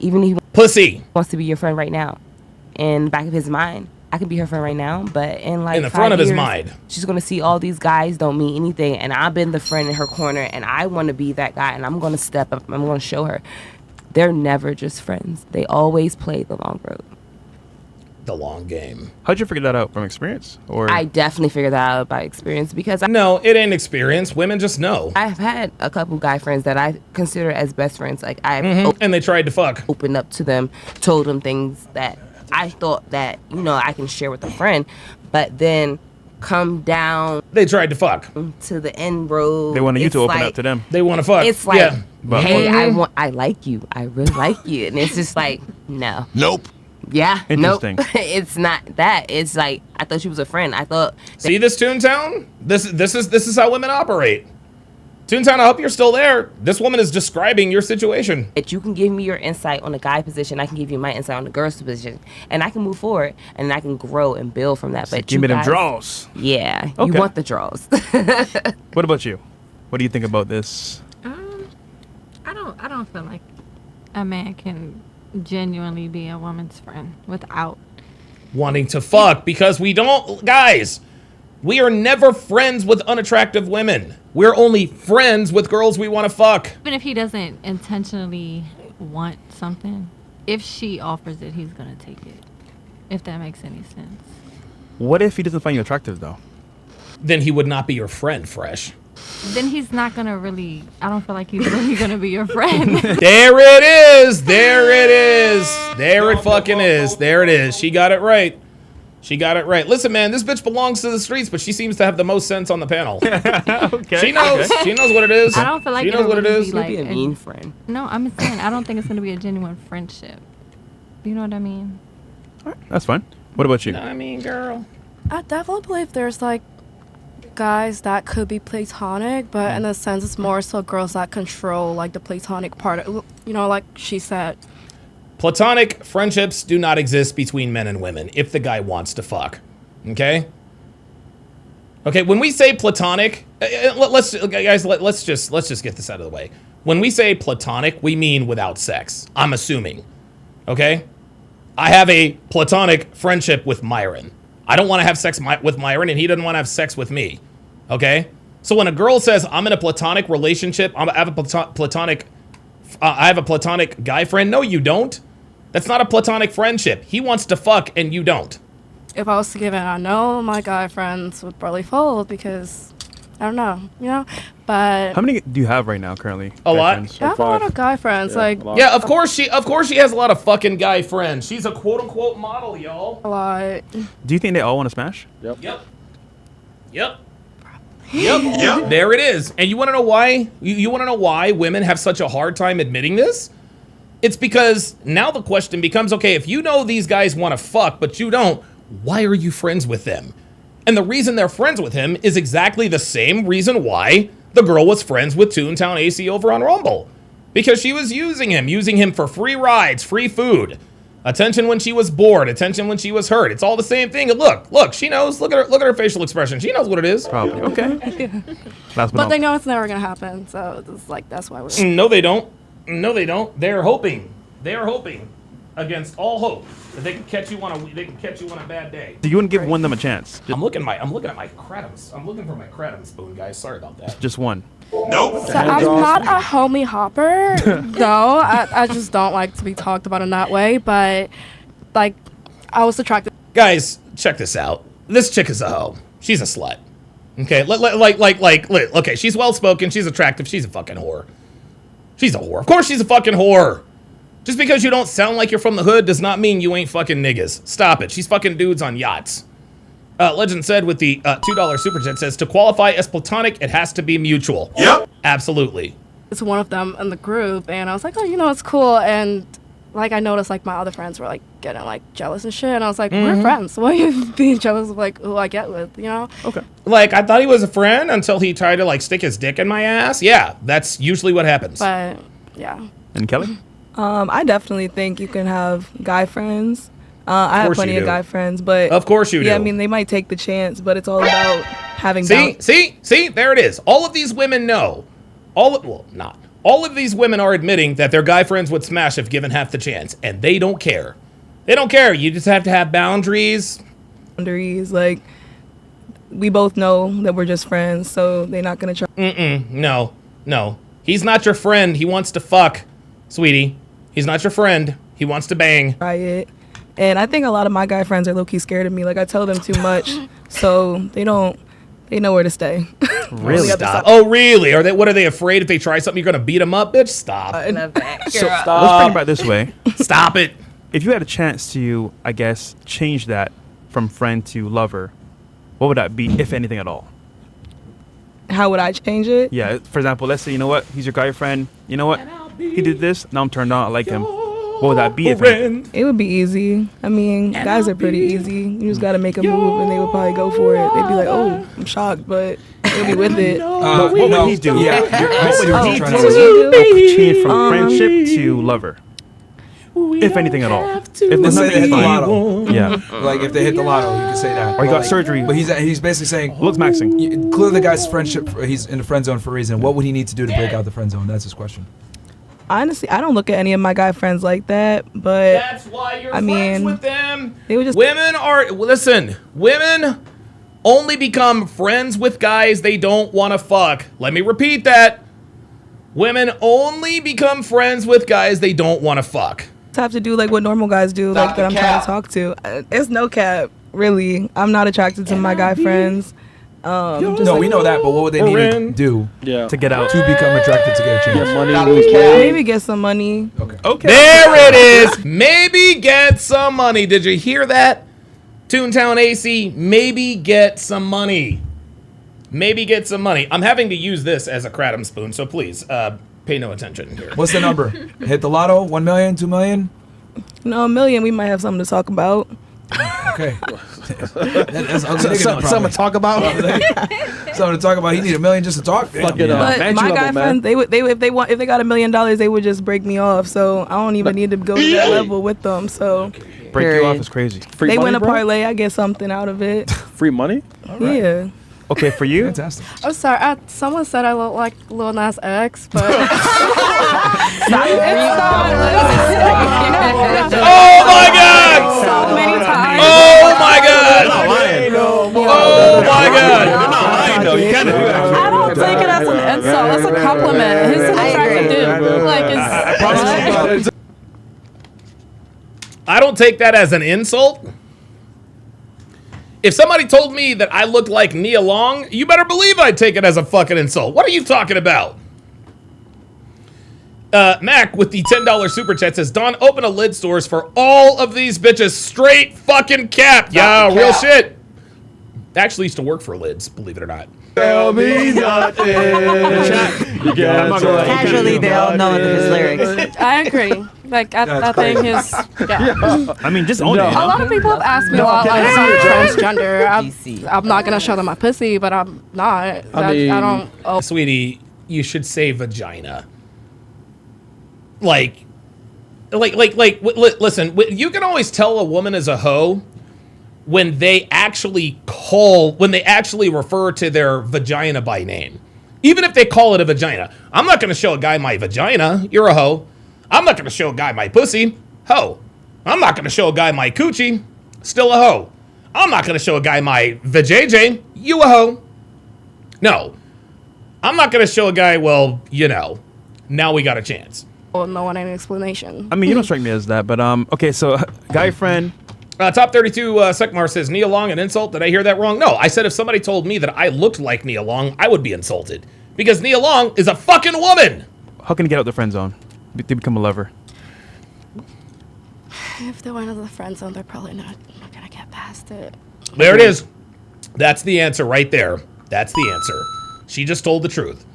Even if he pussy wants to be your friend right now. In the back of his mind, I can be her friend right now, but in like in the 5 front of his years, mind, she's gonna see all these guys don't mean anything, and I've been the friend in her corner, and I want to be that guy, and I'm gonna step up. I'm gonna show her. They're never just friends. They always play the long road. The long game. How'd you figure that out? From experience? Or I definitely figured that out by experience, because no, it ain't experience. Women just know. I've had a couple guy friends that I consider as best friends. Like and they tried to fuck. Opened up to them, told them things that I thought that I can share with a friend, but then come down. They tried to fuck to the end road. They wanted you to open up to them. They want to fuck. It's like, yeah. Hey, I like you. I really like you, and it's just like, no. Nope. Yeah, Interesting. Nope. It's not that. It's like, I thought she was a friend. I thought. See this Toontown? This is how women operate. Toontown, I hope you're still there. This woman is describing your situation. That you can give me your insight on the guy position, I can give you my insight on the girl's position, and I can move forward and I can grow and build from that. So but give me them draws. Yeah, Okay. you want the draws. What about you? What do you think about this? I don't feel like a man can genuinely be a woman's friend without wanting to fuck, because we don't, guys, we are never friends with unattractive women. We're only friends with girls we want to fuck. even if he doesn't intentionally want something, if she offers it, he's gonna take it, if that makes any sense. What if he doesn't find you attractive though? Then he would not be your friend, Fresh. Then he's not gonna really, I don't feel like he's really gonna be your friend. There it is. There it is. There it fucking is. There it is. She got it right. She got it right. Listen, man, this bitch belongs to the streets, but she seems to have the most sense on the panel. Okay. She knows. She knows what it is. I don't feel like she knows what it is. Maybe a mean friend. No, I'm saying I don't think it's gonna be a genuine friendship. You know what I mean? That's fine. What about you? You know what I mean, girl? I definitely believe there's like guys that could be platonic, but in a sense it's more so girls that control like the platonic part of, like she said. Platonic friendships do not exist between men and women if the guy wants to fuck. Okay? Okay, when we say platonic, let's just get this out of the way. When we say platonic, we mean without sex. I'm assuming. Okay? I have a platonic friendship with Myron. I don't want to have sex with Myron, and he doesn't want to have sex with me. Okay? So when a girl says, I'm in a platonic relationship, I have a platonic guy friend. No, you don't. That's not a platonic friendship. He wants to fuck, and you don't. if I was to give in, I know my guy friends would probably fold because I don't know, you know. But How many do you have right now currently? A guy lot. friends? I have a lot of guy friends. Like Yeah, of course she has a lot of fucking guy friends. She's a quote unquote model, y'all. a lot. Do you think they all want to smash? Yep. Yep. There it is. And you want to know why? You want to know why women have such a hard time admitting this? It's because now the question becomes, okay, if you know these guys want to fuck, but you don't, why are you friends with them? And the reason they're friends with him is exactly the same reason why the girl was friends with Toontown AC over on Rumble. Because she was using him for free rides, free food, attention when she was bored, attention when she was hurt. It's all the same thing. And look, she knows. Look at her facial expression. She knows what it is. Probably. Okay. But they know it's never gonna happen. So it's like that's why we're. No, they don't. They're hoping. They are hoping against all hope that they can catch you on a bad day. So you wouldn't give one of them a chance? I'm looking at my kratom. I'm looking for my kratom spoon, guys. Sorry about that. Just one. Nope. So I'm not a homie hopper. No, I just don't like to be talked about in that way. But like, I was attracted. Guys, check this out. This chick is a hoe. She's a slut. Okay, okay, she's well spoken. She's attractive. She's a fucking whore. She's a whore. Of course, she's a fucking whore. Just because you don't sound like you're from the hood does not mean you ain't fucking niggas. Stop it. She's fucking dudes on yachts. Legend said with the $2 super chat says, to qualify as platonic, it has to be mutual. Yep. Absolutely. It's one of them in the group, and I was like, oh, you know, it's cool. And like, I noticed like my other friends were like getting like jealous and shit, and I was like, we're friends. Why are you being jealous of like who I get with? You know? Okay. Like, I thought he was a friend until he tried to like stick his dick in my ass. Yeah, that's usually what happens. But yeah. And Kelly? I definitely think you can have guy friends. I have plenty of guy friends, but of course you do. Yeah, I mean they might take the chance, but it's all about having. See, there it is. All of these women know. All of these women are admitting that their guy friends would smash if given half the chance, and they don't care. They don't care. You just have to have boundaries. Like, we both know that we're just friends, so they're not gonna try. No. He's not your friend. He wants to fuck, sweetie. He's not your friend. He wants to bang. Try it. And I think a lot of my guy friends are low-key scared of me. Like, I tell them too much, so they know where to stay. Really? Stop. Oh, really? What are they afraid if they try something you're gonna beat them up, bitch? Stop. So let's bring it back this way. Stop it. If you had a chance to, I guess, change that from friend to lover, what would that be, if anything at all? How would I change it? Yeah, for example, let's say, you know what, he's your guy friend. You know what, he did this, now I'm turned on, I like him. What would that be if anything? It would be ezy. I mean, guys are pretty easy. You just gotta make a move and they would probably go for it. They'd be like, oh, I'm shocked, but they'll be with it. What would he do? Yeah. What would he do? Change from friendship to lover. If anything at all. If Let's say they hit the lotto. Yeah. Like if they hit the lotto, you can say that. Or he got surgery. But he's basically saying, looks maxing. Clearly the guy's friendship, he's in the friend zone for a reason. What would he need to do to break out the friend zone? That's his question. Honestly, I don't look at any of my guy friends like that, but that's why you're friends with them. They would just women only become friends with guys they don't want to fuck. Let me repeat that. Women only become friends with guys they don't want to fuck. Have to do like what normal guys do, like that I'm trying to talk to. It's no cap, really. I'm not attracted to my guy friends. No, we know that, but what would they need to do to get out? To become attracted to get a chance? Maybe get some money. Okay. There it is. Maybe get some money. Did you hear that? Toontown AC, maybe get some money. Maybe get some money. I'm having to use this as a kratom spoon, so please pay no attention here. What's the number? Hit the lotto? 1 million? 2 million? No, $1 million. We might have something to talk about. Okay. Something to talk about. Something to talk about. He need $1 million just to talk. Fuck it But up. my guy friends, if they got $1 million, they would just break me off. So I don't even need to go to that level with them. So break you off is crazy. Free they money, win a bro? parlay, I get something out of it. Free money? Yeah. Okay, for you? Fantastic. I'm sorry. Someone said I look like Lil Nas X, but Oh my God! So many times. Oh my God! Oh my God! I don't take it as an insult. That's a compliment. He's an attractive dude. Like, it's. I don't take that as an insult. If somebody told me that I looked like Nia Long, you better believe I'd take it as a fucking insult. What are you talking about? Mac with the $10 super chat says, Don, open a lid stores for all of these bitches. Straight fucking cap. Yeah, real shit. Actually used to work for lids, believe it or not. Tell me nothing. Casually, they all know his lyrics. I agree. Like, that thing is, yeah. I mean, just own it. A lot of people have asked me a lot, like, I'm transgender. I'm not going to show them my pussy, but I'm not. I don't. Oh. Sweetie, you should say vagina. Listen, you can always tell a woman is a hoe when they actually refer to their vagina by name. Even if they call it a vagina. I'm not going to show a guy my vagina. You're a hoe. I'm not going to show a guy my pussy. Hoe. I'm not going to show a guy my coochie. Still a hoe. I'm not going to show a guy my vajayjay. You a hoe. No. I'm not going to show a guy, well, you know, now we got a chance. No one any explanation. I mean, you don't strike me as that, but okay, so guy friend. Top 32 Sekmar says, Nia Long an insult? Did I hear that wrong? No, I said if somebody told me that I looked like Nia Long, I would be insulted. Because Nia Long is a fucking woman! How can you get out the friend zone? They become a lover. If they went into the friend zone, they're probably not gonna get past it. There it is. That's the answer right there. That's the answer. She just told the truth.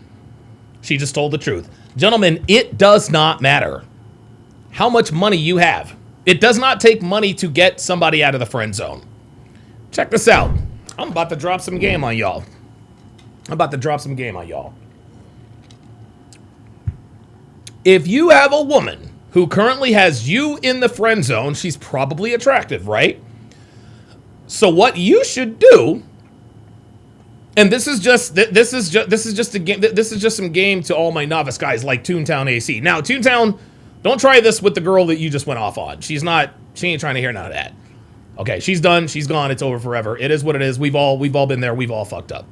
She just told the truth. Gentlemen, it does not matter how much money you have. It does not take money to get somebody out of the friend zone. Check this out. I'm about to drop some game on y'all. If you have a woman who currently has you in the friend zone, she's probably attractive, right? So what you should do, and this is just some game to all my novice guys like Toontown AC. Now, Toontown, don't try this with the girl that you just went off on. She ain't trying to hear none of that. Okay, she's done, she's gone, it's over forever. It is what it is. We've all been there, we've all fucked up.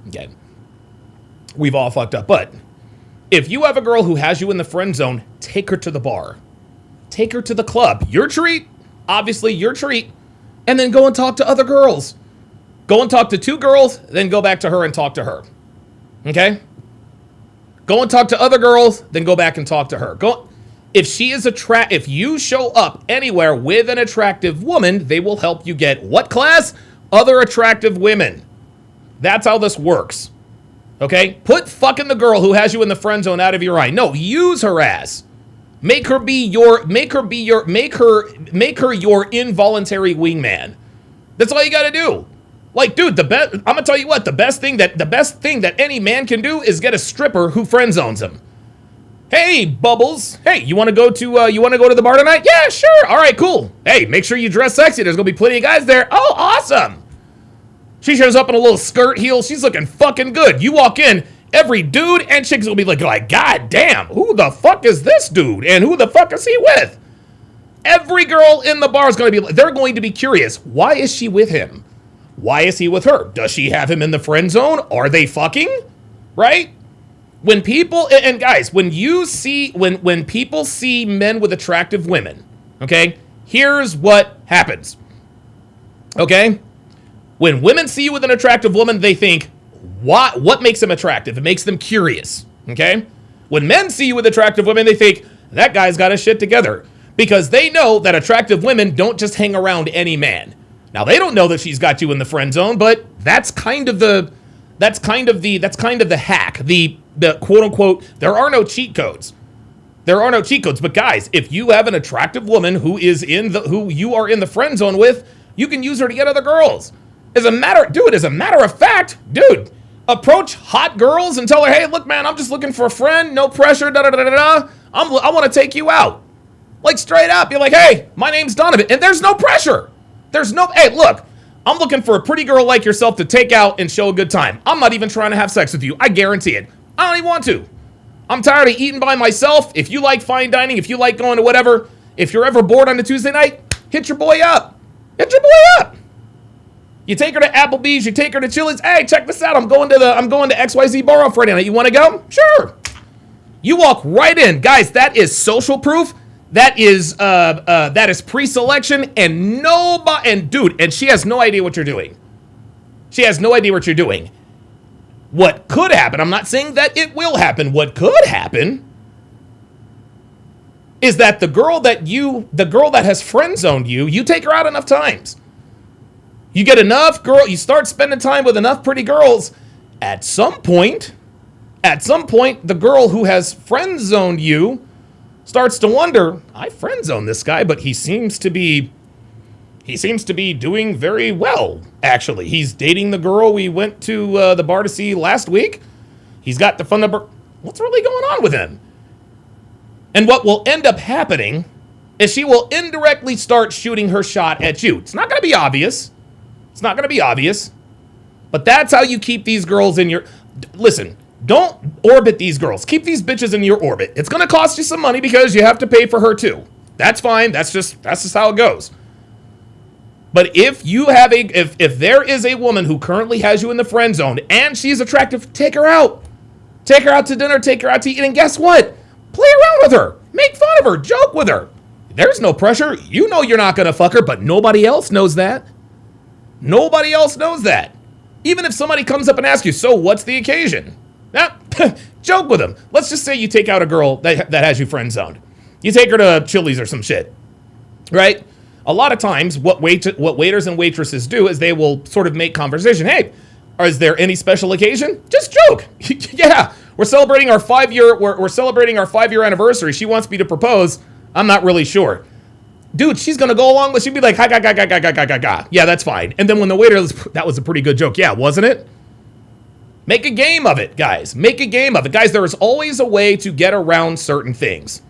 Okay. We've all fucked up. But if you have a girl who has you in the friend zone, take her to the bar. Take her to the club. Your treat, obviously your treat, and then go and talk to other girls. Go and talk to 2 girls, then go back to her and talk to her. Okay? Go and talk to other girls, then go back and talk to her. If you show up anywhere with an attractive woman, they will help you get what class? Other attractive women. That's how this works. Okay? Put fucking the girl who has you in the friend zone out of your eye. No, use her ass. Make her your involuntary wingman. That's all you got to do. Like, dude, I'm gonna tell you what, the best thing that any man can do is get a stripper who friend zones him. Hey, Bubbles. Hey, you want to go to the bar tonight? Yeah, sure. All right, cool. Hey, make sure you dress sexy. There's gonna be plenty of guys there. Oh, awesome. She shows up in a little skirt heel. She's looking fucking good. You walk in, every dude and chicks will be like, God damn, who the fuck is this dude? And who the fuck is he with? Every girl in the bar is they're going to be curious. Why is she with him? Why is he with her? Does she have him in the friend zone? Are they fucking? Right? When people, and guys, when people see men with attractive women, okay, here's what happens. Okay? When women see you with an attractive woman, they think, what makes them attractive? It makes them curious. Okay? When men see you with attractive women, they think, that guy's got his shit together. Because they know that attractive women don't just hang around any man. Now, they don't know that she's got you in the friend zone, but that's kind of the hack. The quote unquote, there are no cheat codes. There are no cheat codes. But guys, if you have an attractive woman who you are in the friend zone with, you can use her to get other girls. As a matter of fact, dude, approach hot girls and tell her, hey, look, man, I'm just looking for a friend, no pressure, I want to take you out. Like, straight up, you're like, hey, my name's Donovan, and there's no pressure. Hey, look, I'm looking for a pretty girl like yourself to take out and show a good time. I'm not even trying to have sex with you. I guarantee it. I don't even want to. I'm tired of eating by myself. If you like fine dining, if you like going to whatever, if you're ever bored on a Tuesday night, hit your boy up. You take her to Applebee's, you take her to Chili's. Hey, check this out. I'm going to XYZ bar on Friday night. You want to go? Sure. You walk right in. Guys, that is social proof that is pre-selection, and and she has no idea what you're doing. She has no idea what you're doing. What could happen, I'm not saying that it will happen, what could happen is that the girl that has friend zoned you take her out enough times. You get enough you start spending time with enough pretty girls. At some point, the girl who has friend zoned you starts to wonder, I friend zoned this guy, but he seems to be doing very well, actually. He's dating the girl we went to the bar to see last week. He's got the phone number. What's really going on with him? And what will end up happening is she will indirectly start shooting her shot at you. It's not going to be obvious. But that's how you keep these girls in your... Listen, don't orbit these girls. Keep these bitches in your orbit. It's going to cost you some money because you have to pay for her too. That's fine. That's just how it goes. But if you have if there is a woman who currently has you in the friend zone and she's attractive, take her out. Take her out to dinner, take her out to eat, and guess what? Play around with her. Make fun of her. Joke with her. There's no pressure. You know you're not going to fuck her, but nobody else knows that. Nobody else knows that. Even if somebody comes up and asks you, so what's the occasion? Joke with them. Let's just say you take out a girl that has you friend zoned. You take her to Chili's or some shit, right? A lot of times, what waiters and waitresses do is they will sort of make conversation. Hey, is there any special occasion? Just joke. Yeah, we're celebrating our 5-year. We're celebrating our 5-year anniversary. She wants me to propose. I'm not really sure. Dude, she's gonna go along with. She'd be like, "Hi, ga. Yeah, that's fine." And then when the waiter, that was a pretty good joke. Yeah, wasn't it? Make a game of it, guys. Make a game of it, guys. There is always a way to get around certain things.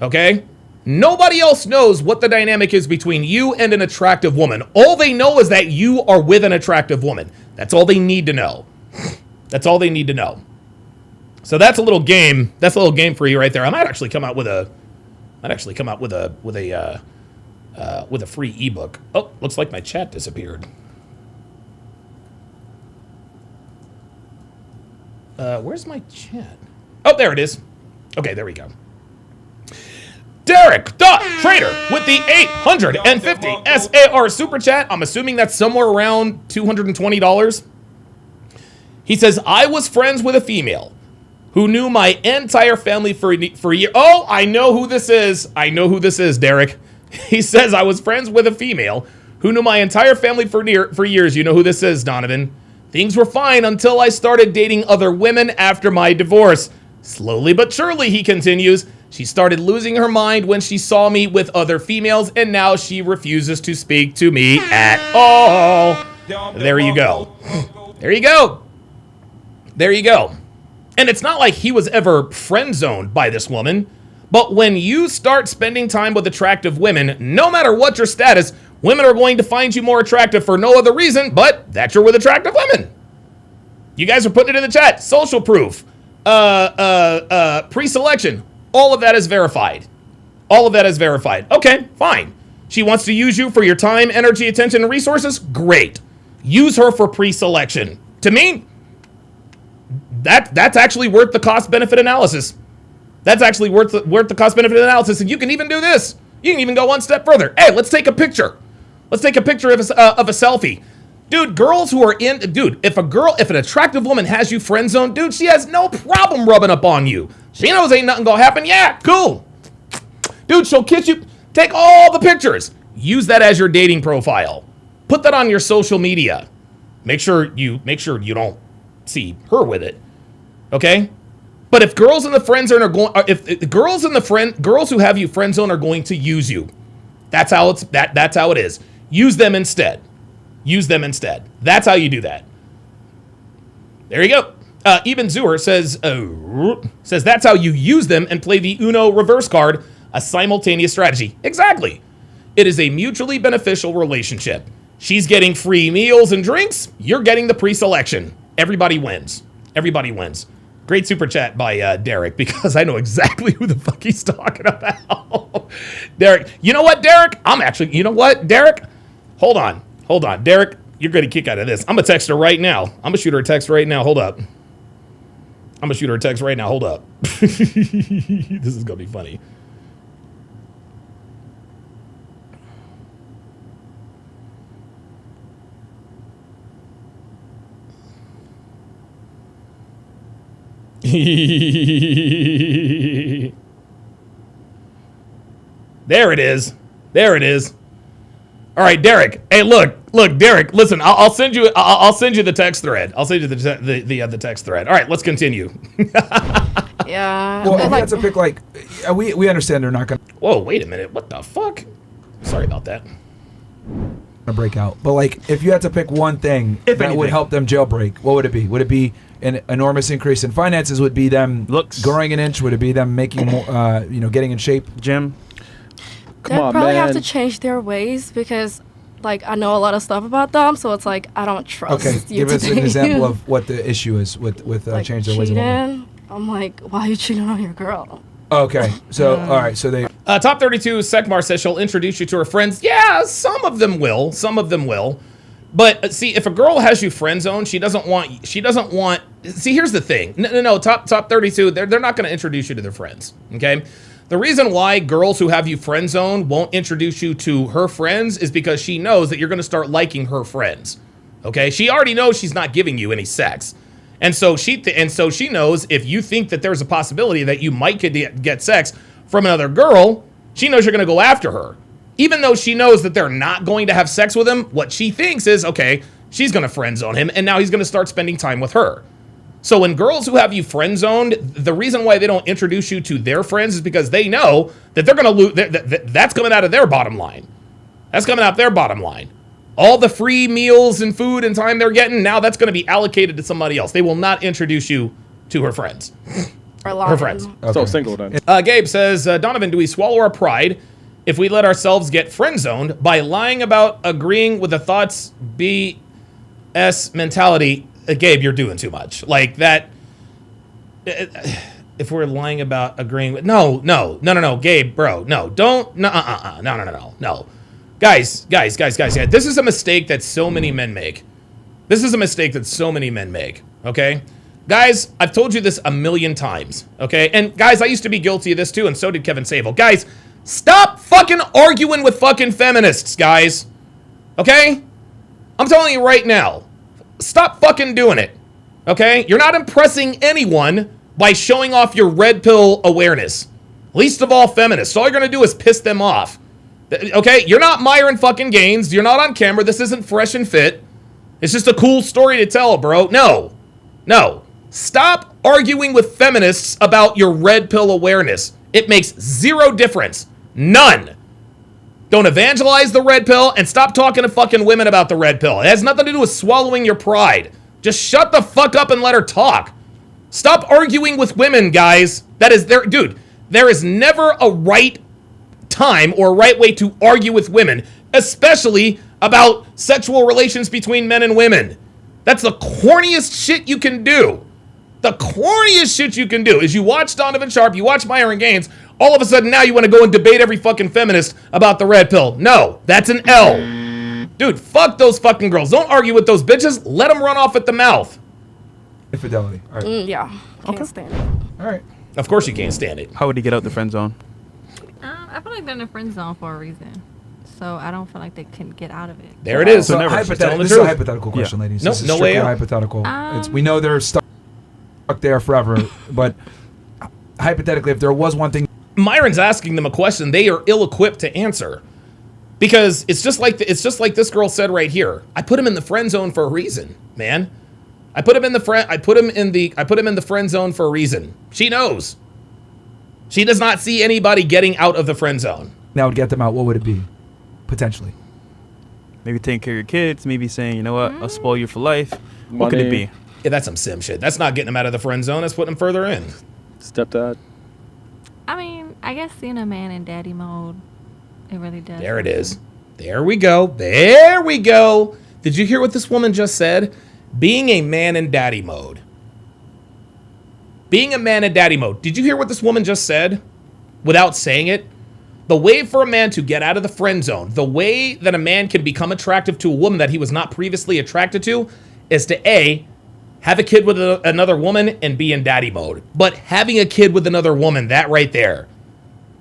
Okay. Nobody else knows what the dynamic is between you and an attractive woman. All they know is that you are with an attractive woman. That's all they need to know. That's all they need to know. So that's a little game. That's a little game for you right there. I might actually come out with a free ebook. Oh, looks like my chat disappeared. Where's my chat? Oh, there it is. Okay, there we go. Derek Trader with the 850 SAR super chat. I'm assuming that's somewhere around $220. He says, I was friends with a female who knew my entire family for a year. Oh, I know who this is. I know who this is, Derek. He says, I was friends with a female who knew my entire family for years. You know who this is, Donovan. Things were fine until I started dating other women after my divorce. Slowly but surely, he continues, she started losing her mind when she saw me with other females, and now she refuses to speak to me at all. There you go. There you go. There you go. And it's not like he was ever friend-zoned by this woman, but when you start spending time with attractive women, no matter what your status, women are going to find you more attractive for no other reason but that you're with attractive women. You guys are putting it in the chat. Social proof. Pre-selection. All of that is verified. All of that is verified. Okay, fine. She wants to use you for your time, energy, attention, and resources? Great. Use her for pre-selection. To me, that's actually worth the cost-benefit analysis. That's actually worth the cost-benefit analysis. And you can even do this. You can even go one step further. Hey, let's take a picture. Let's take a picture of a selfie. Dude, girls who are if an attractive woman has you friend zoned, dude, she has no problem rubbing up on you. She knows ain't nothing gonna happen. Yeah, cool. Dude, she'll kiss you. Take all the pictures. Use that as your dating profile. Put that on your social media. Make sure you don't see her with it. Okay? But if girls in the friend zone are going, girls who have you friend zone are going to use you. That's how it is. Use them instead. Use them instead. That's how you do that. There you go. Eben Zuer says that's how you use them and play the Uno reverse card, a simultaneous strategy. Exactly. It is a mutually beneficial relationship. She's getting free meals and drinks. You're getting the pre-selection. Everybody wins. Everybody wins. Great super chat by Derek, because I know exactly who the fuck he's talking about. Derek, you know what, Derek? Derek? Hold on. Derek, you're going to kick out of this. I'm going to text her right now. I'm going to shoot her a text right now. Hold up. This is going to be funny. There it is. There it is. All right, Derek. Hey, look, Derek. Listen, I'll send you. I'll send you the text thread. I'll send you the text thread. All right, let's continue. Yeah. Well, if you had to pick, like, we understand they're not gonna. Whoa, wait a minute. What the fuck? Sorry about that. Break out, but like, if you had to pick one thing that would anything. help them jailbreak, what would it be? Would it be an enormous increase in finances? Would it be them looks growing an inch? Would it be them making more, getting in shape? Gym. They probably have to change their ways because, like, I know a lot of stuff about them, so it's like I don't trust. Okay, you give us an to- example of what the issue is with like change their ways. Of women. cheating. I'm like, why are you cheating on your girl? Okay, so all right, so they. Top 32 Sekmar says she'll introduce you to her friends. Yeah, some of them will. Some of them will. But see, if a girl has you friend zoned, she doesn't want. See, here's the thing. No. Top 32. They're not going to introduce you to their friends. Okay. The reason why girls who have you friend zoned won't introduce you to her friends is because she knows that you're going to start liking her friends. Okay. She already knows she's not giving you any sex. And so she knows if you think that there's a possibility that you might get sex from another girl, she knows you're going to go after her. Even though she knows that they're not going to have sex with him, what she thinks is, okay, she's going to friend zone him, and now he's going to start spending time with her. So when girls who have you friend zoned, the reason why they don't introduce you to their friends is because they know that they're going to lose. That's coming out of their bottom line. That's coming out their bottom line. All the free meals and food and time they're getting, now that's going to be allocated to somebody else. They will not introduce you to her friends. Her friends. Okay. So single then. Gabe says, Donovan, do we swallow our pride if we let ourselves get friend zoned by lying about agreeing with the thoughts BS mentality? Gabe, you're doing too much. Like that. If we're lying about agreeing with, no, Gabe, bro, no, don't, no. Guys, yeah, this is a mistake that so many men make. Okay? Guys, I've told you this a million times, okay? And guys, I used to be guilty of this too, and so did Kevin Sable. Guys, stop fucking arguing with fucking feminists, guys. Okay? I'm telling you right now. Stop fucking doing it. Okay? You're not impressing anyone by showing off your red pill awareness. Least of all feminists. All you're gonna do is piss them off. Okay? You're not Myron fucking Gaines. You're not on camera. This isn't Fresh and Fit. It's just a cool story to tell, bro. No. Stop arguing with feminists about your red pill awareness. It makes zero difference. None. Don't evangelize the red pill and stop talking to fucking women about the red pill. It has nothing to do with swallowing your pride. Just shut the fuck up and let her talk. Stop arguing with women, guys. That is there, dude. There is never a right time or right way to argue with women, especially about sexual relations between men and women. That's the corniest shit you can do. The corniest shit you can do is you watch Donovan Sharp, you watch Myron Gaines, all of a sudden now you want to go and debate every fucking feminist about the red pill. No, that's an L. Dude, fuck those fucking girls. Don't argue with those bitches. Let them run off at the mouth. Infidelity. All right. Yeah. Can't stand it. All right. Of course you can't stand it. How would he get out the friend zone? I feel like they're in the friend zone for a reason. So I don't feel like they can get out of it. There it is. So Never. this is a hypothetical question, ladies. No, This is no strictly way out. hypothetical. We know they're stuck there forever, but hypothetically, if there was one thing. Myron's asking them a question they are ill-equipped to answer, because it's just like this girl said right here. I put him in the friend zone for a reason, man. I put him in the friend zone for a reason. She knows. She does not see anybody getting out of the friend zone. That would get them out. What would it be? Potentially. Maybe taking care of your kids. Maybe saying, you know what, I'll spoil you for life. What could it be? Yeah, that's some sim shit. That's not getting them out of the friend zone. That's putting them further in. Stepdad. I mean, I guess seeing a man in daddy mode, it really does. There it is. There we go. There we go. Did you hear what this woman just said? Being a man in daddy mode. Being a man in daddy mode. Did you hear what this woman just said? Without saying it? The way for a man to get out of the friend zone, the way that a man can become attractive to a woman that he was not previously attracted to, is to A, have a kid with another woman and be in daddy mode. But having a kid with another woman, that right there,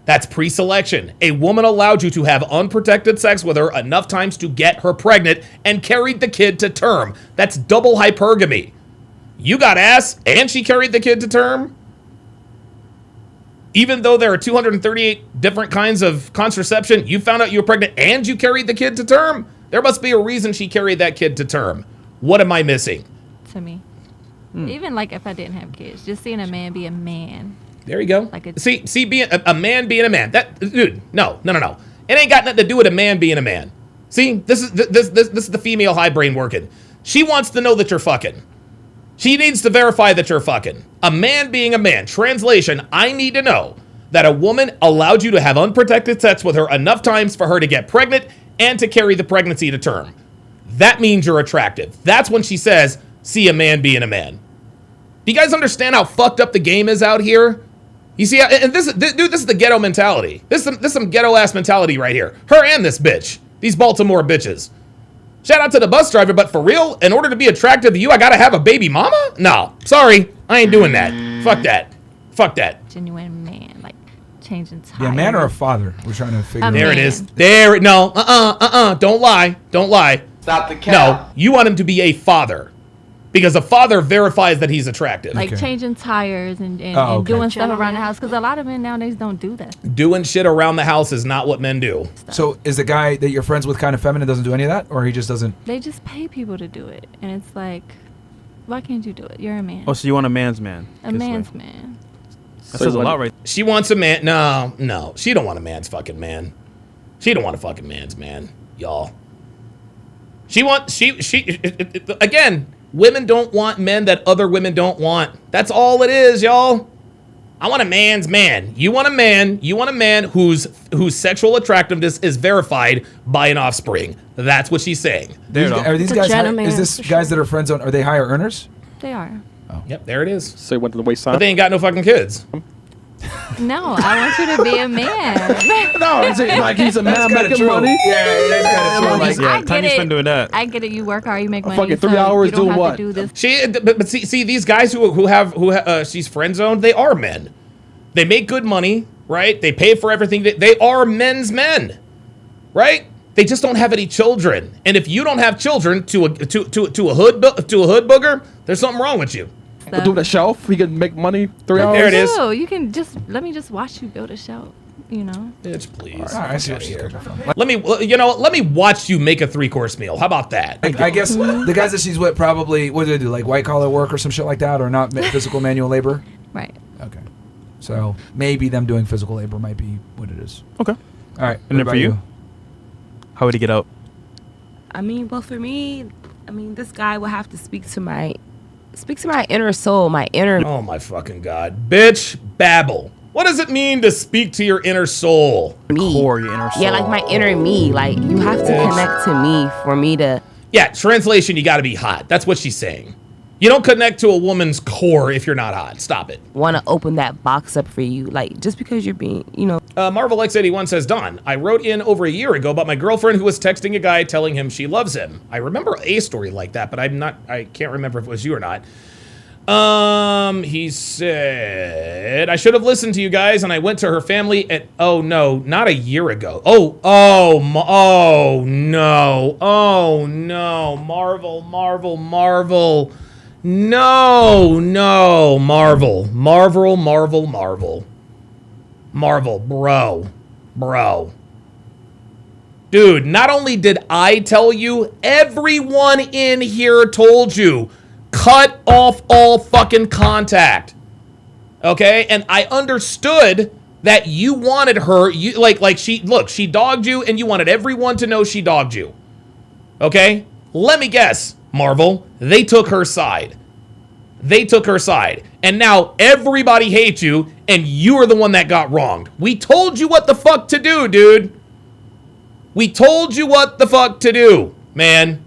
that's pre-selection. A woman allowed you to have unprotected sex with her enough times to get her pregnant and carried the kid to term. That's double hypergamy. You got ass and she carried the kid to term? Even though there are 238 different kinds of contraception, you found out you were pregnant and you carried the kid to term? There must be a reason she carried that kid to term. What am I missing? To me. Even like if I didn't have kids, just seeing a man be a man. There you go. Like see, being a man being a man. That dude, no. It ain't got nothing to do with a man being a man. See, this is the female high brain working. She wants to know that you're fucking. She needs to verify that you're fucking. A man being a man. Translation, I need to know that a woman allowed you to have unprotected sex with her enough times for her to get pregnant and to carry the pregnancy to term. That means you're attractive. That's when she says, see a man being a man. Do you guys understand how fucked up the game is out here? You see, and this is the ghetto mentality. This is some ghetto ass mentality right here. Her and this bitch. These Baltimore bitches. Shout out to the bus driver, but for real, in order to be attractive to you, I gotta have a baby mama? No, sorry, I ain't doing that. Fuck that. Fuck that. Genuine man, like changing tires. Yeah, man or a father? We're trying to figure. There it is. There. No. Don't lie. Don't lie. Stop the cap. No, you want him to be a father, because a father verifies that he's attractive. Like changing tires and doing stuff around the house, because a lot of men nowadays don't do that. Doing shit around the house is not what men do. So is the guy that you're friends with kind of feminine, doesn't do any of that, or he just doesn't? They just pay people to do it, and it's like, why can't you do it? You're a man. Oh, so you want a man's man? A man's man. That says a lot, right? She wants a man. No, she don't want a man's fucking man. She don't want a fucking man's man, y'all. Again, women don't want men that other women don't want. That's all it is, y'all. I want a man's man. You want a man whose sexual attractiveness is verified by an offspring. That's what she's saying. Are these guys? Is this guys that are friend zone? Are they higher earners? They are. Oh. Yep, there it is. So went to the wayside. But they ain't got no fucking kids. No, I want you to be a man. No, is it like he's a man making true. money? Yeah, that's kind of true. I get time you spend doing that. I get it. You work hard, you make money. Fucking 3 hours you don't doing have what? To do this. But see these guys she's friend zoned. They are men. They make good money, right? They pay for everything. They are men's men, right? They just don't have any children. And if you don't have children to a hood booger, there's something wrong with you. Do the shelf. He can make money 3 hours. There it is. You can let me just watch you build a shelf. You know. Bitch, please. All right, I see what she's coming from. Let me watch you make a 3-course meal. How about that? I guess the guys that she's with probably, what do they do, like white collar work or some shit like that, or not physical manual labor? Right. Okay. So maybe them doing physical labor might be what it is. Okay. All right. And then for you, how would he get out? I mean, well, for me, this guy will have to speak to my inner soul, my inner. Oh my fucking god, bitch, babble. What does it mean to speak to your inner soul? Me. Core, your inner soul. Yeah, like my inner me. Like you have to connect to me for me to. Yeah, translation, you got to be hot. That's what she's saying. You don't connect to a woman's core if you're not hot. Stop it. Want to open that box up for you, like just because you're being, Marvel X81 says, Don, I wrote in over a year ago about my girlfriend who was texting a guy telling him she loves him. I remember a story like that, but I can't remember if it was you or not. He said, I should have listened to you guys, and I went to her family at, oh no, not a year ago. Oh no, Marvel. No, Marvel, bro. Dude, not only did I tell you, everyone in here told you, cut off all fucking contact. Okay? And I understood that you wanted her, she dogged you and you wanted everyone to know she dogged you. Okay? Let me guess, Marvel, they took her side. And now everybody hates you, and you are the one that got wronged. We told you what the fuck to do, dude. We told you what the fuck to do, man.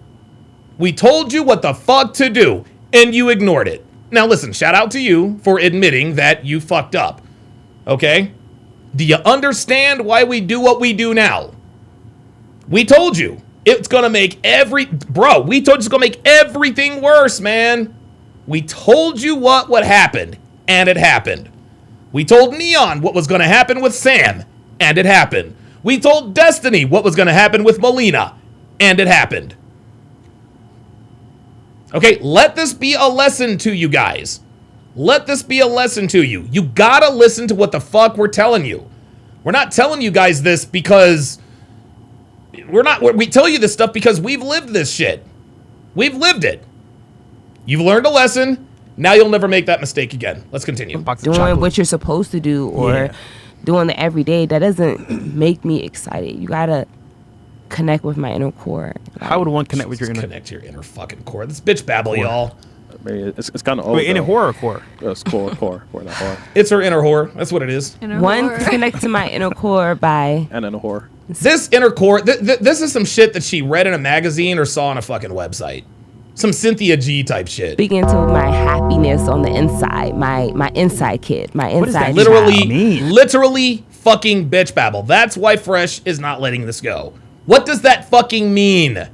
We told you what the fuck to do, and you ignored it. Now listen, shout out to you for admitting that you fucked up. Okay? Do you understand why we do what we do now? We told you. It's gonna make we told you it's gonna make everything worse, man. We told you what would happen, and it happened. We told Neon what was gonna happen with Sam, and it happened. We told Destiny what was gonna happen with Melina, and it happened. Okay, let this be a lesson to you guys. Let this be a lesson to you. You gotta listen to what the fuck we're telling you. We're not telling you guys this because we tell you this stuff because we've lived this shit. We've lived it. You've learned a lesson. Now you'll never make that mistake again. Let's continue. Doing what you're supposed to do or doing it every day, that doesn't make me excited. You gotta connect with my inner core. How would one connect with your inner? Connect to your inner fucking core. This bitch babble, y'all. I mean, it's kind of old. Wait, inner horror or core? It's core, not horror. It's her inner whore. That's what it is. One, connect to my inner core by... And inner horror. This inner core, this is some shit that she read in a magazine or saw on a fucking website. Some Cynthia G type shit. Speaking to my happiness on the inside, my inside kid, my inside literally fucking bitch babble. That's why Fresh is not letting this go. What does that fucking mean?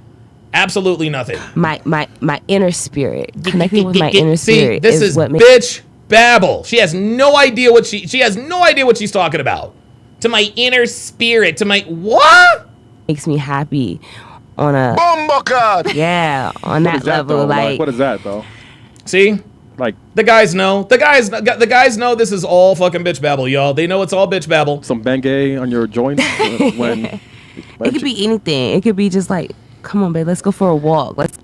Absolutely nothing. My inner spirit. Connecting with my inner spirit. This is what bitch babble. She has no idea what she has no idea what she's talking about. To my inner spirit, to my what? Makes me happy on a Bumblecard. Yeah, on that level. Though? Like what is that though? See? Like the guys know. The guys know this is all fucking bitch babble, y'all. They know it's all bitch babble. Some Bengay on your joints when it could be anything. It could be just like, come on, babe, let's go for a walk. Let's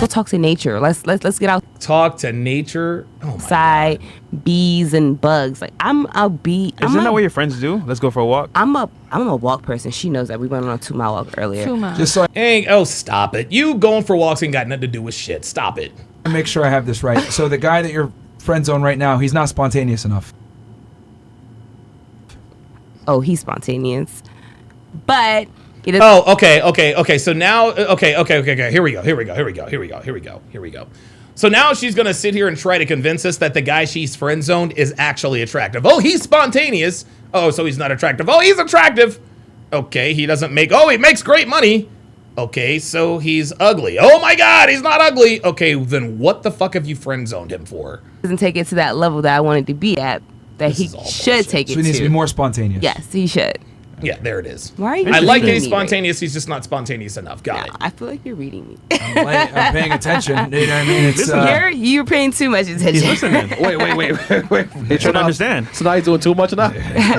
go talk to nature. Let's get out. Talk to nature. Oh my outside, bees and bugs. Like Isn't that what your friends do? Let's go for a walk. I'm a walk person. She knows that. We went on a 2-mile walk earlier. 2 miles. Just so oh, stop it. You going for walks ain't got nothing to do with shit. Stop it. I make sure I have this right. So the guy that you're friend zone right now, he's not spontaneous enough. Oh, he's spontaneous, but. Oh, okay. So now, okay. Here we go. So now she's gonna sit here and try to convince us that the guy she's friend zoned is actually attractive. Oh, he's spontaneous. Oh, so he's not attractive. Oh, he's attractive. Okay, he doesn't make. Oh, he makes great money. Okay, so he's ugly. Oh my God, he's not ugly. Okay, then what the fuck have you friend zoned him for? Doesn't take it to that level that I wanted to be at. That he should take it to. So he needs to be more spontaneous. Yes, he should. Yeah, there it is. Why are you I like reading he's me, spontaneous. He's just not spontaneous enough. Got it. I feel like you're reading me. I'm paying attention. You know what I mean? It's, you're paying too much attention. He's listening. Wait. They should understand. So now he's doing too much of that?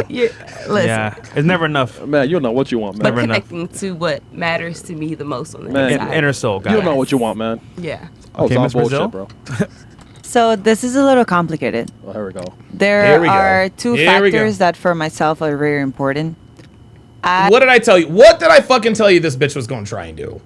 Listen. Yeah, it's never enough. Man, you don't know what you want, man. But connecting to what matters to me the most on the man, inside. Inner soul, guys. You don't know what you want, man. Yeah. Oh, Okay, it's all Miss bullshit, Brazil? bro. So this is a little complicated. Oh, here we go. There are two factors that for myself are very important. What did I tell you? What did I fucking tell you this bitch was going to try and do?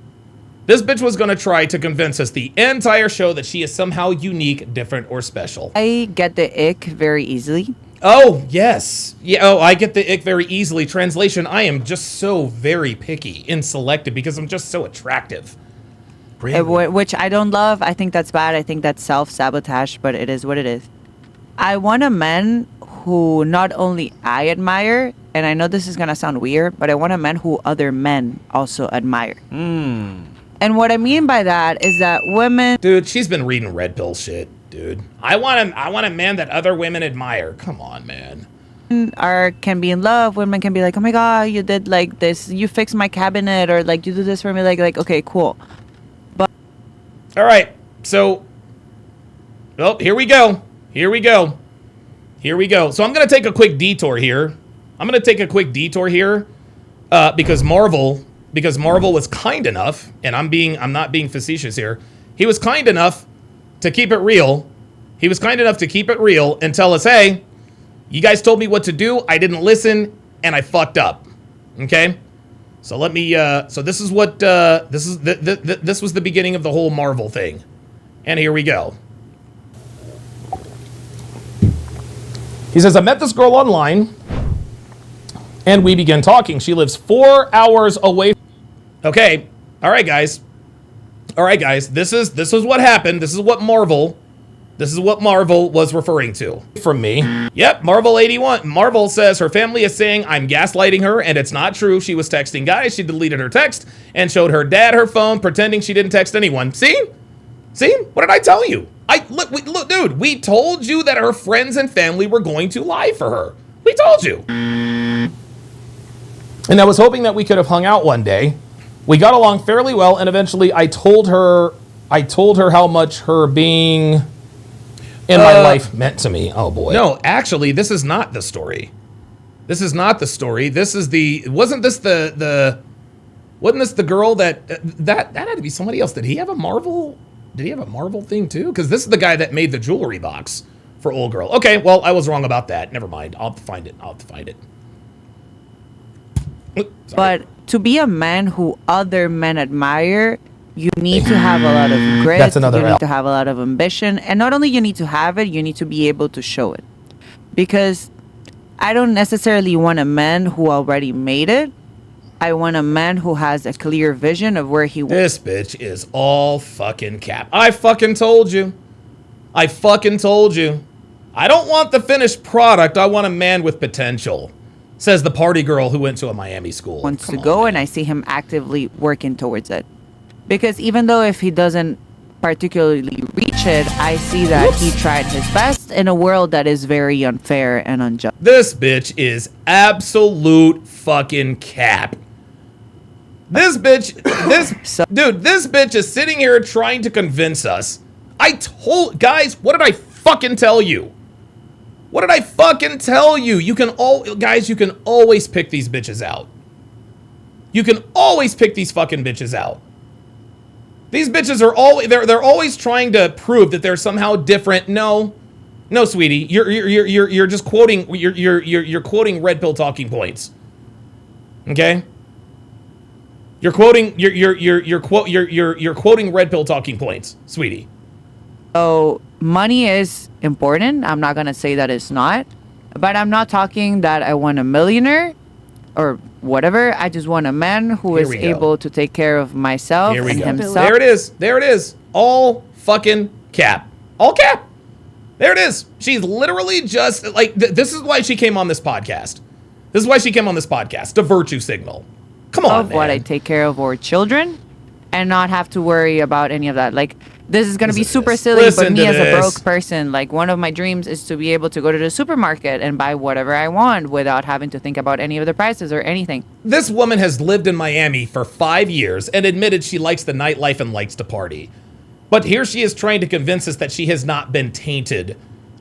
This bitch was going to try to convince us the entire show that she is somehow unique, different, or special. I get the ick very easily. Oh, yes. Yeah, oh, I get the ick very easily. Translation, I am just so very picky and selective because I'm just so attractive. Which I don't love. I think that's bad. I think that's self-sabotage, but it is what it is. I want a man who not only I admire, and I know this is going to sound weird, but I want a man who other men also admire. And what I mean by that is that women... Dude, she's been reading red pill shit, dude. I want a man that other women admire. Come on, man. Can be in love. Women can be like, oh my God, you did like this. You fixed my cabinet, or like you do this for me. Like okay, cool. But all right, so... Oh, here we go. So I'm going to take a quick detour here. Because Marvel was kind enough, and I'm not being facetious here. He was kind enough to keep it real. And tell us, hey, you guys told me what to do. I didn't listen, and I fucked up. Okay? So let me, so this is what, this was the beginning of the whole Marvel thing. And here we go. He says, I met this girl online, and we began talking. She lives 4 hours away. Okay. All right, guys. This is what happened. This is what Marvel was referring to from me. Yep, Marvel 81. Marvel says her family is saying I'm gaslighting her, and it's not true. She was texting guys. She deleted her text and showed her dad her phone, pretending she didn't text anyone. See? What did I tell you? Look, dude, we told you that her friends and family were going to lie for her. We told you. And I was hoping that we could have hung out one day. We got along fairly well, and eventually I told her I told her how much her being in my life meant to me. Oh boy. No, actually, this is not the story. This is not the story. This is the. Wasn't this the? Wasn't this the girl that had to be somebody else? Did he have a Marvel? Did he have a Marvel thing too? Because this is the guy that made the jewelry box for Old Girl. Okay, well, I was wrong about that. Never mind. I'll have to find it. But to be a man who other men admire, you need to have a lot of grit. That's another You L. need to have a lot of ambition. And not only you need to have it, you need to be able to show it. Because I don't necessarily want a man who already made it. I want a man who has a clear vision of where he wants. This bitch is all fucking cap. I fucking told you. I don't want the finished product. I want a man with potential. Says the party girl who went to a Miami school. Wants to go, and I see him actively working towards it. Because even though if he doesn't particularly reach it, I see that he tried his best in a world that is very unfair and unjust. This bitch is absolute fucking cap. This bitch, this bitch is sitting here trying to convince us. Guys, what did I fucking tell you? What did I fucking tell you? You can always pick these bitches out. You can always pick these fucking bitches out. These bitches are always they're always trying to prove that they're somehow different. No, sweetie, you're just quoting you're quoting red pill talking points. Okay? You're quoting you're quoting red pill talking points, sweetie. So money is important. I'm not gonna say that it's not, but I'm not talking that I want a millionaire or whatever. I just want a man who is able to take care of myself and himself. There it is. All fucking cap. All cap. There it is. She's literally just like this is why she came on this podcast. The virtue signal. Come on, man. What I take care of our children and not have to worry about any of that. Like, this is going to be super silly, but me as a broke person, like, one of my dreams is to be able to go to the supermarket and buy whatever I want without having to think about any of the prices or anything. This woman has lived in Miami for 5 years and admitted she likes the nightlife and likes to party. But here she is trying to convince us that she has not been tainted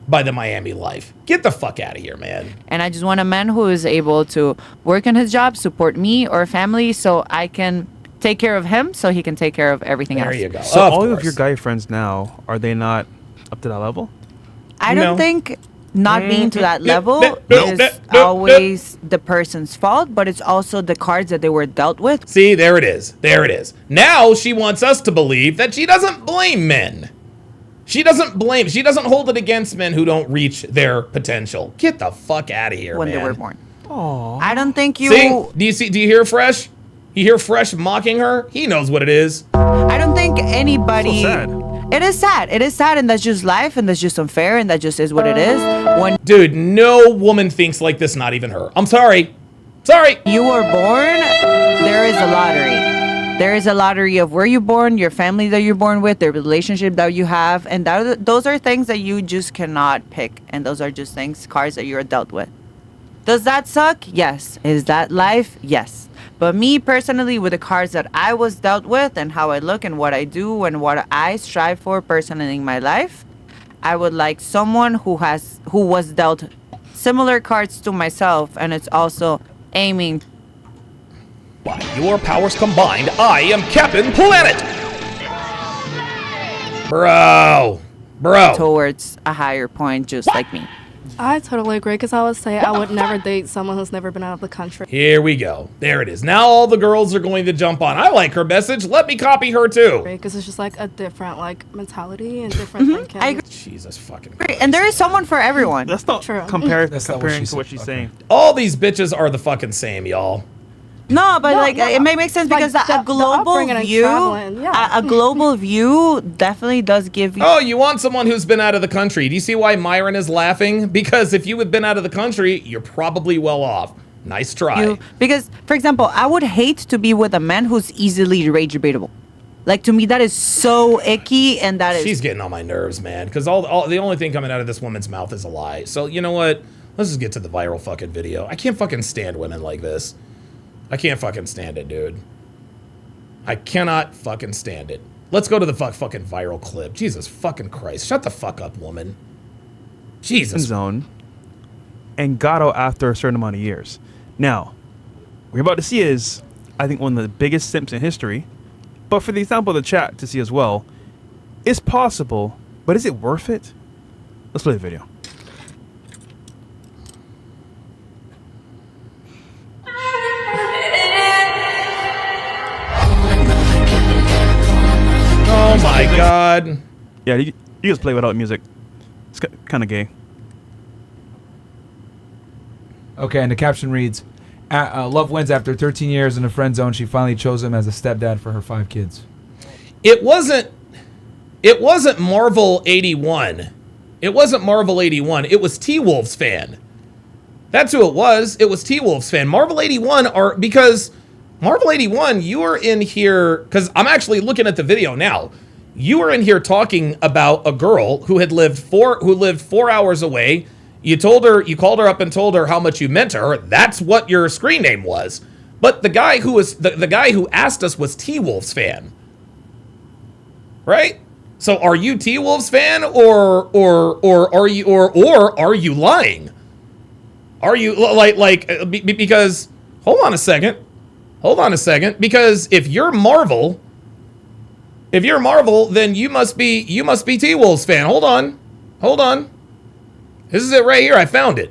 by the Miami life. Get the fuck out of here, man. And I just want a man who is able to work on his job, support me or family so I can take care of him so he can take care of everything else. There you go. So all of your guy friends now, are they not up to that level? I don't think not being to that level is always the person's fault, but it's also the cards that they were dealt with. See, there it is. Now she wants us to believe that she doesn't blame men. She doesn't hold it against men who don't reach their potential. Get the fuck out of here, when man. they were born. Aww. I don't think you... See? Do you hear Fresh? You hear Fresh mocking her? He knows what it is. I don't think anybody... So sad. It is sad. It is sad, and that's just life, and that's just unfair, and that just is what it is. Dude, no woman thinks like this, not even her. I'm sorry. You were born, there is a lottery. There is a lottery of where you're born, your family that you're born with, the relationship that you have, and those are things that you just cannot pick, and those are just cards that you're dealt with. Does that suck? Yes. Is that life? Yes. But me personally, with the cards that I was dealt with and how I look and what I do and what I strive for personally in my life, I would like someone who was dealt similar cards to myself, and it's also aiming. By your powers combined, I am Captain Planet! Bro. Towards a higher point, just like me. I totally agree, because I would say I would never date someone who's never been out of the country. Here we go. There it is. Now all the girls are going to jump on. I like her message. Let me copy her too. Because it's just like a different mentality and different thinking. I agree. Jesus fucking Christ. And there is someone for everyone. That's not comparing to what she's saying. All these bitches are the fucking same, y'all. No, but it may make sense because a global view, a global view definitely does give you. Oh, you want someone who's been out of the country? Do you see why Myron is laughing? Because if you had been out of the country, you're probably well off. Nice try. Because, for example, I would hate to be with a man who's easily rage baitable. Like, to me, that is so icky, and that is. She's getting on my nerves, man. Because all the only thing coming out of this woman's mouth is a lie. So you know what? Let's just get to the viral fucking video. I can't fucking stand women like this. I can't fucking stand it, dude. I cannot fucking stand it. Let's go to the fucking viral clip. Jesus fucking Christ. Shut the fuck up, woman. Jesus. Zone and got out after a certain amount of years. Now, what you're about to see is, I think, one of the biggest simps in history. But for the example of the chat to see as well, it's possible, but is it worth it? Let's play the video. Oh my God. Yeah, you just play without music. It's kind of gay. Okay, and the caption reads, love wins after 13 years in the friend zone. She finally chose him as a stepdad for her 5 kids. It wasn't Marvel 81. It wasn't Marvel 81. It was T-Wolves fan. That's who it was. It was T-Wolves fan. Marvel 81 because Marvel 81, you were in here, because I'm actually looking at the video now. You were in here talking about a girl who lived 4 hours away. You called her up and told her how much you meant to her. That's what your screen name was. But the guy who was the guy who asked us was T-Wolves fan. Right? So are you T-Wolves fan or are you lying? Are you because hold on a second. Because if you're Marvel, then you must be T-Wolves fan. Hold on. This is it right here. I found it.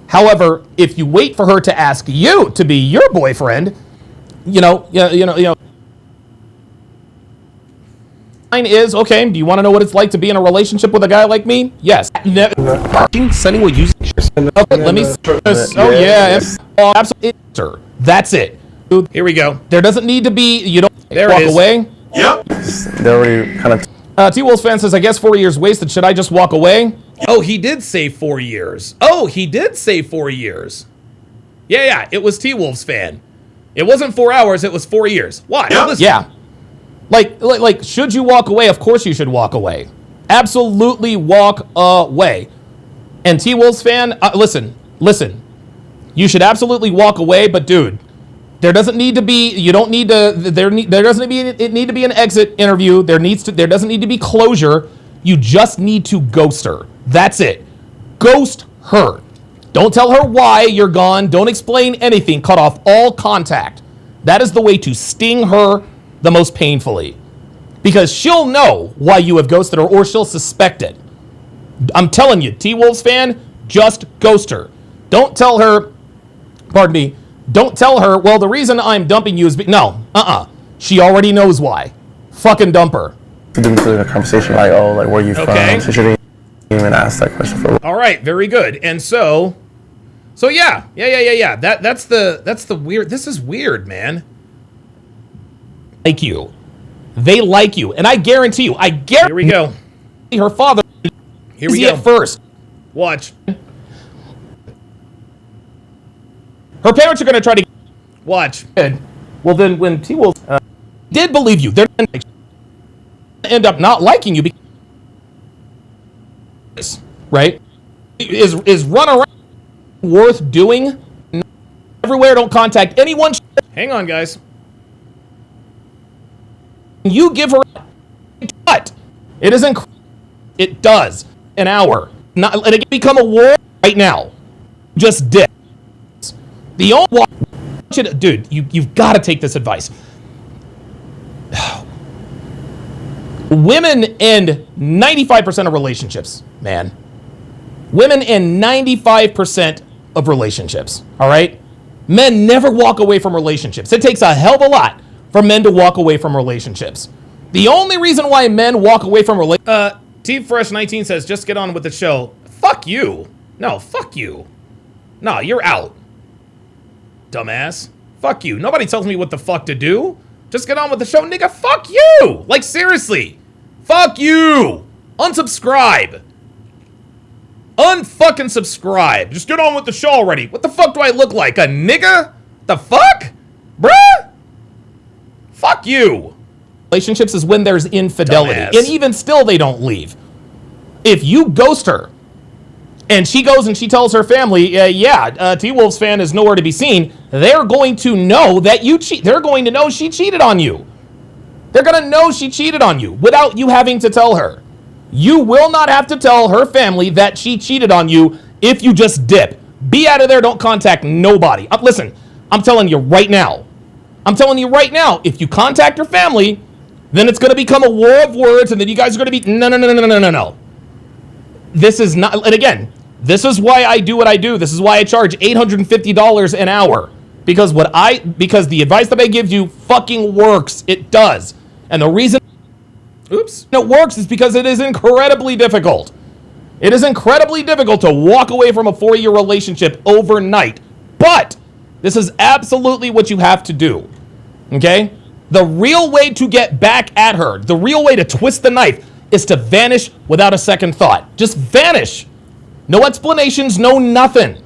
However, if you wait for her to ask you to be your boyfriend, you know. Mine is, okay, do you want to know what it's like to be in a relationship with a guy like me? Yes. Sunny will use. Okay, let me. Oh yeah, absolutely. That's it. Here we go. There doesn't need to be. You don't. There walk away. Yep. They're already kind of. T-Wolves fan says, I guess 4 years wasted. Should I just walk away? Oh, he did say 4 years. Yeah. It was T-Wolves fan. It wasn't 4 hours. It was 4 years. Why? Yep. Yeah. Like, should you walk away? Of course you should walk away. Absolutely walk away. And T-Wolves fan, listen. You should absolutely walk away, but dude, there doesn't need to be. You don't need to. There doesn't need to be an exit interview. There doesn't need to be closure. You just need to ghost her. That's it. Ghost her. Don't tell her why you're gone. Don't explain anything. Cut off all contact. That is the way to sting her the most painfully, because she'll know why you have ghosted her, or she'll suspect it. I'm telling you, T-Wolves fan, just ghost her. Don't tell her. Pardon me. Don't tell her, well, the reason I'm dumping you is... No. She already knows why. Fucking dump her. Didn't do the conversation like, oh, like, where you from? She shouldn't even ask that question for. All right, very good. And so yeah. That's the weird... This is weird, man. Like you. They like you. And I guarantee you, Here we go. Her father... Here we go. At first. Watch. Her parents are going to try to... Watch. Well, then when T-Wolves did believe you, they're going to end up not liking you because... Right? Is run around worth doing? Everywhere, don't contact anyone. Hang on, guys. You give her... What? It isn't... It does. An hour. Not, and it can become a war right now. Just did. The only dude, you've got to take this advice. Women end 95% of relationships, man. Women end 95% of relationships, all right? Men never walk away from relationships. It takes a hell of a lot for men to walk away from relationships. The only reason why men walk away from relationships... T-Fresh19 says, just get on with the show. Fuck you. No, fuck you. No, you're out. Dumbass. Fuck you. Nobody tells me what the fuck to do. Just get on with the show, nigga. Fuck you. Like, seriously. Fuck you. Unsubscribe. Unfucking subscribe. Just get on with the show already. What the fuck do I look like? A nigga? The fuck? Bruh? Fuck you. relationships is when there's infidelity. Dumbass. And even still, they don't leave. If you ghost her, and she goes and she tells her family, T-Wolves fan is nowhere to be seen, they're going to know that you cheat. They're going to know she cheated on you. They're going to know she cheated on you without you having to tell her. You will not have to tell her family that she cheated on you if you just dip. Be out of there. Don't contact nobody. Listen, I'm telling you right now. If you contact your family, then it's going to become a war of words, and then you guys are going to be, no. This is not, and again, this is why I do what I do. This is why I charge $850 an hour. Because the advice that I give you fucking works. It does. And the reason it works is because it is incredibly difficult. It is incredibly difficult to walk away from a 4-year relationship overnight. But this is absolutely what you have to do. Okay? The real way to get back at her, the real way to twist the knife, is to vanish without a second thought. Just vanish. No explanations, no nothing.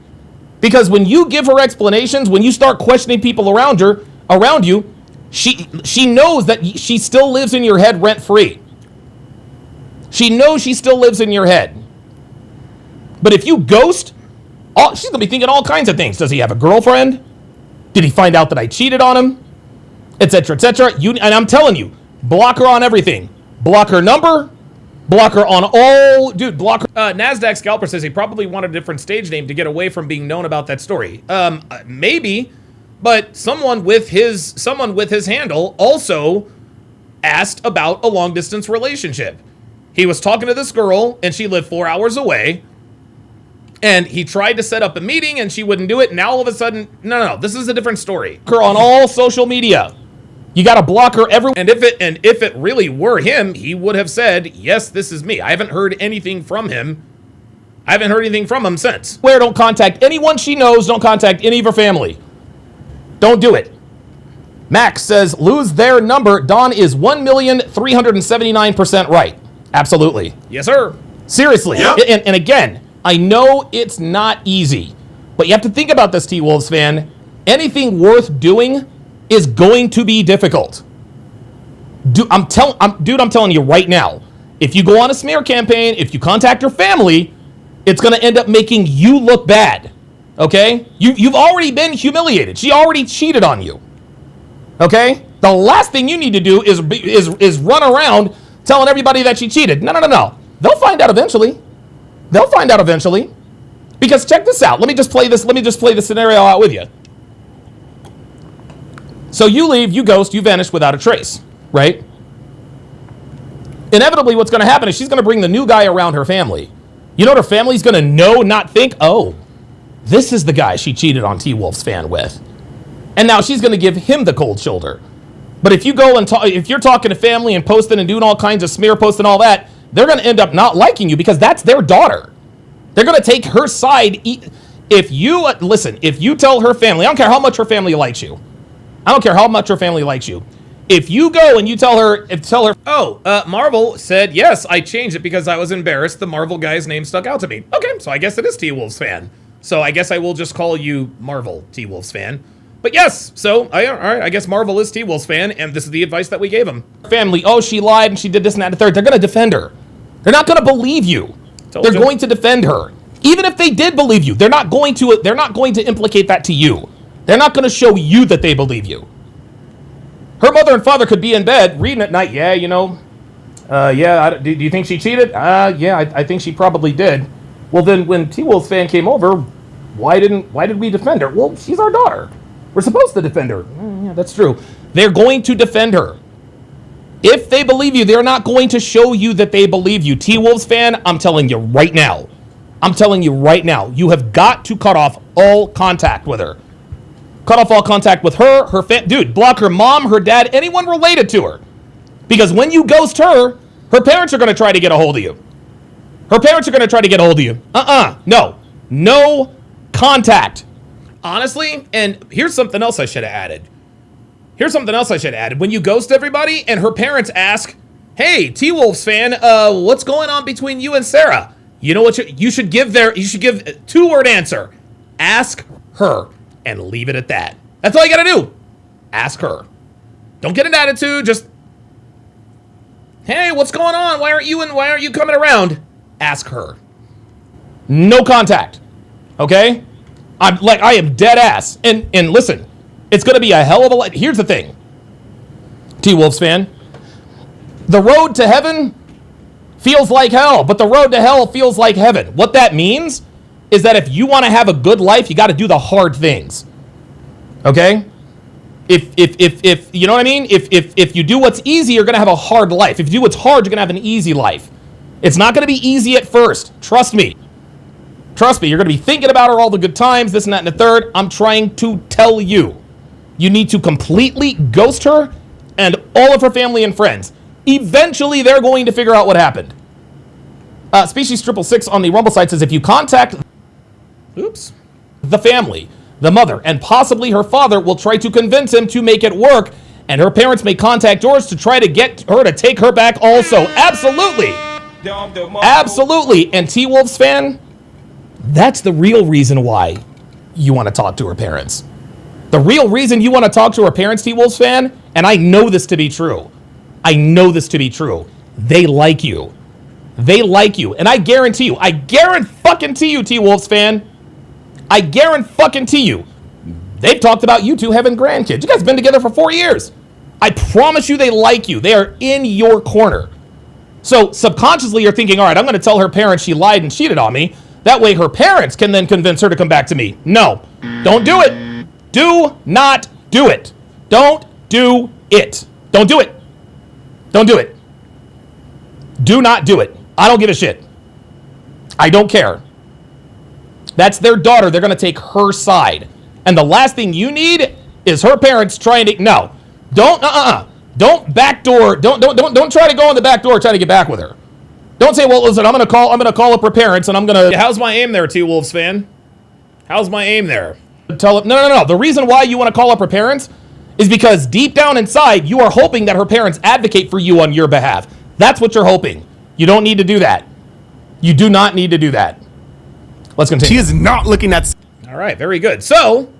Because when you give her explanations, when you start questioning people around you, she knows that she still lives in your head rent-free. She knows she still lives in your head. But if you ghost, she's going to be thinking all kinds of things. Does he have a girlfriend? Did he find out that I cheated on him? Etc., etc. And I'm telling you, block her on everything. Block her number. Block her on all... Dude, block her. NASDAQ Scalper says he probably wanted a different stage name to get away from being known about that story. Maybe, but someone with his handle also asked about a long-distance relationship. He was talking to this girl, and she lived 4 hours away, and he tried to set up a meeting, and she wouldn't do it. Now, all of a sudden... No, this is a different story. Her on all social media. You got to block her everywhere. And if it really were him, he would have said, yes, this is me. I haven't heard anything from him. Since. Where don't contact anyone she knows. Don't contact any of her family. Don't do it. Max says, lose their number. Don is 1,379% right. Absolutely. Yes, sir. Seriously. Yep. And again, I know it's not easy, but you have to think about this, T-Wolves fan. Anything worth doing is going to be difficult. Dude, I'm telling you right now, if you go on a smear campaign, if you contact your family, it's going to end up making you look bad. Okay? You've already been humiliated. She already cheated on you. Okay? The last thing you need to do is run around telling everybody that she cheated. No. They'll find out eventually. Because check this out. Let me just play the scenario out with you. So you leave, you ghost, you vanish without a trace, right? Inevitably, what's going to happen is she's going to bring the new guy around her family. You know what her family's going to know, not think? Oh, this is the guy she cheated on T-Wolves fan with. And now she's going to give him the cold shoulder. But if you go and if you're talking to family and posting and doing all kinds of smear posts and all that, they're going to end up not liking you because that's their daughter. They're going to take her side. If you tell her family, I don't care how much her family likes you. If you go and you tell her, Marvel said, yes, I changed it because I was embarrassed. The Marvel guy's name stuck out to me. Okay, so I guess it is T-Wolves fan. So I guess I will just call you Marvel T-Wolves fan. But yes, so, all right, I guess Marvel is T-Wolves fan, and this is the advice that we gave him. Family, she lied and she did this and that and the third. They're going to defend her. They're not going to believe you. They're going to defend her. Even if they did believe you, they're not going to implicate that to you. They're not going to show you that they believe you. Her mother and father could be in bed reading at night. Yeah, do you think she cheated? I think she probably did. Well, then when T-Wolves fan came over, why did we defend her? Well, she's our daughter. We're supposed to defend her. Yeah, that's true. They're going to defend her. If they believe you, they're not going to show you that they believe you. T-Wolves fan, I'm telling you right now. You have got to cut off all contact with her. Cut off all contact with her dude, block her mom, her dad, anyone related to her. Because when you ghost her parents are going to try to get a hold of you. No contact. Honestly, and here's something else I should have added. When you ghost everybody and her parents ask, hey, T-Wolves fan, what's going on between you and Sarah? You know what you should give a 2-word answer. Ask her. And leave it at that. That's all you gotta do. Ask her. Don't get an attitude. Just Hey, what's going on? Why aren't you coming around? Ask her. No contact. Okay? I am dead ass. And listen, it's gonna be a hell of a lot. Here's the thing. T-Wolves fan. The road to heaven feels like hell, but the road to hell feels like heaven. What that means is that if you want to have a good life, you got to do the hard things. Okay? If you know what I mean? If you do what's easy, you're going to have a hard life. If you do what's hard, you're going to have an easy life. It's not going to be easy at first. Trust me. Trust me. You're going to be thinking about her all the good times, this and that and the third. I'm trying to tell you. You need to completely ghost her and all of her family and friends. Eventually, they're going to figure out what happened. Species 666 on the Rumble site says if you contact the family, the mother, and possibly her father will try to convince him to make it work, and her parents may contact yours to try to get her to take her back also. Absolutely. Absolutely. And T-Wolves fan, that's the real reason why you want to talk to her parents. The real reason you want to talk to her parents, T-Wolves fan, and I know this to be true. I know this to be true. They like you. They like you. And I guarantee you, T-Wolves fan, I guarantee you, they've talked about you two having grandkids. You guys have been together for 4 years. I promise you they like you. They are in your corner. So subconsciously you're thinking, all right, I'm going to tell her parents she lied and cheated on me. That way her parents can then convince her to come back to me. No, don't do it. Do not do it. Don't do it. Don't do it. Don't do it. Do not do it. I don't give a shit. I don't care. That's their daughter. They're going to take her side. And the last thing you need is her parents trying to, no. Don't backdoor, don't try to go in the back door trying to get back with her. Don't say, well, listen, I'm going to call up her parents and I'm going to, how's my aim there, T-Wolves fan? How's my aim there? Tell them, no. The reason why you want to call up her parents is because deep down inside, you are hoping that her parents advocate for you on your behalf. That's what you're hoping. You don't need to do that. You do not need to do that. Let's continue. She is not looking at... All right, very good. So,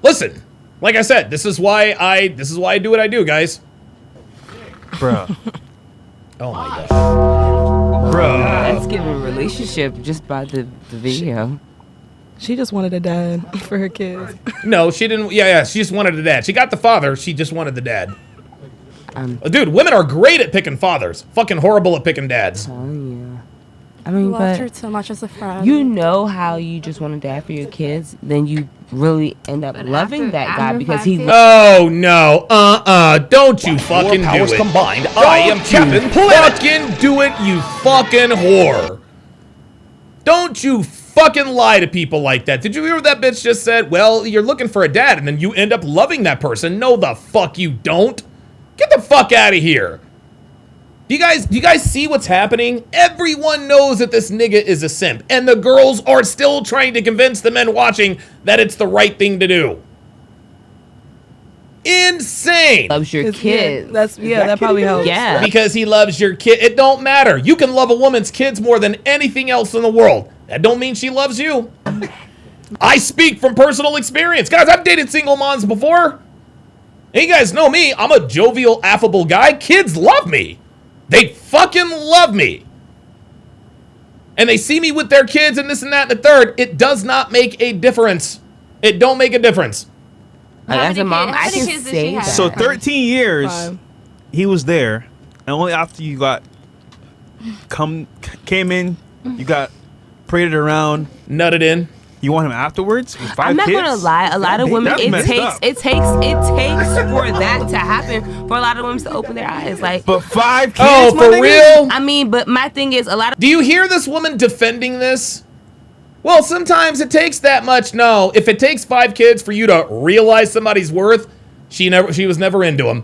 listen, like I said, this is why I do what I do, guys. Bro. Oh my gosh. Bro. That's giving a relationship just by the video. She just wanted a dad for her kids. No, she didn't. Yeah, she just wanted a dad. She got the father. She just wanted the dad. Dude, women are great at picking fathers. Fucking horrible at picking dads. Oh, yeah. I mean, loved her but so much as a friend. you know how you just want a dad for your kids, then you really end up loving that guy because he. Oh no! Don't you fucking do powers it! combined, I am Captain Planet. Fucking do it, you fucking whore! Don't you fucking lie to people like that. Did you hear what that bitch just said? Well, you're looking for a dad, and then you end up loving that person. No, the fuck you don't. Get the fuck out of here. Do you guys see what's happening? Everyone knows that this nigga is a simp, and the girls are still trying to convince the men watching that it's the right thing to do. Insane. Loves your kids. That probably helps. Yeah. Because he loves your kid. It don't matter. You can love a woman's kids more than anything else in the world. That don't mean she loves you. I speak from personal experience. Guys, I've dated single moms before. And you guys know me. I'm a jovial, affable guy. Kids love me. They fucking love me. And they see me with their kids and this and that and the third. It does not make a difference. It don't make a difference. As a mom, I can say that. So 13 years, he was there, and only after you came in, you got paraded around, nutted in. You want him afterwards? With 5 I'm not kids? gonna lie. A lot of women, it takes for that to happen for a lot of women to open their eyes. Like, but 5 kids. Oh, for real? I mean, but my thing is, a lot of. Do you hear this woman defending this? Well, sometimes it takes that much. No, if it takes 5 kids for you to realize somebody's worth, she was never into him.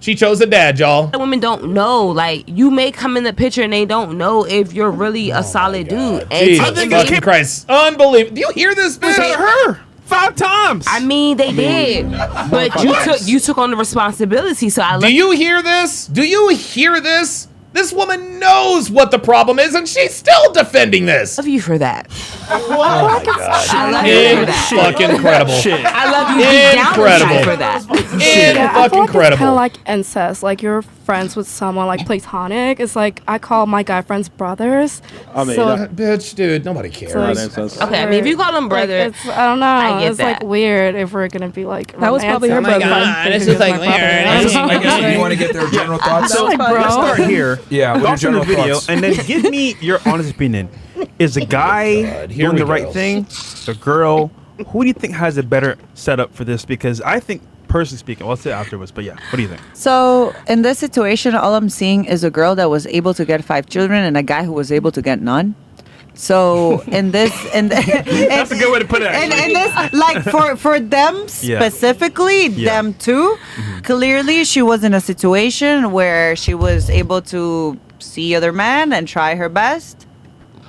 She chose a dad, y'all. Women don't know. Like, you may come in the picture and they don't know if you're really a solid dude. And Jesus fucking Christ. Unbelievable. Do you hear this bitch? Her 5 times. I mean, they did. But you took on the responsibility, so I Do you hear this? Do you hear this? This woman knows what the problem is, and she's still defending this. Love you for that. Oh my God. I love you for that. Fucking incredible. I love you deep down inside for that. Yeah, I feel like incredible. it's kind of like incest. Like you're friends with someone like platonic. It's like I call my guy friends brothers. I mean, so, bitch, dude, nobody cares. Okay, I mean, if you call them brother, it's, I don't know. I get it's that. like weird if we're gonna be like. That was probably her romantic. brother. I'm this thinking is like it's my brother. weird. I guess you want to get their general thoughts. So Like, bro. let's start here. Yeah, what are your Watch the general video thoughts? and then give me your honest opinion. Is the guy God, here doing we the right go. thing? The girl? Who do you think has a better setup for this? Because I think, personally speaking, well, I'll say it afterwards. But yeah, what do you think? So in this situation, all I'm seeing is a girl that was able to get 5 children and a guy who was able to get none. So in this, That's a good way to put it. and actually. this, like for them specifically, them too. Clearly, she was in a situation where she was able to see other men and try her best,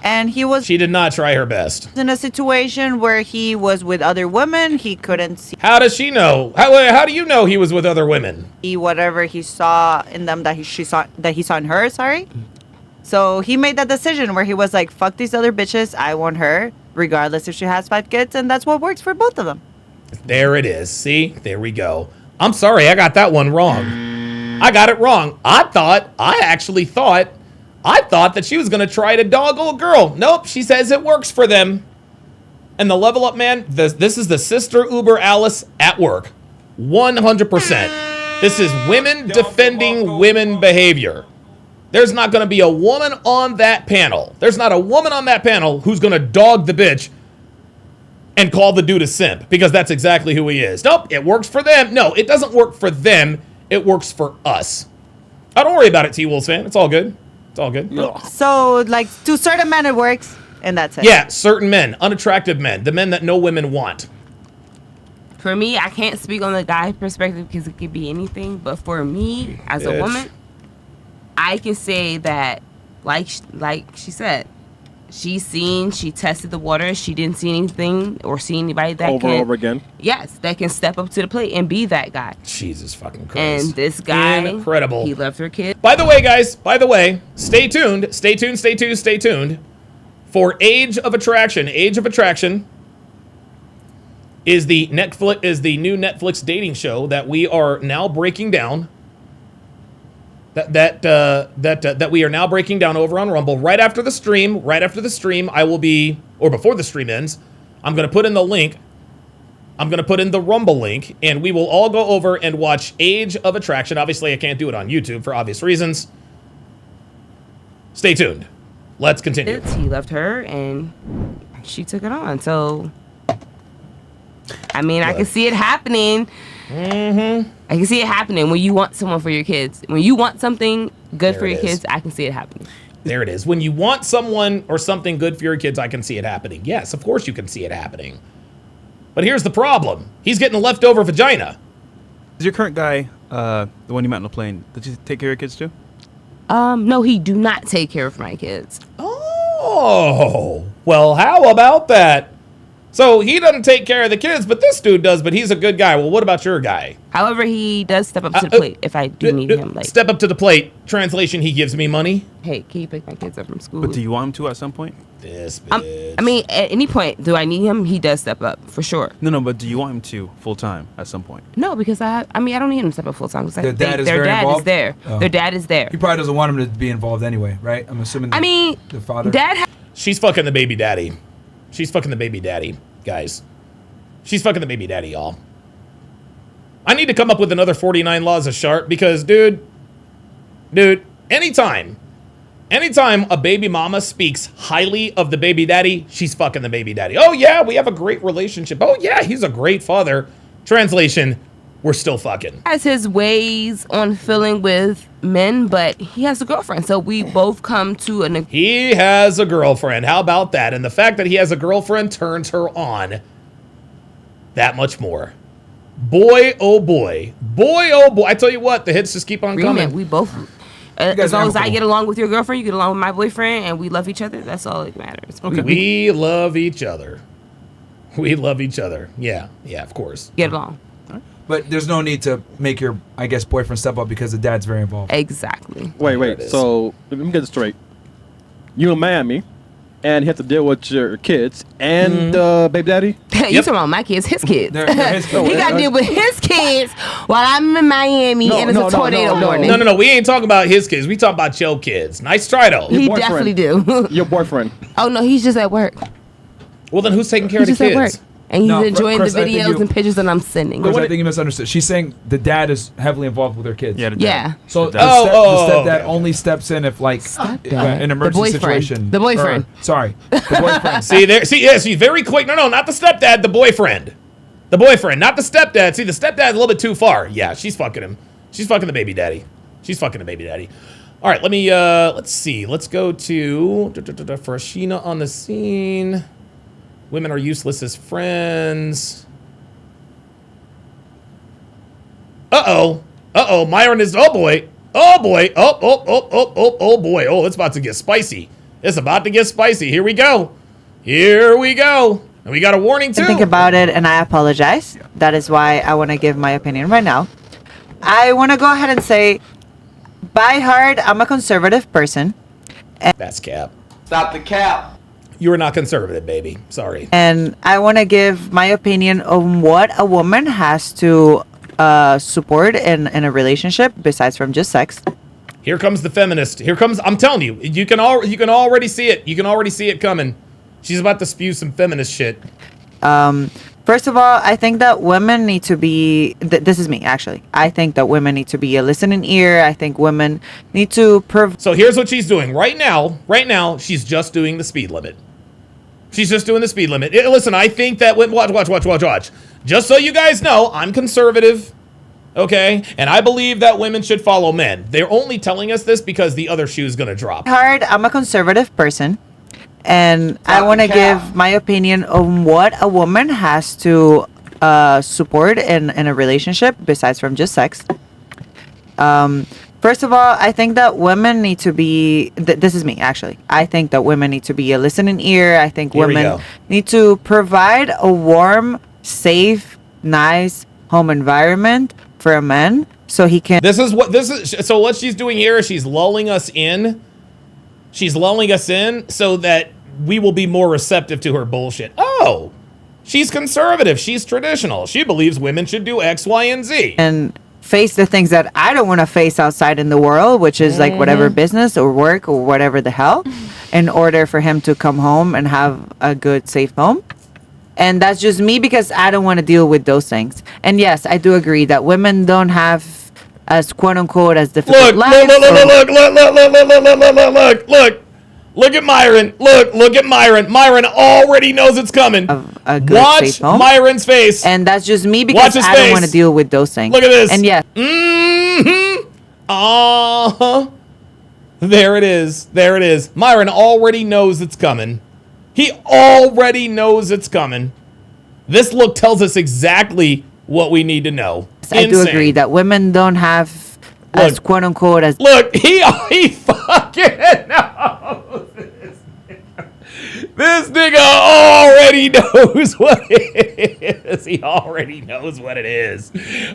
and he was. She did not try her best. In a situation where he was with other women, he couldn't How does she know? How do you know he was with other women? see whatever he saw in them that he saw in her. Sorry. So he made that decision where he was like, "Fuck these other bitches. I want her, regardless if she has 5 kids," and that's what works for both of them. There it is. See? There we go. I'm sorry, I got that one wrong. I got it wrong. I actually thought that she was going to try to dog old girl. Nope, she says it works for them. And the level up man, this is the sister Uber Alice at work. 100%. This is women defending women behavior. There's not going to be a woman on that panel. There's not a woman on that panel who's going to dog the bitch and call the dude a simp, because that's exactly who he is. Nope, it works for them. No, it doesn't work for them. It works for us. Oh, don't worry about it, T-Wolves fan. It's all good. It's all good. So, like, to certain men it works, and that's it. Yeah, certain men, unattractive men, the men that no women want. For me, I can't speak on the guy perspective because it could be anything. But for me, as a woman, I can say that, like she said, she tested the water. She didn't see anything or see anybody that over and over again. Yes, that can step up to the plate and be that guy. Jesus fucking Christ. And this guy, incredible. He loved her kid. By the way, guys, stay tuned. Stay tuned for Age of Attraction. Age of Attraction is the new Netflix dating show that we are now breaking down. That we are now breaking down over on Rumble. Right after the stream, I will be, or before the stream ends, I'm going to put in the link. I'm going to put in the Rumble link, and we will all go over and watch Age of Attraction. Obviously, I can't do it on YouTube for obvious reasons. Stay tuned. Let's continue. He loved her, and she took it on. So, I mean, I can see it happening. I can see it happening when you want someone for your kids. When you want something good for your kids, I can see it happening. There it is. When you want someone or something good for your kids, I can see it happening. Yes, of course you can see it happening. But here's the problem. He's getting a leftover vagina. Is your current guy, the one you met on the plane, does he take care of your kids too? No, he do not take care of my kids. Oh, well, how about that? So he doesn't take care of the kids, but this dude does, but he's a good guy. Well, what about your guy? However, he does step up to the plate if I do need him. Like, step up to the plate. Translation, he gives me money. Hey, can you pick my kids up from school? But do you want him to at some point? This bitch. I mean, at any point, do I need him? He does step up, for sure. No, but do you want him to full-time at some point? No, because I mean, I don't need him to step up full-time. Because Their dad is their very dad involved? is there. Oh. Their dad is there. He probably doesn't want him to be involved anyway, right? I'm assuming. I mean, the father. She's fucking the baby daddy. She's fucking the baby daddy, guys. She's fucking the baby daddy, y'all. I need to come up with another 49 laws of Sharp because, dude, anytime a baby mama speaks highly of the baby daddy, she's fucking the baby daddy. Oh, yeah, we have a great relationship. Oh, yeah, he's a great father. Translation, we're still fucking. Has his ways on feeling with men, but he has a girlfriend. So we both come to an... He has a girlfriend. How about that? And the fact that he has a girlfriend turns her on that much more. Boy, oh boy. Boy, oh boy. I tell you what, the hits just keep on coming. We both... as long as I get along with your girlfriend, you get along with my boyfriend, and we love each other, that's all that matters. Okay. We love each other. We love each other. Yeah, of course. Get along. But But there's no need to make your, I guess, boyfriend step up because the dad's very involved. Exactly. Wait. So let me get this straight. You in Miami, and you have to deal with your kids and baby daddy. You talking about my kids? His kids. They're his kids. He got to deal with his kids while I'm in Miami and it's a tornado warning. No. We ain't talking about his kids. We talking about your kids. Nice try though. He definitely do. Your boyfriend. Oh no, he's just at work. Well, then who's taking care of the He's just at work. kids? And he's No, enjoying Chris, the I think videos you- and pictures that I'm sending. Chris, I think you misunderstood. She's saying the dad is heavily involved with her kids. Yeah. The dad. Yeah. So The the, dad. the stepdad okay. only steps in if like an emergency The boyfriend. situation. The boyfriend. Sorry, the boyfriend. She's very quick. No, not the stepdad, the boyfriend. The boyfriend, not the stepdad. See, the stepdad's a little bit too far. Yeah, she's fucking him. She's fucking the baby daddy. All right, let's see. Let's go to Farashina on the scene. Women are useless as friends. Uh-oh. Myron is, oh boy. Oh boy. Oh boy. Oh, it's about to get spicy. Here we go. And we got a warning too. Think about it, and I apologize. That is why I want to give my opinion right now. I want to go ahead and say, by heart, I'm a conservative person. That's cap. Stop the cap. You are not conservative, baby. Sorry. And I want to give my opinion on what a woman has to support in a relationship besides from just sex. Here comes the feminist. I'm telling you, you can already see it. You can already see it coming. She's about to spew some feminist shit. First of all, I think that women need to be, this is me actually. I think that women need to be a listening ear. I think women need to So here's what she's doing right now. She's just doing the speed limit. Listen, I think that watch. Just so you guys know, I'm conservative. Okay? And I believe that women should follow men. They're only telling us this because the other shoe is going to drop. hard. I'm a conservative person. And I want to give my opinion on what a woman has to support in a relationship besides from just sex. First of all, I think that women need to be, this is me actually. I think that women need to be a listening ear. I think Here we women go. need to provide a warm, safe, nice home environment for a man so he can. So what she's doing here is she's lulling us in. She's lulling us in so that we will be more receptive to her bullshit. Oh, she's conservative. She's traditional. She believes women should do X, Y, and Z. And face the things that I don't want to face outside in the world, which is like whatever business or work or whatever the hell, in order for him to come home and have a good, safe home. And that's just me because I don't want to deal with those things. And yes, I do agree that women don't have as quote unquote as difficult lives. Look at Myron. Look at Myron. Myron already knows it's coming. A good, Watch safe home. Myron's face. And that's just me Watch because his I don't want to face. deal with those things. Look at this. And yes. There it is. Myron already knows it's coming. He already knows it's coming. This look tells us exactly what we need to know. I do agree that women don't have as quote unquote as. Look, he fucking knows. This nigga already knows what it is. He already knows what it is.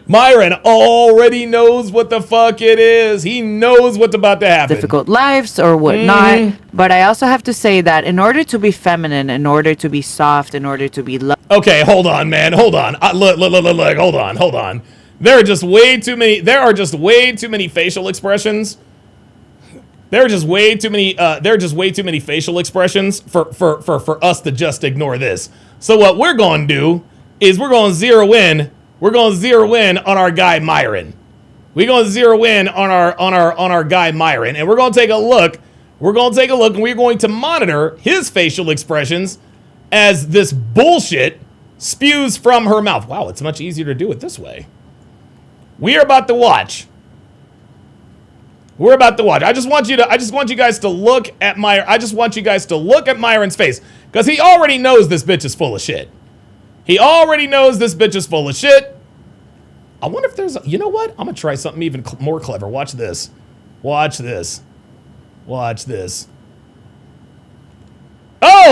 Myron already knows what the fuck it is. He knows what's about to happen. Difficult lives or whatnot. But I also have to say that in order to be feminine, in order to be soft, in order to be Okay, hold on, man. Hold on. Look. Hold on. There are just way too many facial expressions. There are just way too many facial expressions for us to just ignore this. So what we're going to do is we're going to zero in on our guy Myron. We're going to zero in on our guy Myron, and we're going to take a look. And we're going to monitor his facial expressions as this bullshit spews from her mouth. Wow, it's much easier to do it this way. We are about to watch. I just want you guys to look at Myron's face, because he already knows this bitch is full of shit. I wonder if there's you know what? I'm gonna try something even more clever. Watch this. Oh,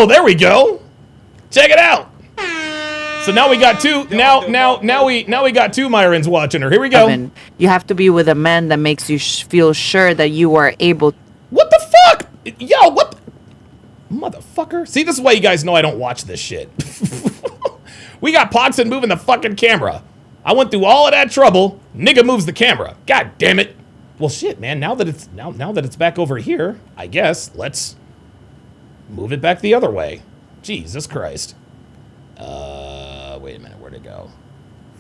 there we go. Check it out. So now we got two. Now we got two Myrons watching her. Here we go. You have to be with a man that makes you feel sure that you are able. What the fuck? Yo, what? Motherfucker. See, this is why you guys know I don't watch this shit. We got Poxon moving the fucking camera. I went through all of that trouble. Nigga moves the camera. God damn it. Well, shit, man. Now that it's back over here, I guess let's move it back the other way. Jesus Christ. Wait a minute. Where'd it go?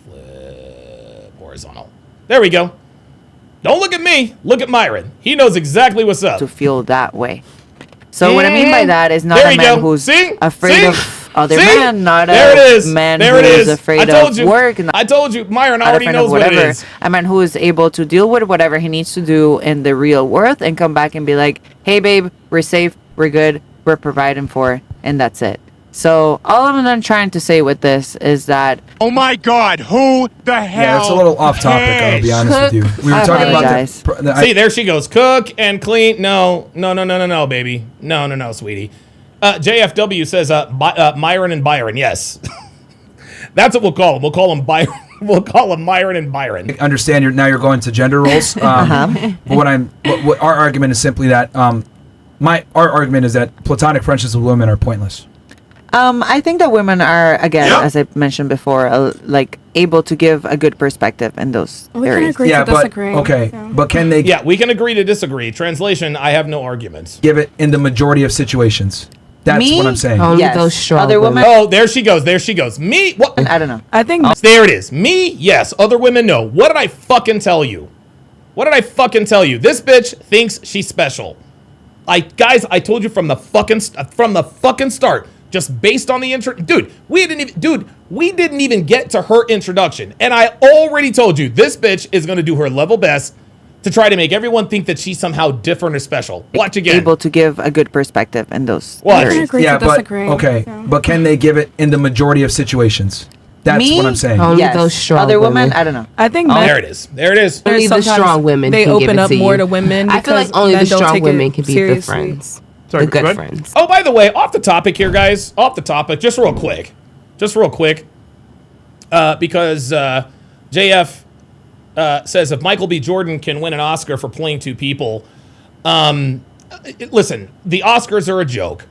Flip horizontal. There we go. Don't look at me. Look at Myron. He knows exactly what's up. To feel that way. So what I mean by that is not a man who's afraid of other men, not a man who is afraid of work. I told you, Myron already knows what it is. A man who is able to deal with whatever he needs to do in the real world and come back and be like, hey, babe, we're safe, we're good, we're providing for, and that's it. So all I'm trying to say with this is that... Oh my God, who the hell? Yeah, it's a little off topic, I'll be honest with you. We were talking about See, there she goes. Cook and clean. No, baby. No, sweetie. JFW says Myron and Byron. Yes. That's what we'll call him. We'll call him Byron. We'll call him Myron and Byron. I understand you're going to gender roles. But what our argument is simply that our argument is that platonic friendships with women are pointless. I think that women are, again, as I mentioned before, like able to give a good perspective in those areas. Agree to disagree. But can they? Yeah, we can agree to disagree. Translation: I have no arguments. Give it in the majority of situations. That's what I'm saying. Yes. Those strong other women. Oh, there she goes. There she goes. Me? What? I don't know. I think there it is. Me? Yes. Other women? No. What did I fucking tell you? What did I fucking tell you? This bitch thinks she's special. Guys, I told you from the fucking start. Just based on the intro, dude, we didn't even get to her introduction, and I already told you this bitch is gonna do her level best to try to make everyone think that she's somehow different or special. Watch again. Able to give a good perspective in those areas. But can they give it in the majority of situations? That's what I'm saying. Only those strong other women, I don't know. I think there it is. There it is. Only the strong women. They can open give it up to more you. to women. I feel like only the strong women can be the seriously. friends. Sorry, the good go ahead. friends. Oh, by the way, off the topic here, guys. Off the topic, just real quick. Because JF says if Michael B. Jordan can win an Oscar for playing two people, listen, the Oscars are a joke,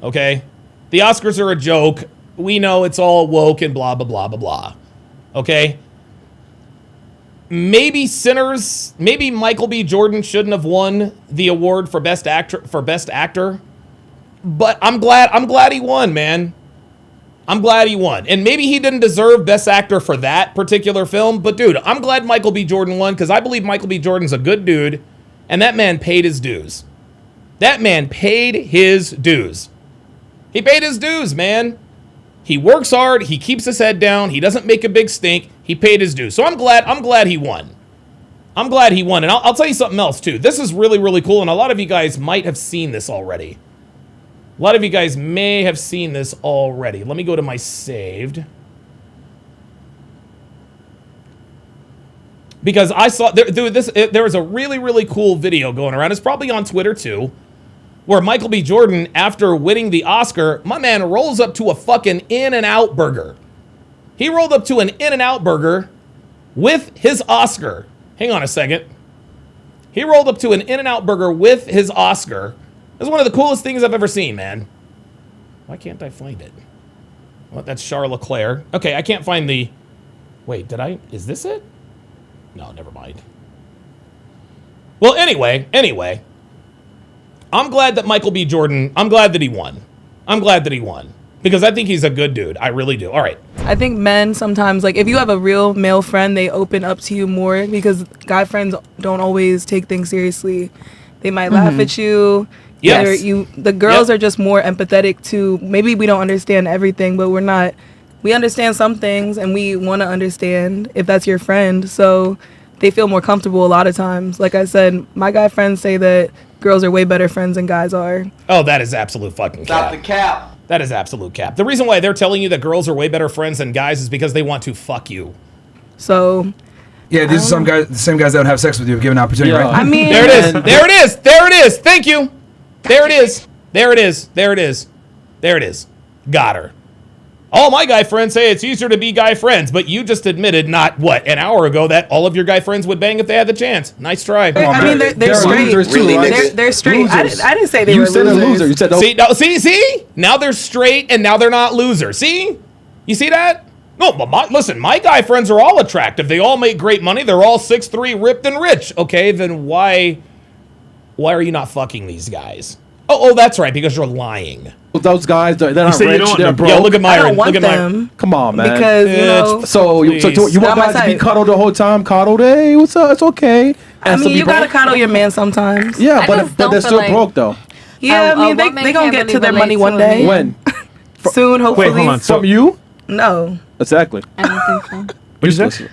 okay? The Oscars are a joke. We know it's all woke and blah, blah, blah, blah, blah, okay? Maybe Michael B. Jordan shouldn't have won the award for best actor, but I'm glad he won, man. I'm glad he won. And maybe he didn't deserve best actor for that particular film, but dude, I'm glad Michael B. Jordan won because I believe Michael B. Jordan's a good dude, and that man paid his dues. That man paid his dues. He paid his dues, man. He works hard. He keeps his head down. He doesn't make a big stink. He paid his dues. So I'm glad he won. I'm glad he won. And I'll tell you something else, too. This is really, really cool, and a lot of you guys might have seen this already. A lot of you guys may have seen this already. Let me go to my saved. Because I saw, there was a really, really cool video going around. It's probably on Twitter, too. Where Michael B. Jordan, after winning the Oscar, my man rolls up to a fucking In-N-Out burger. He rolled up to an In-N-Out burger with his Oscar. Hang on a second. He rolled up to an In-N-Out burger with his Oscar. That's one of the coolest things I've ever seen, man. Why can't I find it? Well, that's Charles Leclerc. Okay, I can't find the... Wait, is this it? No, never mind. Well, anyway. I'm glad that Michael B. Jordan, I'm glad that he won. Because I think he's a good dude. I really do. All right. I think men sometimes, like, if you have a real male friend, they open up to you more because guy friends don't always take things seriously. They might laugh at you. Yes. The girls are just more empathetic to, maybe we don't understand everything, but we understand some things and we want to understand if that's your friend. So they feel more comfortable a lot of times. Like I said, my guy friends say that girls are way better friends than guys are. Oh, that is absolute fucking cap. Stop the cap. That is absolute cap. The reason why they're telling you that girls are way better friends than guys is because they want to fuck you. So... Yeah, these are the same guys that don't have sex with you if given an opportunity, right? I mean... There it is. Thank you. There it is. Got her. All my guy friends say it's easier to be guy friends, but you just admitted not, what, an hour ago that all of your guy friends would bang if they had the chance. Nice try. I mean, they're straight. losers too, right? They're straight. I didn't say they You were said losers. a loser. You said no. See, see? Now they're straight and now they're not losers. See? You see that? No, but listen, my guy friends are all attractive. They all make great money. They're all 6'3", ripped and rich. Okay, then why are you not fucking these guys? Oh, that's right, because you're lying. Those guys, they're not said you rich. don't They're want them. broke. Yo, look at I Myron. don't want Look at Myron. them Come on, man. because you know. So you want Not my guys to be type. cuddled the whole time? Cuddled? Hey, what's up? It's okay. I And mean, to be you gotta broke? coddle your man sometimes. Yeah, I but just but don't they're feel still like- broke though. Yeah, I mean, they woman gonna can't get really to their relate money to one a day. man. When? Soon, hopefully. Wait, hold on. So, From you? No. Exactly. I don't think so. what you say?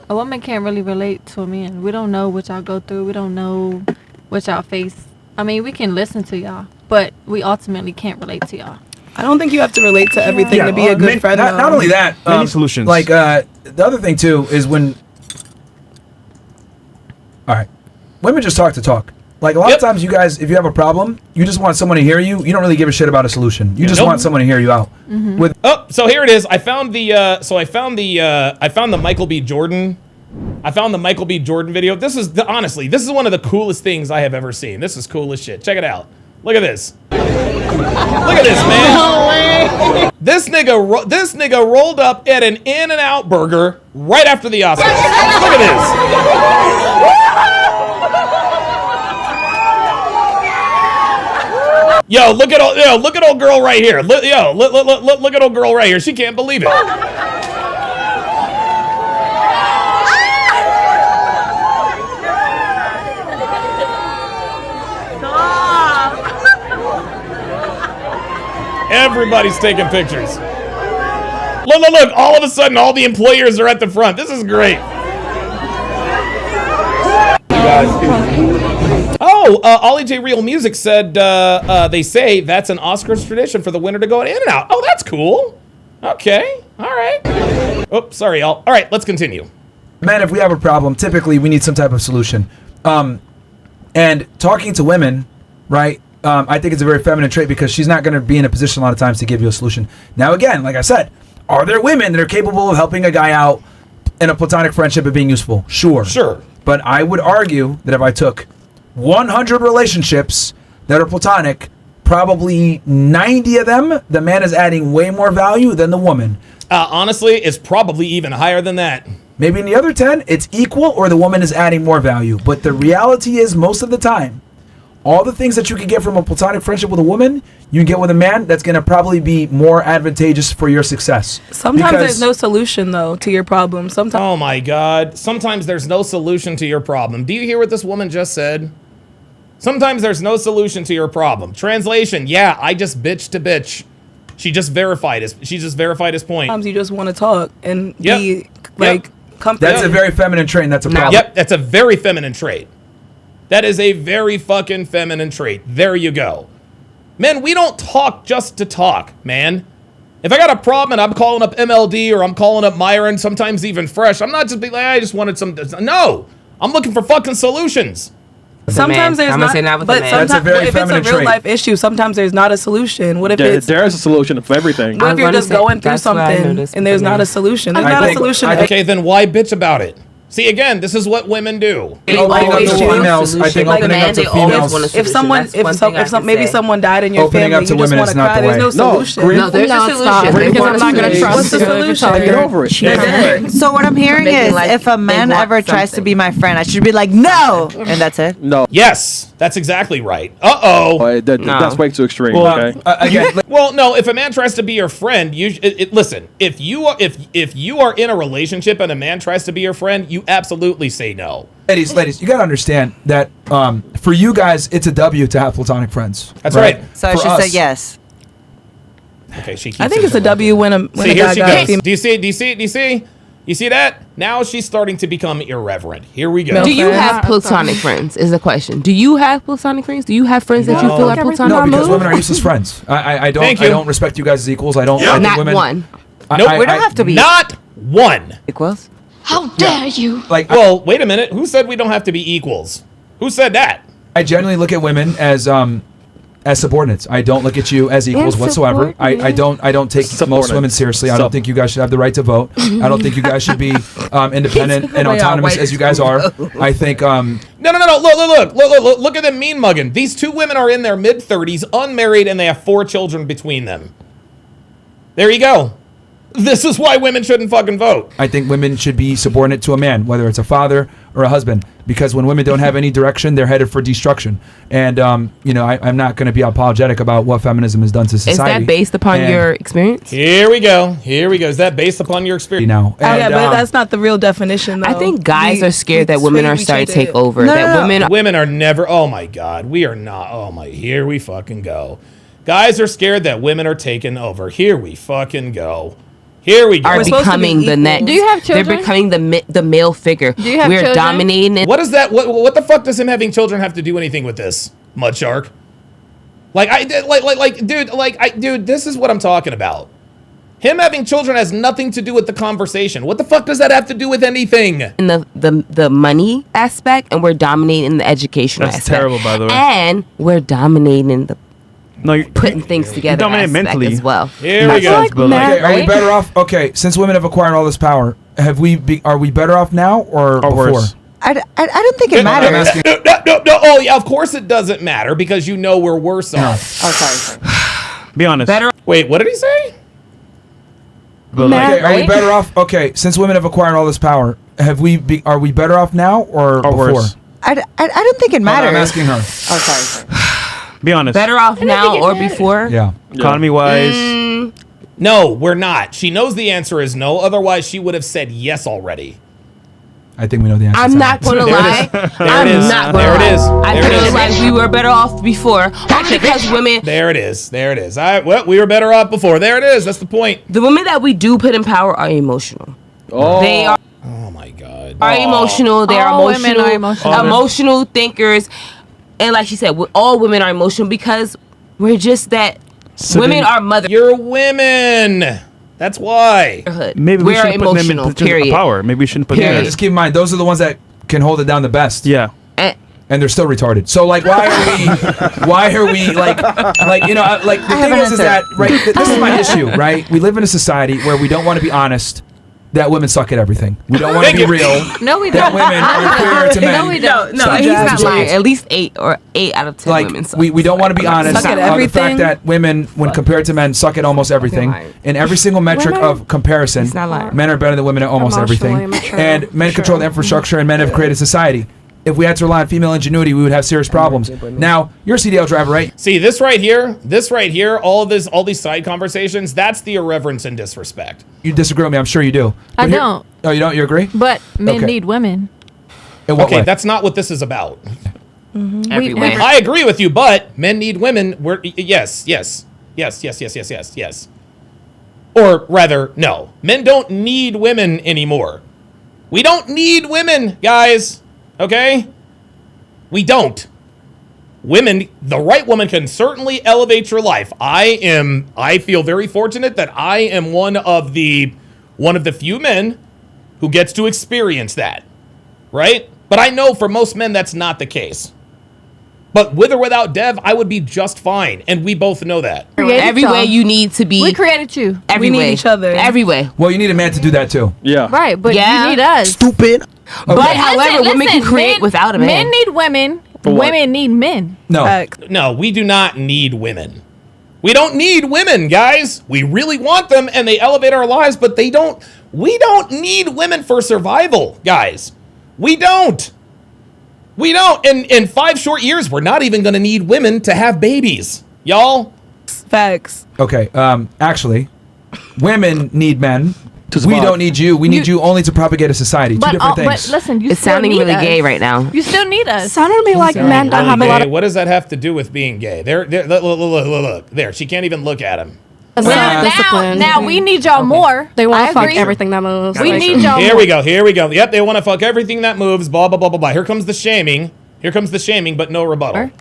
A woman can't really relate to a man. We don't know what y'all go through. We don't know what y'all face. I mean, we can listen to y'all, but we ultimately can't relate to y'all. I don't think you have to relate to everything to be a good friend. Not though. only that, Many solutions. Like the other thing too is when. All right, women just talk to talk. Like a lot of times, you guys, if you have a problem, you just want someone to hear you. You don't really give a shit about a solution. You just want someone to hear you out. With So here it is. I found the Michael B. Jordan. I found the Michael B. Jordan video. Honestly, this is one of the coolest things I have ever seen. This is cool as shit. Check it out. Look at this. Look at this, man. No way. This nigga rolled up at an In-N-Out burger right after the Oscars. Look at this. Yo, look at old girl right here. Look at old girl right here. She can't believe it. Everybody's taking pictures. Look. All of a sudden, all the employers are at the front. This is great. Oh, Ollie J Real Music said they say that's an Oscars tradition for the winner to go in and out. Oh, that's cool. Okay. All right. Oops, sorry, y'all. All right, let's continue. men, if we have a problem, typically we need some type of solution. And talking to women, right? I think it's a very feminine trait because she's not going to be in a position a lot of times to give you a solution. Now, again, like I said, are there women that are capable of helping a guy out in a platonic friendship and being useful? Sure. But I would argue that if I took 100 relationships that are platonic, probably 90 of them, the man is adding way more value than the woman. Honestly, it's probably even higher than that. Maybe in the other 10, it's equal or the woman is adding more value. But the reality is, most of the time, all the things that you can get from a platonic friendship with a woman, you can get with a man that's going to probably be more advantageous for your success. Sometimes there's no solution, though, to your problem. Sometimes. Oh, my God. Sometimes there's no solution to your problem. Do you hear what this woman just said? Sometimes there's no solution to your problem. Translation, yeah, I just bitch to bitch. She just verified his point. Sometimes you just want to talk and Yep. be like comfortable. That's a very feminine trait, and that's a problem. Yep, that's a very feminine trait. That is a very fucking feminine trait. There you go. Men, we don't talk just to talk, man. If I got a problem and I'm calling up MLD or I'm calling up Myron, sometimes even Fresh, I'm not just be like, I just wanted some. No, I'm looking for fucking solutions. Sometimes there's not, but That's a sometimes very if it's a feminine real trait. life issue, sometimes there's not a solution. What if it's There's a solution for everything. what if you're just going through something and there's not a solution? There's not a solution. Okay, then why bitch about it? See, again, this is what women do. Opening up to females, I think opening up to females. If someone, maybe someone died in your Opening family, up to you just women want is to not cry. the There's way. no No, solution. No, there's a solution. Because I'm not going to trust What's the you. solution? Get over it. So what I'm hearing Making is, like if a man want ever tries to something. be my friend, I should be like, no, and that's it. No. Yes, that's exactly right. Uh-oh. That's way too extreme. Well, okay. Again, well, no. If a man tries to be your friend, listen. If you are in a relationship and a man tries to be your friend, you absolutely say no. Ladies, you got to understand that for you guys, it's a W to have platonic friends. That's right. So I For should us, say yes. Okay, she keeps I think it it's a going. W when a See, here guy she got a goes. female. Do you see? You see that? Now she's starting to become irreverent. Here we go. No. Do you friends. have platonic friends? Is the question. Do you have platonic friends? Do you have friends that you feel are platonic? No, because women are useless friends. I don't. Thank I you. don't respect you guys as equals. I don't. I think Not women, one. Nope. We don't have to be Not one. equals. How dare you? Like, Well, wait a minute. Who said we don't have to be equals? Who said that? I generally look at women as as subordinates. I don't look at you as equals whatsoever. I don't take most women seriously. I don't think you guys should have the right to vote. I don't think you guys should be independent and autonomous as you guys are. I think No. Look at them mean mugging. These two women are in their mid-30s, unmarried, and they have 4 children between them. There you go. This is why women shouldn't fucking vote. I think women should be subordinate to a man, whether it's a father or a husband, because when women don't have any direction, they're headed for destruction. And I'm not going to be apologetic about what feminism has done to society. Is that based upon your experience? Here we go. Is that based upon your experience? Now, yeah, but that's not the real definition, though. I think guys are scared that women are starting to take over. Women are never. Oh my God, we are not. Oh my. Here we fucking go. Guys are scared that women are taking over. Here we fucking go. Here we go. Are becoming the next. Do you have children? They're becoming the male figure. Do you have We're children? dominating it. What is that? What the fuck does him having children have to do anything with this, Mud Shark? Dude, this is what I'm talking about. Him having children has nothing to do with the conversation. What the fuck does that have to do with anything? In the money aspect, and we're dominating the educational That's aspect. terrible, by the way. And we're dominating the you're putting things together dominate aspect mentally as well. Here we go. Okay, are we better off? Okay, since women have acquired all this power, are we better off now or before? Worse? I don't think it I'm matters. asking. No. Oh, yeah, of course it doesn't matter because you know we're worse off. Oh, sorry. Be honest. Better. Wait, what did he say? Okay, are we better off? Okay, since women have acquired all this power, are we better off now or before? Worse? I don't think it matters. I'm asking her. Oh, sorry. Be honest. Better off now or before? Yeah. Economy wise. No, we're not. She knows the answer is no. Otherwise, she would have said yes already. I think we know the answer. I'm not going to lie. There it is. There it is. I feel like we were better off before. Only because women. There it is. We were better off before. There it is. That's the point. The women that we do put in power are emotional. Oh. They are. Oh my God. Are emotional. They are All emotional. women are emotional. Emotional thinkers. And like she said, all women are emotional because we're just that. Women are mothers. You're women. That's why. Maybe we We're shouldn't put them in emotional, positions of period. power. Maybe we shouldn't put Yeah, them in. just keep in mind those are the ones that can hold it down the best. Yeah. And they're still retarded. So like, why are we like the thing is that right? This is my issue, right? We live in a society where we don't want to be honest that women suck at everything. We don't want to be real. No, we That don't. women are inferior to men. No, we don't. No, Stop he's jazz not or lying. something. At least 8 out of 10 Like women suck. we don't want to be honest Suck at about the everything? fact that women, when compared to men, suck at almost everything. lying. In every single metric of comparison, He's not lying. men are better than women at almost Emotionally everything. immature. And men control the infrastructure, and men have created society. If we had to rely on female ingenuity, we would have serious problems. Now, you're a CDL driver, right? See, this right here, all these side conversations, that's the irreverence and disrespect. You disagree with me? I'm sure you do. I But here- don't. Oh, you don't? You agree? But men Okay. need women. In what Okay, way? that's not what this is about. Everywhere. I agree with you, but men need women. Yes. Or rather, no. Men don't need women anymore. We don't need women, guys. Okay? We don't. Women, the right woman can certainly elevate your life. I feel very fortunate that I am one of the few men who gets to experience that. Right? But I know for most men that's not the case. But with or without Dev, I would be just fine. And we both know that. Every way you need to be. We created you. Every We way. need each other. Every way. Well, you need a man to do that too. Yeah. Right, but Yeah. you need us. Stupid. But Okay. however, women can create men- without a man. Men need women. what? Women need men. No. No, we do not need women. We don't need women, guys. We really want them and they elevate our lives, but we don't need women for survival, guys. We don't. We don't. In 5 short years, we're not even going to need women to have babies. Y'all? Facts. Okay. Actually, women need men. To We survive. don't need you. We need you only to propagate a society. Two different things. But listen, you It's still sounding need really us. gay right now. You still need us. Sounded to me like men don't have a lot of. What does that have to do with being gay? Look. There, she can't even look at him. Discipline. Now we need y'all more. They want I to fuck agree. everything that moves. We Like, need y'all Here more. we go. Yep, they want to fuck everything that moves, blah, blah, blah, blah, blah. Here comes the shaming, but no rebuttal.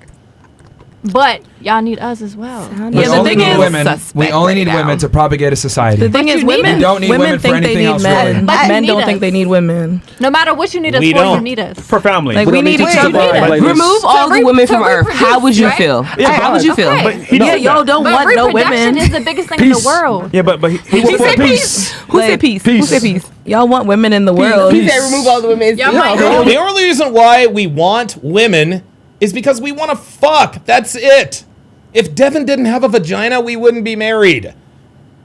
But y'all need us as well. We only need women. We only need women to propagate a society. The thing is, We don't need women for think they anything need else. men. Really. But Men you don't need think us. they need women. No matter what you need us We for, don't. you need us. For family. Like we need each other. Remove all the women from Earth. How would you feel? How would you feel? Okay. But he Yeah, said y'all that. don't But want no reproduction women. is the biggest thing in the world. Yeah, but he Who said peace? Who said peace? Who said peace? Y'all want women in the world. He said remove all the women. Y'all might The only reason why we want women is because we want to fuck. That's it. If Devin didn't have a vagina, we wouldn't be married.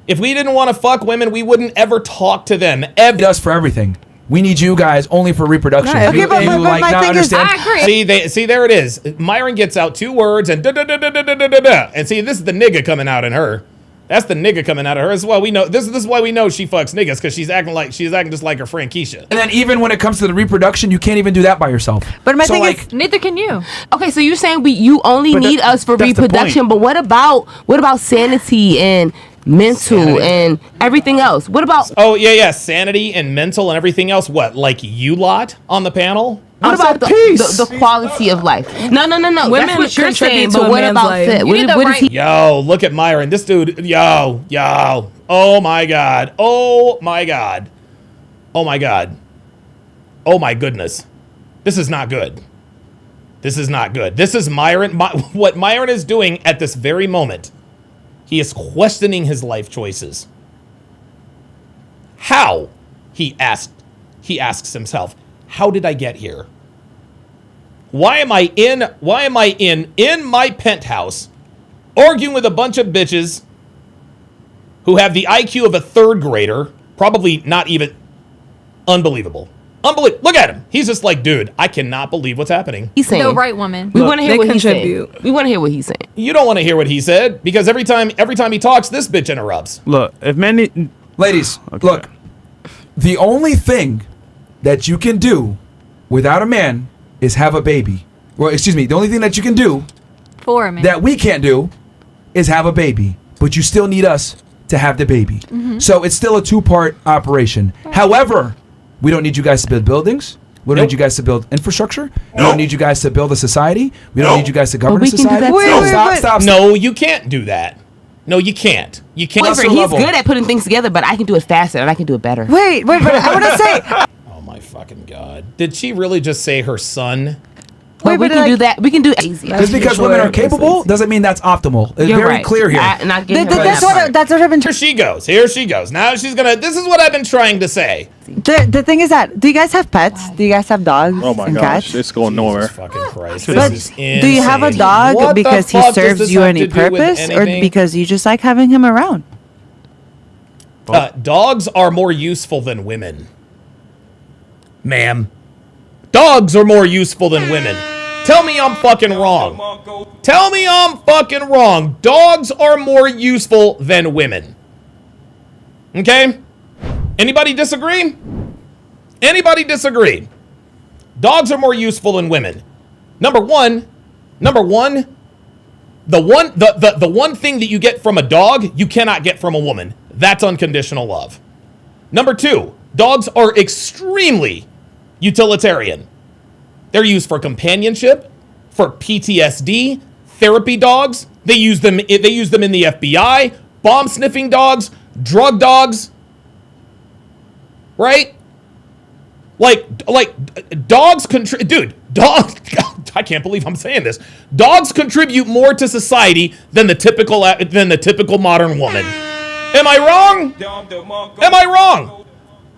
If we didn't want to fuck women, we wouldn't ever talk to them. Need us for everything. We need you guys only for reproduction. Right, okay, You- but you, like, my not thing is- understand? I agree. See, there it is. Myron gets out 2 words and da da da da da da da da da. And see, this is the nigga coming out in her. That's the nigga coming out of her. This is why we know. This is why we know she fucks niggas, because she's acting just like her friend Keisha. And then even when it comes to the reproduction, you can't even do that by yourself. But my So, thing like, is, Neither can you. Okay, so you're saying you only But need us for that's the reproduction, point. but what about sanity and mental and everything else? What about Oh yeah, sanity and mental and everything else. What, like you lot on the panel? what about the quality of life? No. Women That's what you're contribute saying, to but a what man's about life. fit? You What, need the what is right- he? Yo, look at Myron. This dude. Yo. Oh my god. Oh my god. Oh my god. Oh my goodness. This is not good. This is not good. This is Myron. What Myron is doing at this very moment. He is questioning his life choices. How? He asks himself, how did I get here? Why am I in my penthouse arguing with a bunch of bitches who have the IQ of a 3rd grader? Probably not even. Unbelievable. Look at him. He's just like, dude, I cannot believe what's happening. He's saying The right woman. we want to hear they what he's saying. contribute. We want to hear what he's saying. You don't want to hear what he said, because every time he talks, this bitch interrupts. Look, if men need, ladies, Okay. look. The only thing that you can do without a man is have a baby. Well, excuse me. The only thing that you can do For a man. that we can't do is have a baby. But you still need us to have the baby. Mm-hmm. So it's still a 2-part operation. However, we don't need you guys to build buildings. We don't need you guys to build infrastructure. We don't need you guys to build a society. We don't need you guys to govern a we can do society. that No, too. stop. No, you can't do that. No, you can't. You can't. Boyfriend, he's good at putting things together, but I can do it faster and I can do it better. wait, but I want to say, Oh my fucking god! Did she really just say her son? But we but can like- do that. We can do it easy. Just because women are capable doesn't mean that's optimal. It's You're very right. clear here. Not getting her that's that part. what I've been. Here she goes. Now she's gonna. This is what I've been trying to say. The thing is that, do you guys have pets? Do you guys have dogs Oh my and gosh, cats? it's going nowhere. Fucking Christ! But This is do you have a insane. dog What the because he fuck does serves this you have any to do with purpose, or anything? because you just like having him around? Dogs are more useful than women, ma'am. Dogs are more useful than women. Tell me I'm fucking wrong. Tell me I'm fucking wrong. Dogs are more useful than women. Okay? Anybody disagree? Anybody disagree? Dogs are more useful than women. Number one, the one thing that you get from a dog, you cannot get from a woman. That's unconditional love. Number 2, dogs are extremely utilitarian. They're used for companionship, for PTSD, therapy dogs. They use them in the FBI, bomb sniffing dogs, drug dogs. Right? Like dogs dogs, I can't believe I'm saying this. Dogs contribute more to society than the typical modern woman. Am I wrong? Am I wrong?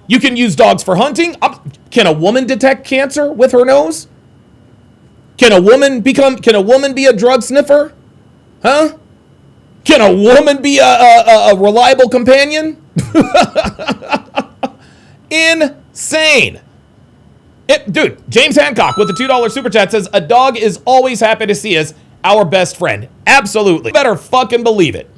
You can use dogs for hunting. Can a woman detect cancer with her nose? Can a woman be a drug sniffer? Huh? Can a woman be a reliable companion? Insane. Dude, James Hancock with the $2 super chat says, a dog is always happy to see us, our best friend. Absolutely. Better fucking believe it.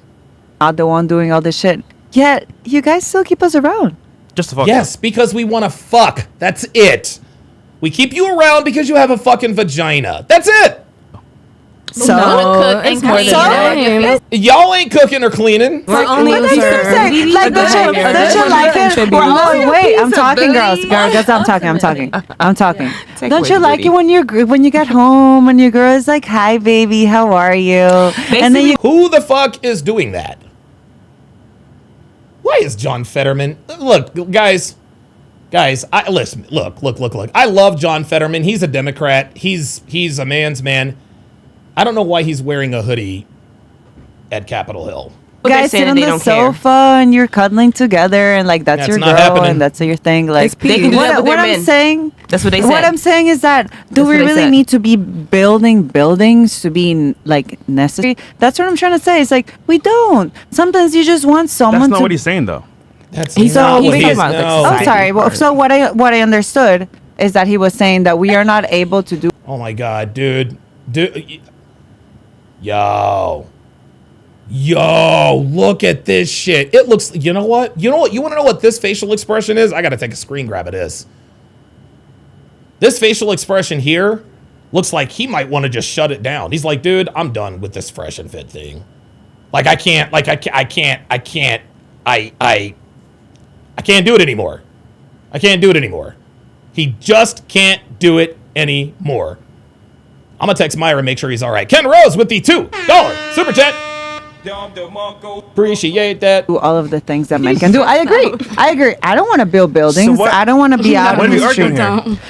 Not the one doing all this shit. Yet you guys still keep us around. Just to fuck. Yes, because we want to fuck. That's it. We keep you around because you have a fucking vagina. That's it. So it's more than that. Y'all ain't cooking or cleaning. We're only But that's what I'm saying. Like, don't you like it? Oh, wait, I'm talking, girls. Girls, I'm talking. Don't you like it when you get home and your girl is like, "Hi, baby, how are you?" And then you. Who the fuck is doing that? Why is John Fetterman? Look, guys. Listen. Look. I love John Fetterman. He's a Democrat. He's a man's man. I don't know why he's wearing a hoodie at Capitol Hill. You guys sit on the sofa and you're cuddling together, and like that's your girl, and that's your thing. Like they can do that with what their I'm men. saying. That's what they said. What I'm saying is that do we really need to be building buildings to be like necessary? That's what I'm trying to say. It's like we don't. Sometimes you just want someone. That's not to what he's saying, though. That's not what he is. Oh, sorry. Well, so what I understood is that he was saying that we are not able to do. Oh my God, dude. Yo, look at this shit. It looks, you know what? You want to know what this facial expression is? I got to take a screen grab of this. This facial expression here looks like he might want to just shut it down. He's like, dude, I'm done with this fresh and fit thing. Like, I can't do it anymore. I can't do it anymore. He just can't do it anymore. I'm going to text Myra and make sure he's all right. Ken Rose with the $2 super chat. Appreciate that. Do all of the things that men can do. I agree. I don't want to build buildings. So I don't want to be out in the street.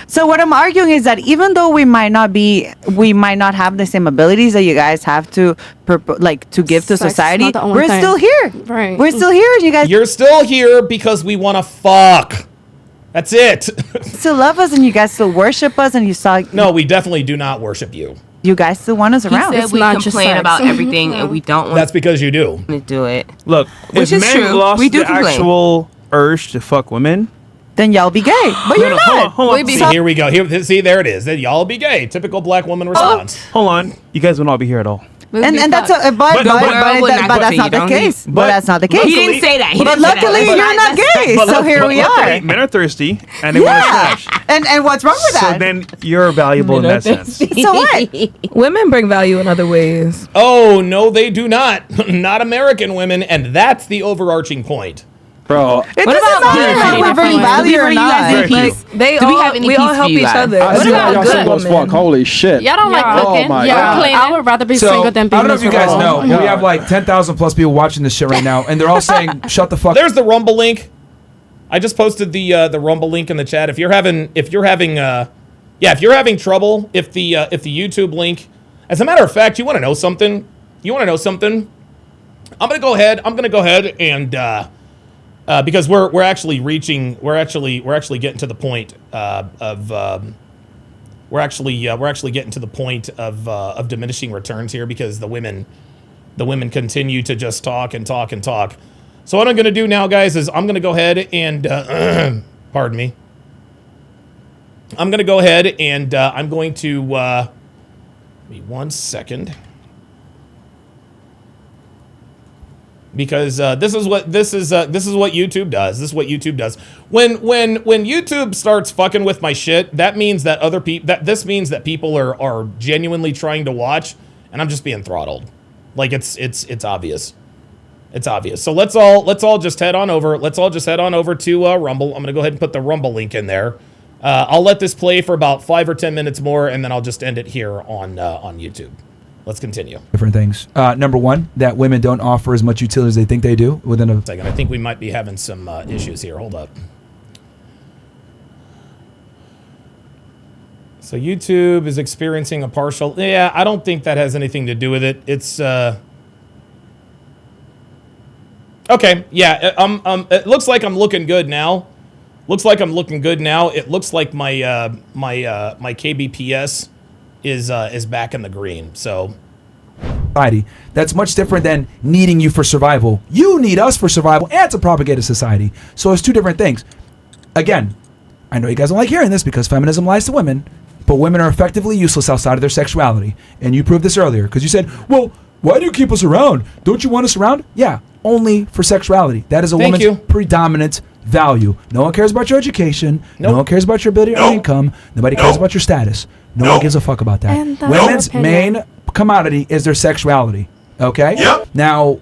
So what I'm arguing is that even though we might not have the same abilities that you guys have to give to society, we're still here. Right. We're still here, and you guys. You're still here because we want to fuck. That's it. Still love us, and you guys still worship us, and you saw. No, we definitely do not worship you. You guys still want us around. He said we complain about everything, and we don't want That's because you do. to do it. Look, Which if is men true. lost We do the complain. actual urge to fuck women, then y'all be gay. But you're not. Hold on. See, here we go. See, there it is. Then y'all be gay. Typical black woman response. Hold on. You guys would not be here at all. And that's but that's not the case. But that's not the case. He didn't say that. But luckily you're not gay, so here we are. Men are thirsty and they want to smash. And what's wrong with So that? then you're valuable in that sense. So what? Women bring value in other ways. Oh, no, they do not. Not American women, and that's the overarching point. Bro, It doesn't matter how we bring value or not. We all help each other. I see how y'all good single as fuck. Holy shit. Y'all don't like cooking. Oh my Y'all God. cleaning. I would rather be So, single than be I don't know if you guys know, Oh, we have like 10,000 plus people watching this shit right now, and they're all saying, shut the fuck. There's the Rumble link. I just posted the Rumble link in the chat. If you're having trouble, if the YouTube link, as a matter of fact, you want to know something? I'm gonna go ahead and because we're actually getting to the point of diminishing returns here because the women continue to just talk and talk and talk. So what I'm going to do now, guys, is I'm going to go ahead and pardon me. I'm going to go ahead and I'm going to give me 1 second. Because this is what YouTube does. This is what YouTube does. When YouTube starts fucking with my shit, that means that this means that people are genuinely trying to watch, and I'm just being throttled. Like it's obvious. It's obvious. So let's all just head on over. Let's all just head on over to Rumble. I'm gonna go ahead and put the Rumble link in there. I'll let this play for about 5 or 10 minutes more, and then I'll just end it here on YouTube. Let's continue. Different things. Number one, that women don't offer as much utility as they think they do within a second. I think we might be having some issues here. Hold up. So YouTube is experiencing a partial. Yeah, I don't think that has anything to do with it. It's okay. Yeah, it looks like I'm looking good now. It looks like my my kbps is back in the green. So society. That's much different than needing you for survival. You need us for survival and to propagate a society. So it's two different things. Again, I know you guys don't like hearing this because feminism lies to women, but women are effectively useless outside of their sexuality. And you proved this earlier because you said, well, why do you keep us around? Don't you want us around? Yeah, only for sexuality. That is a woman's predominant value. No one cares about your education. No one cares about your ability or income. Nobody cares about your status. No one gives a fuck about that. Women's main commodity is their sexuality. Okay. Yep. Now,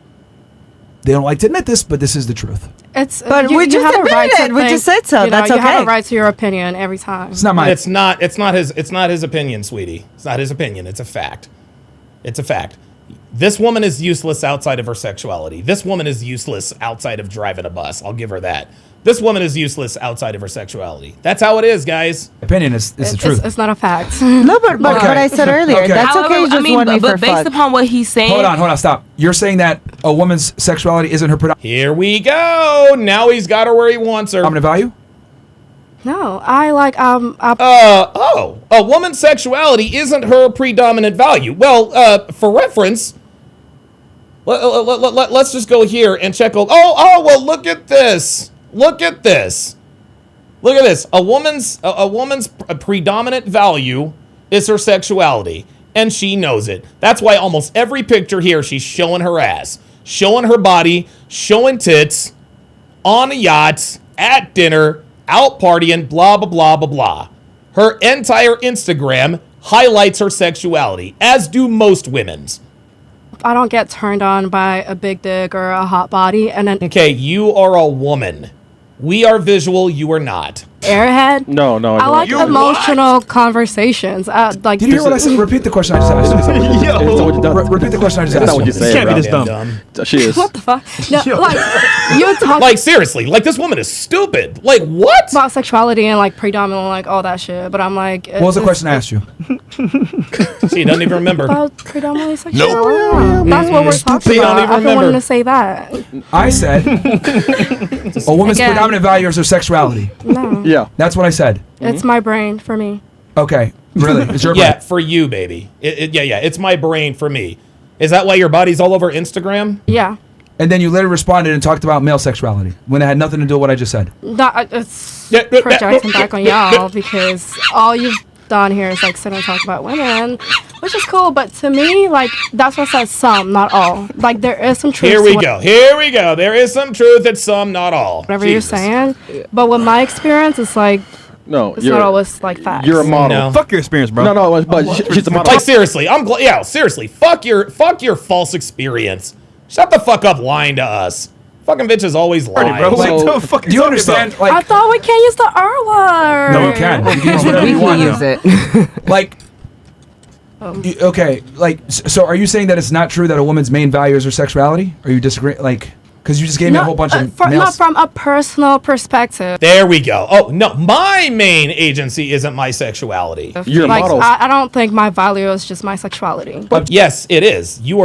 they don't like to admit this, but this is the truth. It's But you, we you just have a admitted right to it. We think, just said so. You know, That's you have okay. a right to your opinion every time. It's not mine. It's not his opinion, sweetie. It's not his opinion. It's a fact. It's a fact. This woman is useless outside of her sexuality. This woman is useless outside of driving a bus. I'll give her that. This woman is useless outside of her sexuality. That's how it is, guys. Opinion is the truth. It's not a fact. No, but Okay. what I said earlier, Okay. that's However, okay. Just want me for but based fun. upon what he's saying, Hold on, stop. You're saying that a woman's sexuality isn't her predominant Here we go. Now he's got her where he wants her. value? No, I like A woman's sexuality isn't her predominant value. Well, for reference, let's just go here and check. Well, look at this. Look at this. Look at this. A woman's predominant value is her sexuality, and she knows it. That's why almost every picture here, she's showing her ass, showing her body, showing tits, on a yacht, at dinner, out partying, blah, blah, blah, blah, blah. Her entire Instagram highlights her sexuality, as do most women's. I don't get turned on by a big dick or a hot body, and then Okay, you are a woman. We are visual, you are not. airhead. No. I like emotional conversations. Like, Did you hear what I said? Repeat the question I just asked. Repeat the question I just asked. That's not what you said. Can't be this bro. dumb. She is. What the fuck? No, like you talk Like, seriously, like, this woman is stupid. Like, what? about sexuality and like predominant, like all that shit, but I'm like, What was the question I asked you? She doesn't even remember. about predominantly sexuality. That's what we're talking She don't about. even I've been wanting remember. to say that. I said a woman's Again. predominant value is her sexuality. No, Yeah. That's what I said. it's my brain for me. Okay, really? It's your Yeah, brain. for you, baby. Yeah, it's my brain for me. Is that why your body's all over Instagram? Yeah, And then you later responded and talked about male sexuality when it had nothing to do with what I just said. it's projecting back on y'all because all you've done here is like sit and talk about women, which is cool. But to me, like that's what says some, not all. Like there is some truth. Here to we what- go. Here we go. There is some truth at some, not all. Whatever Jesus. you're saying, but with my experience, it's like No, it's not always like facts. You're a model. No. Fuck your experience, bro. No, but she's a model. Like, seriously, I'm glad. Yeah, seriously. Fuck your false experience. Shut the fuck up lying to us. Fucking bitches always lie. Bro, Like, what the fuck do you understand? I Like, thought we can't use the R word. no, you can. You can use whatever you want. use it. Like, okay, like, so are you saying that it's not true that a woman's main value is her sexuality? Are you disagreeing? Like, because you just gave me a whole bunch of not males. from a personal perspective. There we go. Oh, no. My main agency isn't my sexuality. You're a Like model. I don't think my value is just my sexuality. Yes, it is. You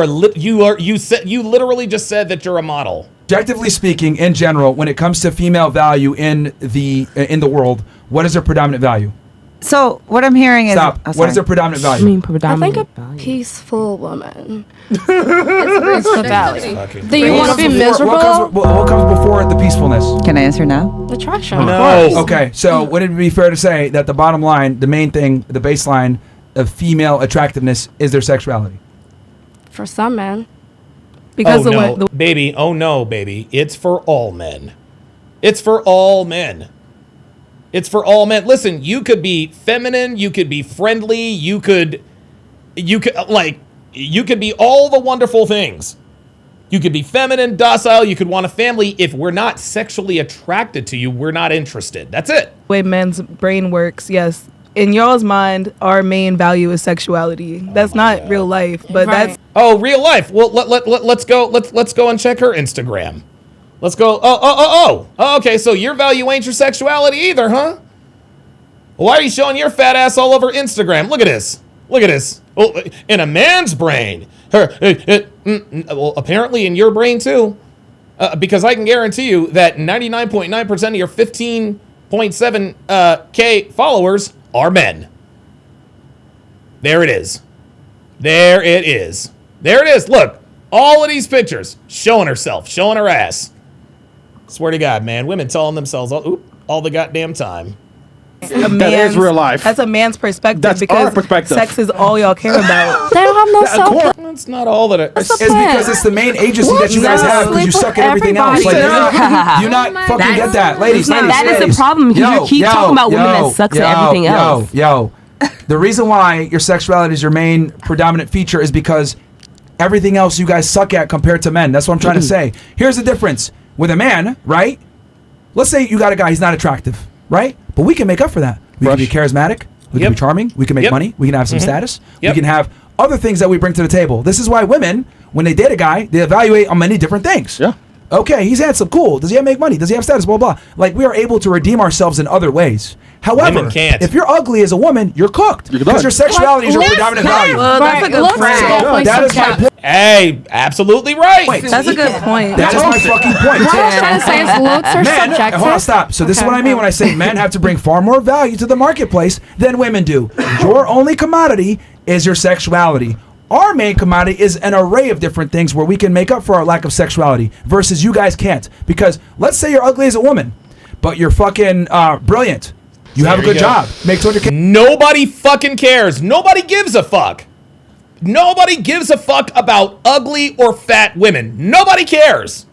literally just said that you're a model. Objectively speaking, in general, when it comes to female value in the world, what is their predominant value? So what I'm hearing is Stop. What is their predominant value? I think a peaceful woman is the value. Do you want to be miserable? What comes before the peacefulness? Can I answer now? Attraction. No. Okay, so would it be fair to say that the bottom line, the main thing, the baseline of female attractiveness is their sexuality? For some men. Because baby. Oh no, baby. It's for all men. It's for all men. It's for all men. Listen, you could be feminine, you could be friendly, you could be all the wonderful things. You could be feminine, docile, you could want a family. If we're not sexually attracted to you, we're not interested. That's it. The way men's brain works, yes. In y'all's mind, our main value is sexuality. That's not real life, but that's Oh, real life. Well, let's go and check her Instagram. Let's go. Oh, okay, so your value ain't your sexuality either, huh? Why are you showing your fat ass all over Instagram? Look at this. Look at this. Oh, in a man's brain. Well, apparently in your brain too. Because I can guarantee you that 99.9% of your 15.7 K followers are men. There it is. There it is. There it is. Look, all of these pictures showing herself, showing her ass. Swear to God, man, women telling themselves all the goddamn time. That is real life. That's a man's perspective. That's because our perspective. sex is all y'all care about. They don't have no self. That's not all that It's because it's the main agency that you guys have because you suck at everything else. Like, you're not fucking get that. Ladies, that is the problem because you keep talking about women that sucks at everything else. The reason why your sexuality is your main predominant feature is because everything else you guys suck at compared to men. That's what I'm trying to say. Here's the difference. With a man, right? Let's say you got a guy, he's not attractive, right? But we can make up for that. We can be charismatic. We can be charming. We can make money. We can have some status. We can have other things that we bring to the table. This is why women, when they date a guy, they evaluate on many different things. Yeah. Okay, he's handsome, cool. Does he make money? Does he have status? Blah, blah. Like, we are able to redeem ourselves in other ways. However, Women can't. if you're ugly as a woman, you're cooked. Because your sexuality is your predominant value. Well, that's a good point. That is my point. Hey, absolutely right. That's a good point. That is my fucking point. What I was trying to say is looks are Men, subjective. hold on, stop. So this is what I mean when I say men have to bring far more value to the marketplace than women do. Your only commodity is your sexuality. Our main commodity is an array of different things where we can make up for our lack of sexuality versus you guys can't. Because let's say you're ugly as a woman, but you're fucking brilliant. You have a good job. Make 200K. Nobody fucking cares. Nobody gives a fuck. Nobody gives a fuck about ugly or fat women. Nobody cares.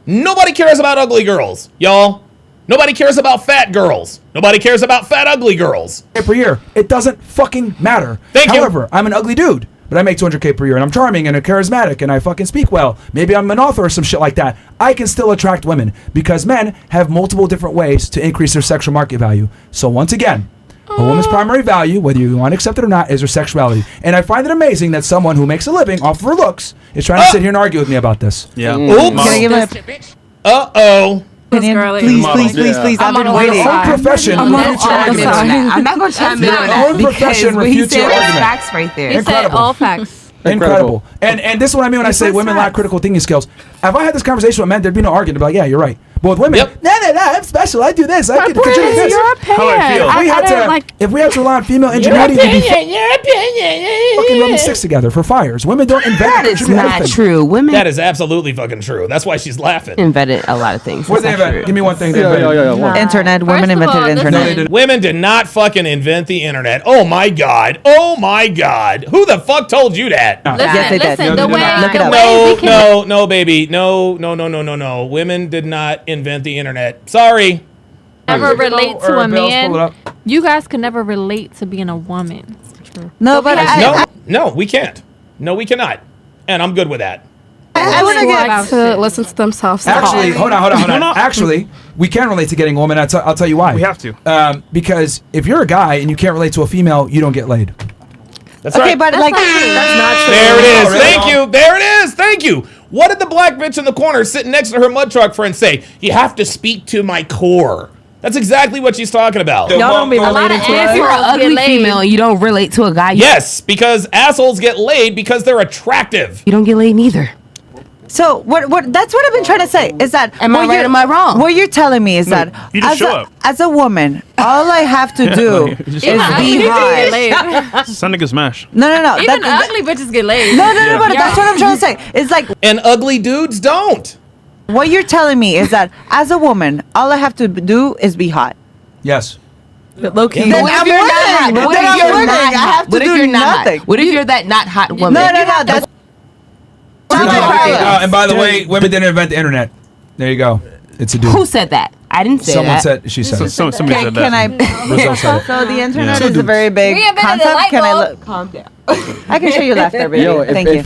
Nobody cares about ugly girls, y'all. Nobody cares about fat girls. Nobody cares about fat ugly girls. Per year. It doesn't fucking matter. However, I'm an ugly dude, but I make 200K per year, and I'm charming and charismatic, and I fucking speak well. Maybe I'm an author or some shit like that. I can still attract women because men have multiple different ways to increase their sexual market value. So once again, a woman's primary value, whether you want to accept it or not, is her sexuality. And I find it amazing that someone who makes a living off of her looks is trying to sit here and argue with me about this. Yeah. Oops. Can I give a Uh-oh. Please. I've been waiting. Your own profession I'm not refutes your going to argument. chime in on that. I'm not going to chime in on Your that own profession because what he refutes your said was argument. facts right there. He said all facts. Incredible. And this is what I mean when I say women lack critical thinking skills. If I had this conversation with men, there'd be no argument. They'd be like, yeah, you're right. But with women, no, I'm special. I do this. I can contribute this. Your opinion. How I feel. If we had to rely on female ingenuity, Your opinion. fucking rubbing sticks together for fires. Women don't invent That or is contribute not anything. true. Women That is absolutely fucking true. That's why she's laughing. invented a lot of things. What That's they not invent? true. Give me one thing they Yeah, invented. yeah. Internet. Women First of invented all, this internet. No, they didn't. Women did not fucking invent the internet. Oh my god. Oh my god. Who the fuck told you that? Yes, they did. Listen, No, the they did way, not. Look it the up. way we can No, baby. No. Women did not invent the internet. Sorry. never relate to a Bills, pull it man. up. You guys can never relate to being a woman. No, but No, we can't. No, we cannot. And I'm good with that. I want to Like get to listen to themselves. Actually, talk. hold on. Actually, we can relate to getting a woman. I'll tell you why. We have to. Because if you're a guy and you can't relate to a female, you don't get laid. That's okay, right. but like That's not true. There it is. Oh, really? Thank you. There it is. Thank you. What did the black bitch in the corner sitting next to her mud truck friend say? You have to speak to my core. That's exactly what she's talking about. Y'all don't be related to If you're it. an ugly Get laid. female and you don't relate to a guy, Yes, because assholes get laid because they're attractive. you don't get laid neither. so. What? That's what I've been trying to say. Is that Am I what right? you're- Am I wrong? What you're telling me is that you just show up. as a woman, all I have to do You just is show up. be Get hot. laid. Some niggas smash. No. Even ugly bitches get laid. No, but that's what I'm trying to say. It's like And ugly dudes don't. what you're telling me is that as a woman, all I have to do is be hot. Yes. Low key. Then What I'm if you're not winning. hot? Then What if I'm you're winning. not I have hot? to What if do you're not nothing. hot? What if you're that not hot woman? No. That's And by the way, women didn't invent the internet. There you go. It's a dude. Who said that? I didn't say Someone that. said. She said. it. Somebody said Can that. I? said it. So the internet Yeah. is a very big We invented the concept. light Can I bulb. look? Calm down. I can show you laughter, baby. Yo, Thank you.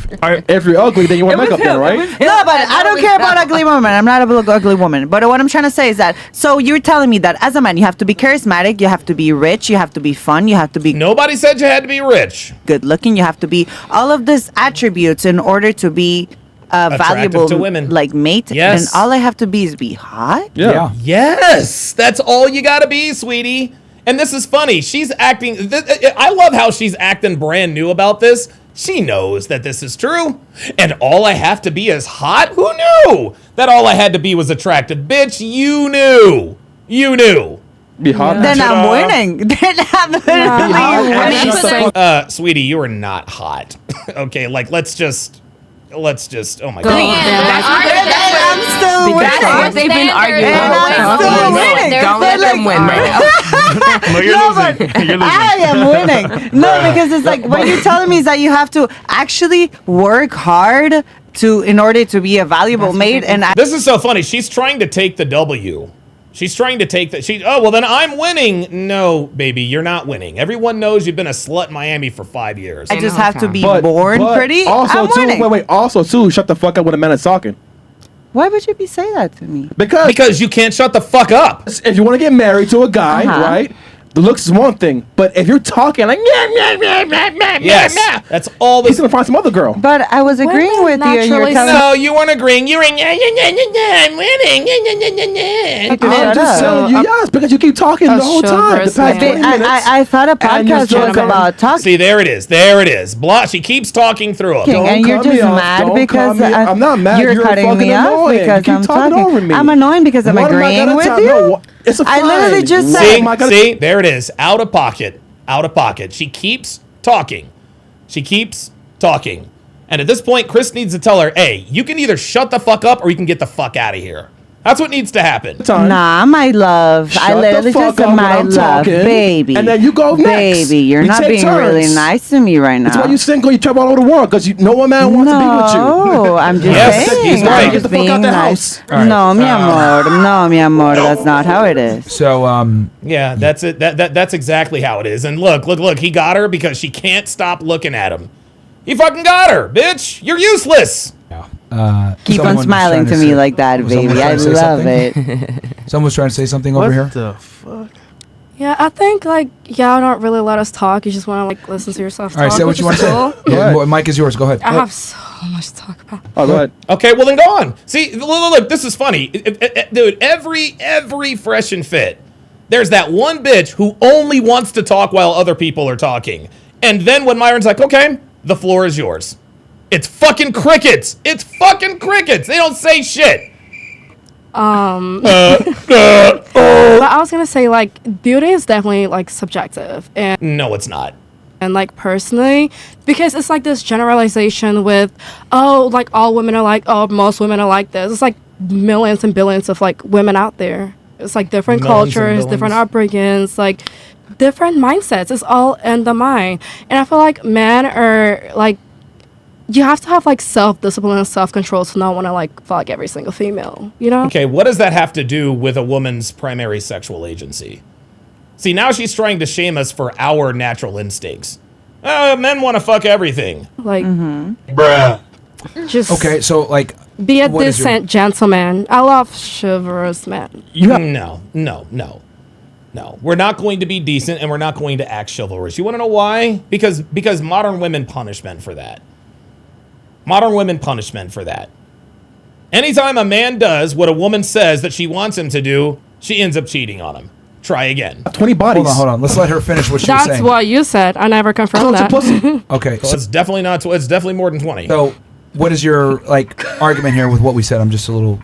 if you're ugly, then you want makeup then, right? No, but I don't care about ugly women. I'm not a ugly woman. But what I'm trying to say is that, so you're telling me that as a man, you have to be charismatic, you have to be rich, you have to be fun, you have to be Nobody said you had to be rich. good looking, you have to be all of these attributes in order to be valuable to women. like mate. Yes. And all I have to be is be hot. Yeah. Yes, that's all you gotta be, sweetie. And this is funny. She's acting. I love how she's acting brand new about this. She knows that this is true. And all I have to be is hot? Who knew that all I had to be was attractive? Bitch, you knew. You knew. Be hot. Then I'm winning. Then I'm winning. Sweetie, you are not hot. Okay, like let's just. Oh my god. I'm still That's what winning. they've been arguing. And I'm still winning. Don't let them win right now. No, you're No, losing. but You're losing. I am winning. No, because it's like what you're telling me is that you have to actually work hard in order to be a valuable mate. And This is so funny. She's trying to take the W. She's trying to take that. Oh, well, then I'm winning. No, baby, you're not winning. Everyone knows you've been a slut in Miami for 5 years. I just have to be born pretty. Also, I'm too, winning. wait. Also, too, shut the fuck up when a man is talking. Why would you be say that to me? Because you can't shut the fuck up. If you want to get married to a guy, right? The looks is one thing, but if you're talking like yes, that's all. He's gonna find some other girl. But I was agreeing with you. And you're telling no, you weren't agreeing. You were I'm winning. I'm just telling you, yes, because you keep talking the whole time. The past 20 minutes. I thought a podcast was about talking. See, there it is. There it is. She keeps talking through them. And you're just mad because I'm not mad. You're cutting me off because I'm talking. I'm annoying because I'm agreeing with you. It's a I literally just said. See, there it is. Out of pocket. Out of pocket. She keeps talking. She keeps talking. And at this point, Chris needs to tell her, hey, you can either shut the fuck up or you can get the fuck out of here. That's what needs to happen. Nah, my love. I literally just said my love, baby. And then you go next. Baby, you're not being really nice to me right now. That's why you single. You travel all over the world because no one man wants to be with you. No, I'm just saying. He's right. I'm just being nice. No, mi amor. No, mi amor. That's not how it is. So, yeah, that's it. That's exactly how it is. And look. He got her because she can't stop looking at him. He fucking got her, bitch. You're useless. Keep on smiling to me like that, baby. I love it. Someone's trying to say something over here. What the fuck? Yeah, I think y'all don't really let us talk. You just want to listen to yourself talk. All right, say what you want to say. Yeah, Mike is yours. Go ahead. I have so much to talk about. Oh, go ahead. Okay, well then go on. See, look, this is funny, dude. Every fresh and fit, there's that one bitch who only wants to talk while other people are talking, and then when Myron's like, okay, the floor is yours. It's fucking crickets. It's fucking crickets. They don't say shit. But I was gonna say, beauty is definitely subjective, and no, it's not. And personally, because it's this generalization with, all women are most women are like this. It's millions and billions of women out there. It's different cultures, different upbringings, different mindsets. It's all in the mind, and I feel men are you have to have self-discipline and self-control to not want to fuck every single female, you know? Okay, what does that have to do with a woman's primary sexual agency? See, now she's trying to shame us for our natural instincts. Men want to fuck everything. Bruh. Just okay, so be a decent gentleman. I love chivalrous men. No. We're not going to be decent and we're not going to act chivalrous. You want to know why? Because modern women punish men for that. Modern women punish men for that. Anytime a man does what a woman says that she wants him to do, she ends up cheating on him. Try again. 20 bodies. Hold on. Let's let her finish what she was saying. That's what you said. I never confirmed that. Okay. So it's definitely not. It's definitely more than 20. So, what is your argument here with what we said? I'm just a little.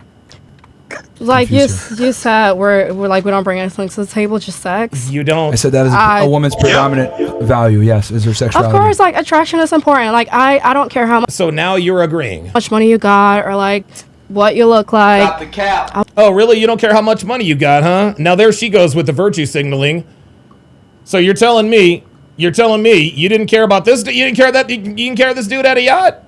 You said we're we don't bring anything to the table, just sex. You don't. I said that is a woman's predominant value. Yes, is her sexuality. Of course, attraction is important. I don't care how So now you're agreeing. much money you got or what you look like. Stop the cap. Oh, really? You don't care how much money you got, huh? Now there she goes with the virtue signaling. So you're telling me you didn't care about this? You didn't care this dude had a yacht?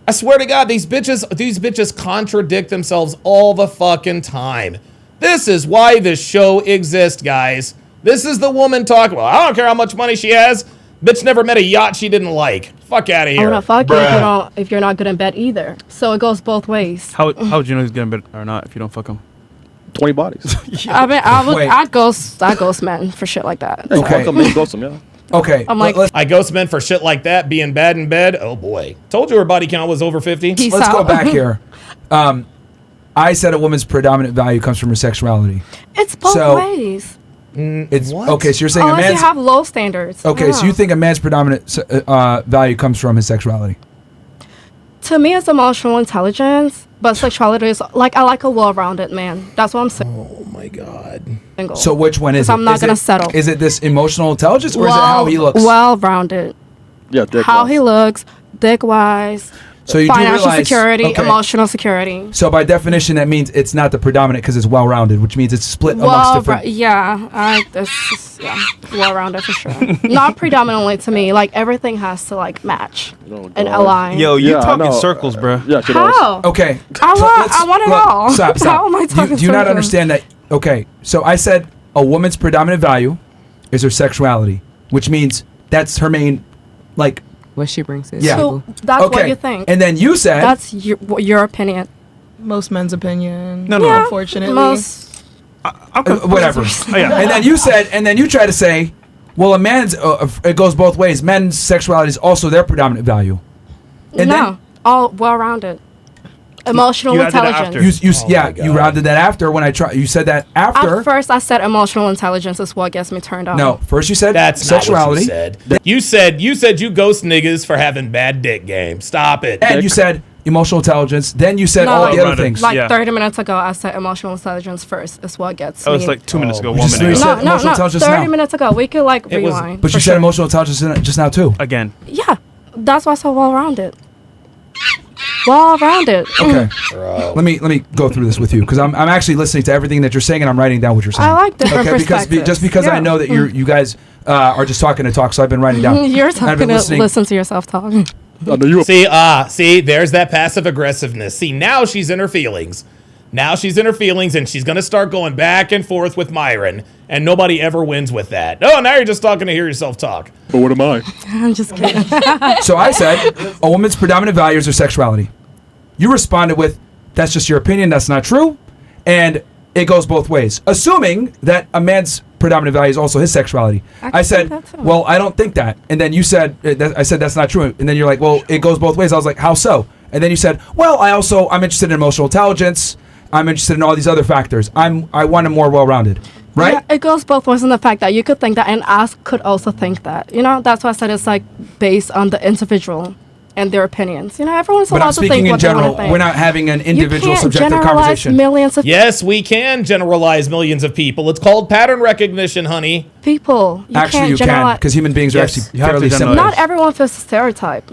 I swear to God, these bitches contradict themselves all the fucking time. This is why this show exists, guys. This is the woman talking. Well, I don't care how much money she has. Bitch never met a yacht she didn't like. Fuck out of here. I'm gonna fuck you if you're not good in bed either. So it goes both ways. How would you know he's good in bed or not if you don't fuck him? 20 bodies. I'd ghost men for shit like that. Okay. Ghost them, yeah. Okay. I'm I ghost men for shit like that, being bad in bed. Oh boy. Told you her body count was over 50. Let's go back here. I said a woman's predominant value comes from her sexuality. It's both ways. It's okay. So you're saying Unless you have low standards. Okay, so you think a man's predominant value comes from his sexuality? To me, it's emotional intelligence, but sexuality is I like a well-rounded man. That's what I'm saying. Oh my God. Single. So which one is it? I'm not gonna settle. Is it this emotional intelligence or is it how he looks? Well-rounded. Yeah, how he looks, dick-wise. So you financial do realize, security, emotional security. So by definition, that means it's not the predominant because it's well-rounded, which means it's split amongst different. Well-rounded for sure. Not predominantly to me. Everything has to match and align. Yo, you talking in circles, bro. Yeah, how? Okay. I want it all. Stop. How am I talking Do you not circles? understand that Okay, so I said a woman's predominant value is her sexuality, which means that's her main, like, what she brings to the yeah. table. So that's what you think. And then you said that's your opinion. Most men's opinion. No, no. Yeah, Unfortunately. most. whatever. Oh, yeah. And then you said, and then you try to say, well, a man's it goes both ways. Men's sexuality is also their predominant value. And no, all well-rounded. Emotional you added it intelligence. You rounded that after when I tried. You said that after. At first, I said emotional intelligence is what gets me turned on. No, first you said That's sexuality. not what you said. You said you ghost niggas for having bad dick game. Stop it. And you said emotional intelligence. Then you said all the other things. Like 30 minutes ago, I said emotional intelligence first is what gets me. Oh, it's like 2 minutes ago, You 1 just- minute you ago. said emotional intelligence 30 now. minutes ago. We could like rewind. But you said emotional intelligence just now too. Again. Yeah, that's why I said well-rounded. Well-rounded. Okay. Let me go through this with you because I'm actually listening to everything that you're saying and I'm writing down what you're saying. I like different because perspectives. just because I Yeah. know that you guys are just talking to talk, so I've been writing down. You're And I've talking been to listening. listen to yourself talk. See, there's that passive aggressiveness. See, now she's in her feelings. Now she's in her feelings, and she's gonna start going back and forth with Myron, and nobody ever wins with that. Oh, now you're just talking to hear yourself talk. But what am I? I'm just kidding. So I said a woman's predominant values are sexuality. You responded with, "That's just your opinion. That's not true," and it goes both ways, assuming that a man's predominant value is also his sexuality. I said, "Well, I don't think that," and then you said, "I said that's not true," and then you're like, "Well, it goes both ways." I was like, "How so?" And then you said, "Well, I'm interested in emotional intelligence. I'm interested in all these other factors. I want him more well-rounded." Right? Yeah, it goes both ways in the fact that you could think that and I could also think that. You know, that's why I said it's like based on the individual and their opinions. You know, everyone's But I'm allowed to think speaking in what they general. want to think. We're not having an individual you can't subjective generalize conversation. Millions of Yes, we can generalize millions of people. It's called pattern recognition, honey. people. You Actually, can't you can generalize. because human beings are Yes, actually you have to fairly similar. Not everyone fits the stereotype.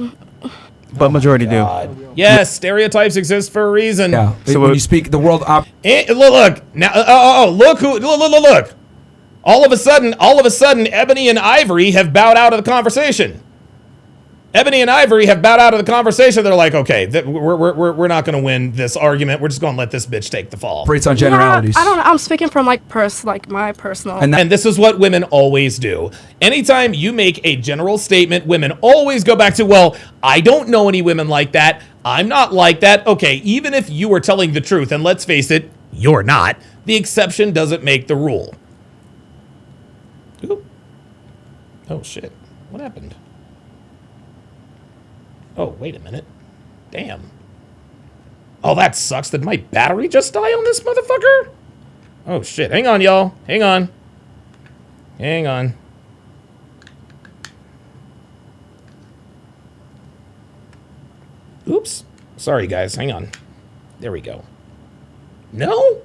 But majority do. Yes, stereotypes exist for a reason. Yeah. So when you speak the world Look now. Look. All of a sudden, Ebony and Ivory have bowed out of the conversation. Ebony and Ivory have bowed out of the conversation. They're like, okay, we're not going to win this argument. We're just going to let this bitch take the fall. operates on generalities. I don't know. I'm speaking from like my personal. And this is what women always do. Anytime you make a general statement, women always go back to, well, I don't know any women like that. I'm not like that. Okay, even if you were telling the truth, and let's face it, you're not, the exception doesn't make the rule. Oop. Oh, shit. What happened? Oh, wait a minute. Damn. Oh, that sucks. Did my battery just die on this motherfucker? Oh, shit. Hang on, y'all. Hang on. Hang on. Oops. Sorry, guys. Hang on. There we go. No?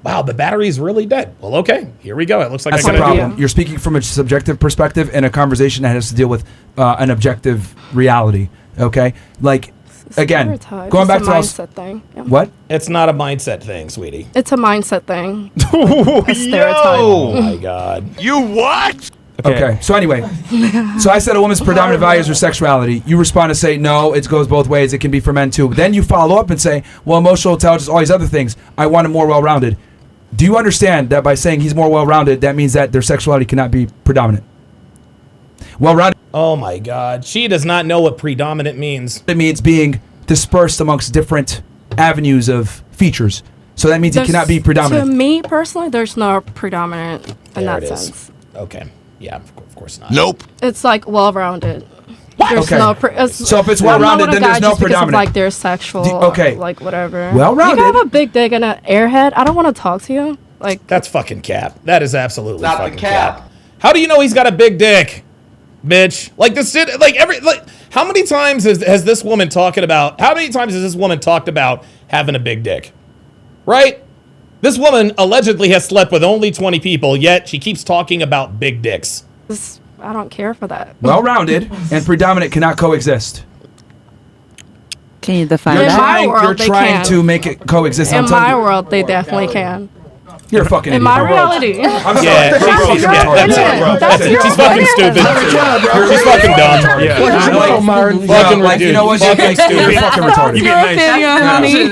Wow, the battery's really dead. Well, okay. Here we go. It looks like That's I the got problem. You're speaking from a subjective perspective in a conversation that has to deal with an objective reality. Okay? Like, again, Stereotype. going It's back a to mindset thing. Yeah. What? It's not a mindset thing, sweetie. It's a mindset thing. A stereotype. Oh, my God. You what? Okay. So anyway, so I said a woman's predominant values are sexuality. You respond to say, no, it goes both ways. It can be for men too. Then you follow up and say, well, emotional intelligence, all these other things. I want him more well-rounded. Do you understand that by saying he's more well-rounded, that means that their sexuality cannot be predominant? Well-rounded. Oh, my God. She does not know what predominant means. It means being dispersed amongst different avenues of features. So that means it cannot be predominant. To me personally, there's no predominant in There that it is. sense. Okay. Yeah, of course not. Nope. It's like well-rounded. There's Okay. no So if it's I'm not well-rounded, with a then guy there's no just because of, predominant. like their sexual, okay. like whatever. Well-rounded. You can have a big dick and an airhead. I don't want to talk to you. Like That's fucking cap. That is absolutely Not the fucking cap. cap. How do you know he's got a big dick, bitch? Like this shit. How many times has this woman talking about? How many times has this woman talked about having a big dick? Right. This woman allegedly has slept with only 20 people, yet she keeps talking about big dicks. I don't care for that. Well-rounded and predominant cannot coexist. Can you define In that? my world, You're they trying can. to make it coexist. In I'm telling my you. world, they definitely can. You're a fucking In idiot. my Bro. reality. I'm sorry. Yeah, Bro, she's- you're she's- retarded. that's it. Bro, That's it. your She's fucking opinion. stupid. She's fucking dumb. Fucking like, you know what? Fucking You're stupid. fucking retarded. You being nice.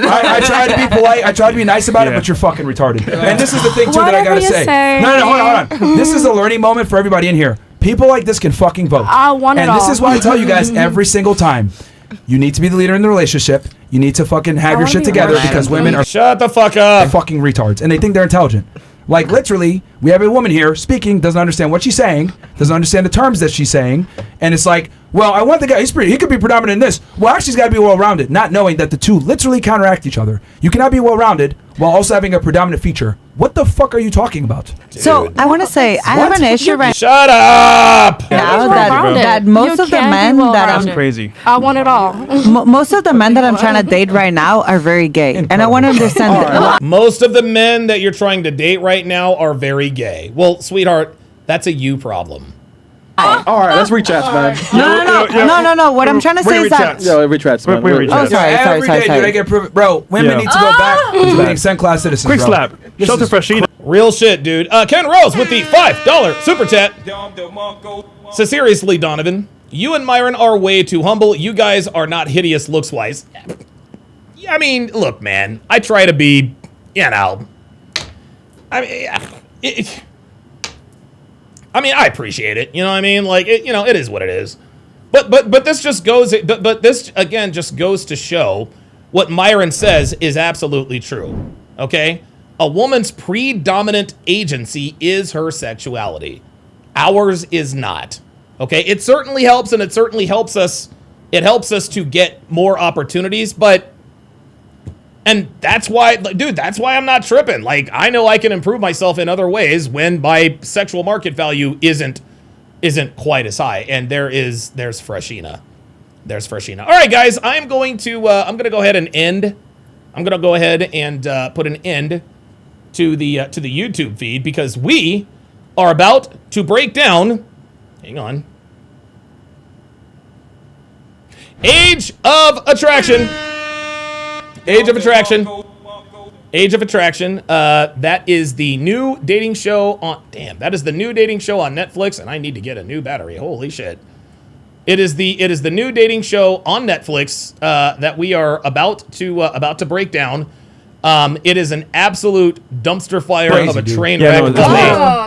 I try to be polite. I try to be nice about it, but you're fucking retarded. And this is the thing too that I Whatever gotta you say. say. No, hold on. This is a learning moment for everybody in here. People like this can fucking vote. I want it And all. this is why I tell you guys every single time. You need to be the leader in the relationship. You need to fucking have your wanna shit be together right. because women are Shut the fuck up. fucking retards and they think they're intelligent. Like literally, we have a woman here speaking, doesn't understand what she's saying, doesn't understand the terms that she's saying, and it's like, well, I want the guy. He could be predominant in this. Well, actually, he's got to be well-rounded, not knowing that the two literally counteract each other. You cannot be well-rounded while also having a predominant feature. What the fuck are you talking about? So I want to say I have an issue right Shut up. now well-rounded. that most You of the can be men that well-rounded. That's crazy. I want it all. most of the men that I'm trying to date right now are very gay, and I want to understand that. Most of the men that you're trying to date right now are very gay. Well, sweetheart, that's a you problem. All right, let's reach out, man. No. What I'm trying to say is that. Yeah, reach out, man. Wait, Oh, sorry. Every day, dude, I get bro. Women Yeah. need to go back to being second-class citizens. Quick bro. slap. This Shelter is- Freshina. Real shit, dude. Ken Rose with the $5 super chat. So seriously, Donovan, you and Myron are way too humble. You guys are not hideous looks-wise. I mean, look, man. I try to be, you know. I appreciate it. You know what I mean? Like, it is what it is. But this just goes. But this again just goes to show what Myron says is absolutely true. Okay, a woman's predominant agency is her sexuality. Ours is not. Okay, it certainly helps, and it certainly helps us. It helps us to get more opportunities, and that's why, dude, that's why I'm not tripping. Like, I know I can improve myself in other ways when my sexual market value isn't quite as high. And there's Freshina. There's Freshina. All right, guys, I'm going to go ahead and end. I'm going to go ahead and put an end to the YouTube feed because we are about to break down. Hang on. Age of Attraction. Age of Attraction. Age of Attraction. That is the new dating show on. Damn, that is the new dating show on Netflix, and I need to get a new battery. Holy shit! It is the new dating show on Netflix that we are about to break down. It is an absolute dumpster fire Crazy, of a dude. train Yeah, wreck. no,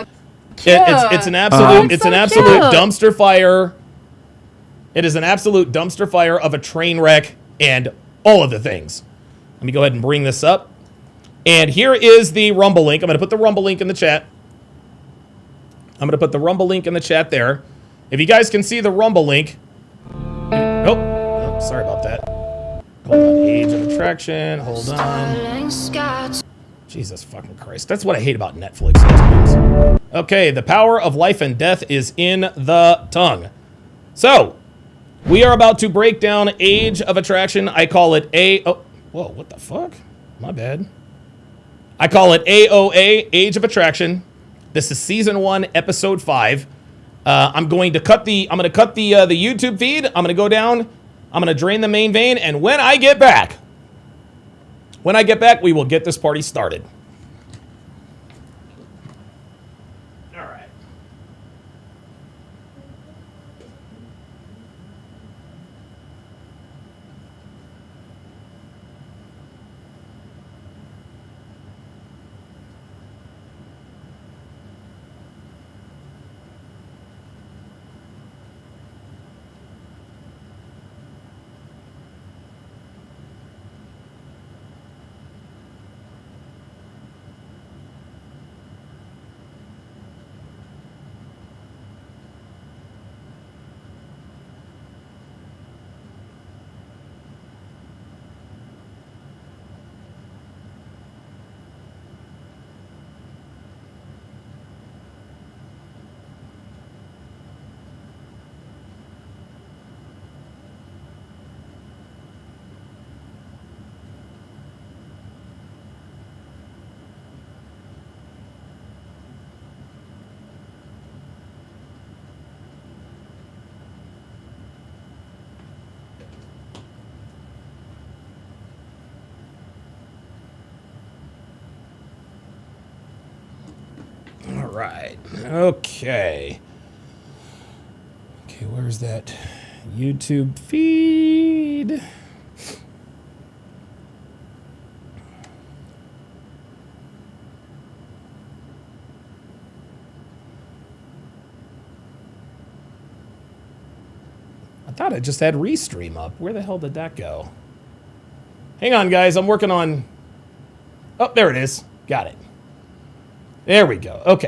of it's a- it's an absolute It's so absolute cute. dumpster fire. It is an absolute dumpster fire of a train wreck and all of the things. Let me go ahead and bring this up. And here is the Rumble link. I'm going to put the Rumble link in the chat. I'm going to put the Rumble link in the chat there. If you guys can see the Rumble link. Oh, sorry about that. Hold on. Age of Attraction. Hold on. Jesus fucking Christ. That's what I hate about Netflix sometimes. Okay, the power of life and death is in the tongue. So, we are about to break down Age of Attraction. I call it whoa, what the fuck? My bad. I call it AOA, Age of Attraction. This is season 1, episode 5. I'm going to cut the YouTube feed. I'm going to go down. I'm going to drain the main vein, and when I get back, we will get this party started. All right. right. Okay. Okay, where's that YouTube feed? I thought I just had Restream up. Where the hell did that go? Hang on, guys. I'm working on... Oh, there it is. Got it. There we go. Okay.